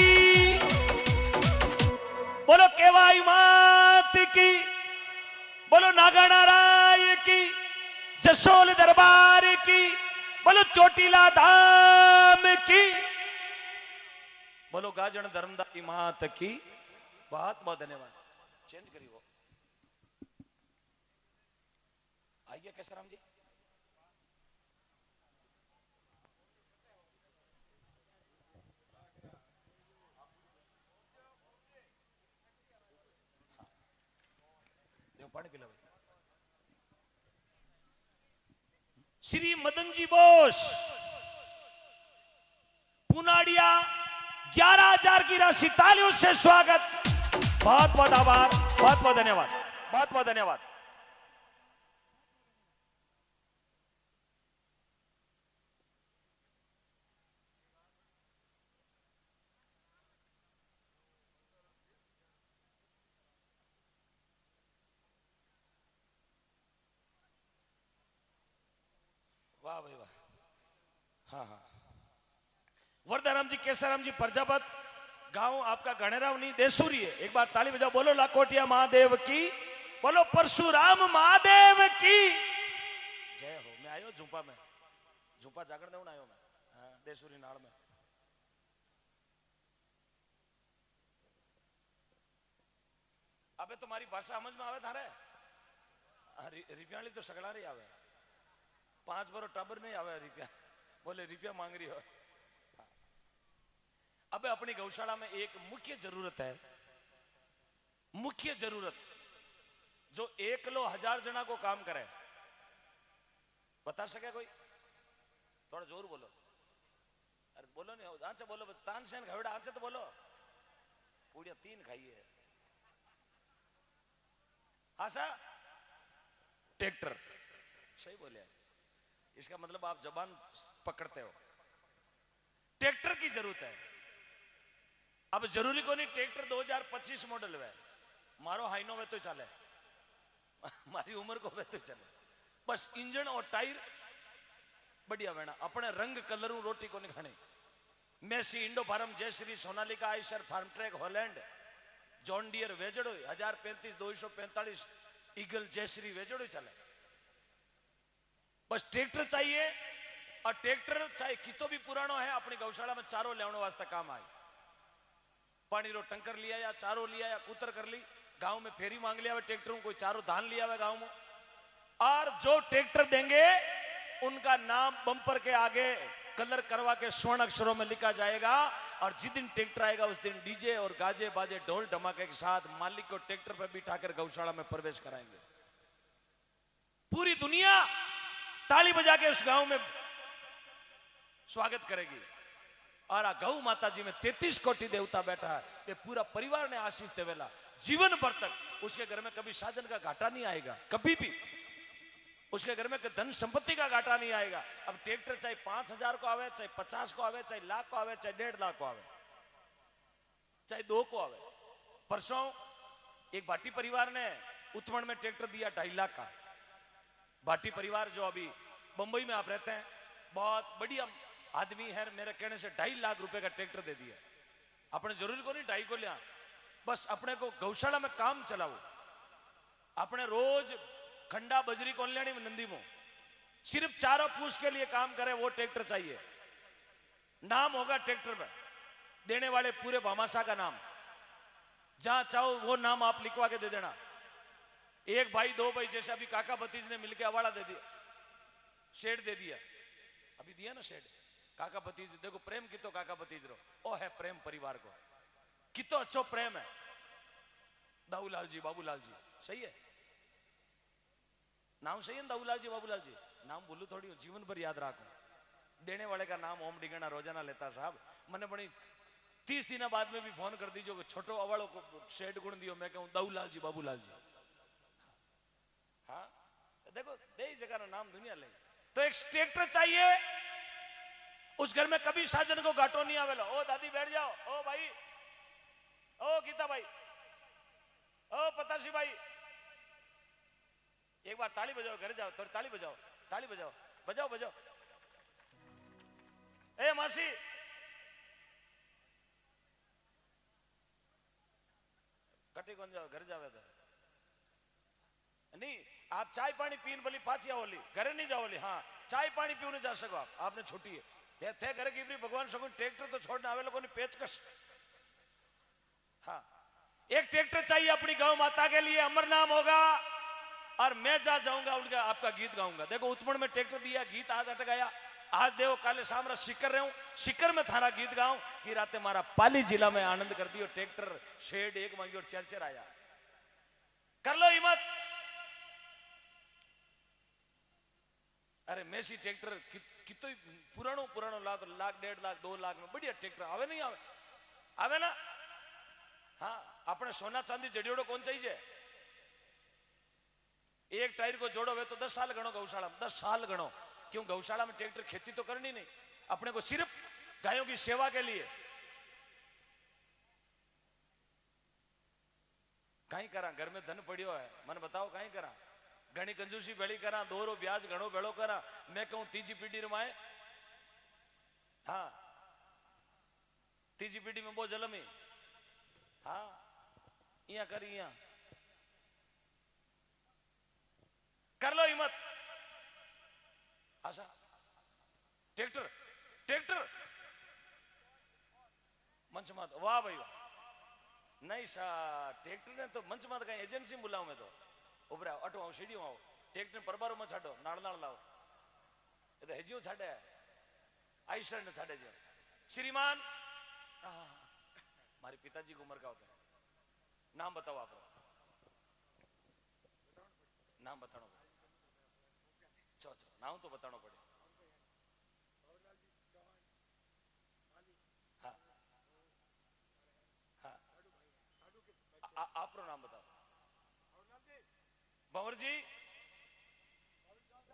बोलो केवाई मात की बोलो नागाना राय की जसोल दरबार की बोलो चोटीला धाम की बोलो गाजन धर्मदारी मात की। बहुत बहुत धन्यवाद। चेंज करिए वो आइए केसराम जी। पानी पिला भाई। श्री मदन जी बोस पुनाडिया 11,000 की राशि तालियों से स्वागत। बहुत बहुत आभार, बहुत बहुत धन्यवाद, बहुत बहुत धन्यवाद। वाह भाई वाह। हाँ हाँ वरदाराम जी केसराम जी प्रजापत गांव आपका गणेराव नहीं देसूरी है। एक बार ताली बजाओ बोलो लाकोटिया महादेव की बोलो परशुराम महादेव की जय हो। मैं आयो झुंपा में झुंपा जागरण देवन आयो मैं हाँ, देसूरी नाड़ में। अबे तुम्हारी भाषा समझ में आवे थारे रिपियाली तो सगड़ा रही आवे 5 बार टाबर नहीं आवे रुपया बोले रुपया मांग रही हो। अब अपनी गौशाला में एक मुख्य जरूरत है, मुख्य जरूरत जो 1 किलो 1000 जना को काम करे। बता सके कोई? थोड़ा जोर बोलो। अरे बोलो नहीं आंच बोलो तानसेन खवड़ा आंच तो बोलो। पूड़िया 3 खाइए। आशा ट्रैक्टर सही बोले। इसका मतलब आप जबान पकड़ते हो। ट्रैक्टर की जरूरत है। अब जरूरी को नहीं ट्रैक्टर 2025 मॉडल है मारो हाइनो वे तो चले मारी उम्र को वे तो चले बस इंजन और टायर बढ़िया वेना अपने रंग कलर रोटी को नहीं खानी। Massey Indo Farm Jayshree Sonalika Eicher Farmtrac Holland John Deere वेजड़ो 1035 245 ईगल जयश्री वेजड़ो चले। बस ट्रैक्टर चाहिए और ट्रैक्टर चाहे कितो भी पुरानो है अपनी गौशाला में चारों लेने वास्ते काम आए। पानी रो टंकर लिया या चारों लिया या कुतर कर ली गांव में फेरी मांग लिया ट्रैक्टर कोई चारों धान लिया हुआ गांव में। और जो ट्रैक्टर देंगे उनका नाम बम्पर के आगे कलर करवा के स्वर्ण अक्षरों में लिखा जाएगा। और जिस दिन ट्रैक्टर आएगा उस दिन डीजे और गाजे बाजे ढोल धमाके के साथ मालिक को ट्रैक्टर पर बिठाकर गौशाला में प्रवेश कराएंगे। पूरी दुनिया ताली बजा के उस गांव में स्वागत करेगी। और गौ माता जी में 33 कोटि देवता बैठा है। ये पूरा परिवार ने आशीष देवेला जीवन भर तक उसके घर में कभी साधन का घाटा नहीं आएगा। कभी भी उसके घर में धन संपत्ति का घाटा नहीं आएगा। अब ट्रैक्टर चाहे 5,000 को आवे चाहे 50 को आवे चाहे लाख को आवे चाहे 1.5 लाख को आवे चाहे 2 को आवे। परसों एक भाटी परिवार ने उत्तमण में ट्रैक्टर दिया 2.5 लाख का। भाटी परिवार जो अभी बंबई में आप रहते हैं बहुत बढ़िया आदमी है। मेरे कहने से 2.5 लाख रुपए का ट्रैक्टर दे दिया। अपने जरूरी को नहीं 2.5 को लिया बस अपने को गौशाला में काम चलाओ। अपने रोज खंडा बजरी कोल्याणी में नंदी में सिर्फ चारों पूछ के लिए काम करे वो ट्रैक्टर चाहिए। नाम होगा ट्रैक्टर में, देने वाले पूरे भामाशाह का नाम, जहां चाहो वो नाम आप लिखवा के दे देना। एक भाई दो भाई, जैसे अभी काका भतीज ने मिलकर अवार्ड दे दिया, शेड दे दिया, अभी दिया ना शेड, काका भतीज। देखो प्रेम कितो काका भतीज रो, ओ है प्रेम परिवार को, कितो अच्छो प्रेम है। दाऊलाल जी, बाबूलाल जी, सही है नाम, सही है ना दाऊलाल जी, बाबूलाल जी। नाम बोलू थोड़ी हो, जीवन भर याद रखो। देने वाले का नाम ओम डिगना रोजाना लेता साहब। मैंने बड़ी 30 दिन बाद में भी फोन कर दीजिए कि छोटो अवाड़ो को शेड गुण दियो, मैं कहूँ दाऊलाल जी, बाबूलाल जी। हाँ देखो, दे जगह ना नाम दुनिया ले। तो एक ट्रैक्टर चाहिए, उस घर में कभी साजन को घाटो नहीं आवेलो। ओ दादी बैठ जाओ, ओ भाई, ओ गीता भाई, ओ पताशी भाई, एक बार ताली बजाओ, घर जाओ तो ताली बजाओ, ताली बजाओ, बजाओ बजाओ। ए मासी, कटी कौन जाओ, घर जावे तो नहीं। आप चाय पानी पीन बोली पाचिया होली, घरे नहीं जाओ बोली। हाँ चाय पानी पीने जा सको आप, आपने छुट्टी है थे घर की भगवान सको। ट्रैक्टर तो छोड़ने आवे लोगों ने पेचकश। हाँ एक ट्रैक्टर चाहिए अपनी गौ माता के लिए, अमर नाम होगा। और मैं जा जाऊंगा उनका आपका गीत गाऊंगा। देखो उत्पण में ट्रैक्टर दिया, गीत आज अटक गया, आज देव काले सामरा शिकर रहे हूं, शिकर में थारा गीत गाऊं कि राते मारा पाली जिला में आनंद कर दियो। ट्रैक्टर शेड एक मांगी और चर्चर आया, कर लो हिम्मत। अरे मेसी ट्रैक्टर कितो पुरानो पुरानो लाख 1.5 लाख 2 लाख में बढ़िया ट्रैक्टर आवे, नहीं आवे, आवे ना। हाँ अपने सोना चांदी जड़ियोड़ो कौन चाहिए। एक टायर को जोड़ो वे तो 10 साल गणो गौशाला में, 10 साल गणो। क्यों गौशाला में ट्रैक्टर खेती तो करनी नहीं, अपने को सिर्फ गायों की सेवा के लिए। कहीं करा, घर में धन पड़ियो है, मन बताओ कहीं करा, घनी कंजूसी बेड़ी करा, दोरो ब्याज घणो बेड़ो करा। मैं कहूं तीजी पीढ़ी रमाए। हाँ तीजी पीढ़ी में वो जलमी। हाँ इया करी, इया कर लो हिम्मत। आशा ट्रैक्टर, ट्रैक्टर मंच मात, वाह भाई वाह। नहीं सा ट्रैक्टर ने तो मंच मात कहीं एजेंसी बुलाऊ मैं तो उभरा अटो आओ सीढ़ी आओ, ट्रैक्टर परबारो में छाड़ो, नाड़ नाड़ लाओ। ये तो हेजियो छाड़े आईसर ने छाड़े जो श्रीमान। मारी पिताजी की उम्र का होता है। नाम बताओ आप, नाम बताना पड़े। चलो चलो नाम तो बताना पड़े। हाँ हाँ आप नाम बताओ। भंवर जी,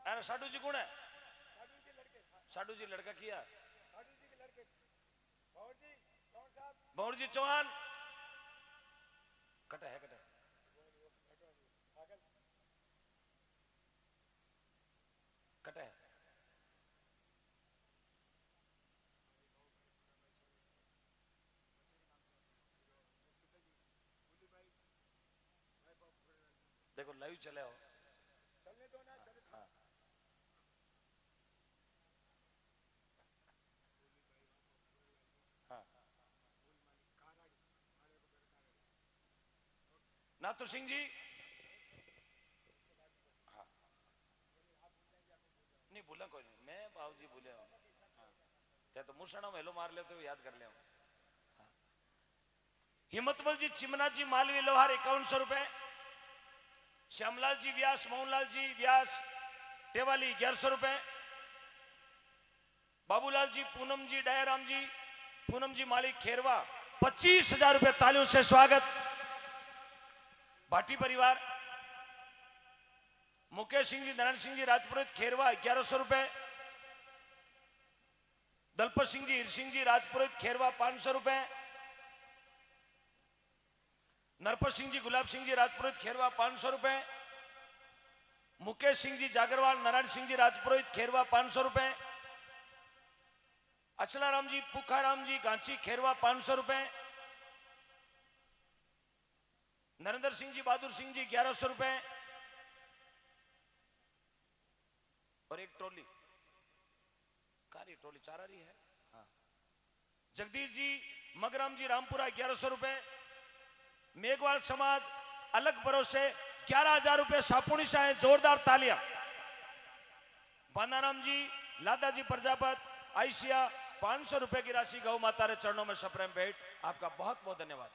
अरे साडू जी कौन है? साडू जी लड़का किया, भंवर जी चौहान कटा है, कटा है कटा है। देखो लाइव चले हो, चलने दो ना। हाँ हाँ नाथू सिंह जी। हाँ नहीं भूला कोई नहीं, मैं बाबू जी भूले हूँ। हाँ क्या तो मुर्शाना में हेलो मार ले तो याद कर ले। हाँ हिम्मतमल जी, चिमना जी, मालवी लोहार 5100 रुपए। श्यामलाल जी व्यास, मोहनलाल जी व्यास टेवाली 1100 रुपए। बाबूलाल जी, पूनम जी, दयाराम जी, पूनम जी मालिक खेरवा 25,000 रुपए। तालियों से स्वागत। भाटी परिवार, मुकेश सिंह जी, नारायण सिंह जी राजपुरोहित खेरवा 1100 रुपए। दलपत सिंह जी, हीर सिंह जी राजपुरोहित खेरवा 500 रुपए। नरपत सिंह जी, गुलाब सिंह जी राजपुरोहित खेरवा 500 रुपए। मुकेश सिंह जी जागरवाल, नारायण सिंह जी राजपुरोहित खेरवा 500 रुपए। अचलाराम जी, पुखाराम जी गांची खेरवा 500 रुपए। नरेंद्र सिंह जी, बहादुर सिंह जी 1100 रुपए और एक ट्रॉली, कारी ट्रॉली 4 आ रही है। हाँ। जगदीश जी, मगराम जी, रामपुरा 1100 रुपए। मेघवाल समाज अलग भरोसे 11,000 रुपए सापुनी शाह, जोरदार तालियां। बानाराम जी, लादा जी प्रजापत, आइसिया 500 रुपए की राशि गौ माता रे चरणों में सप्रेम भेंट। आपका बहुत बहुत धन्यवाद।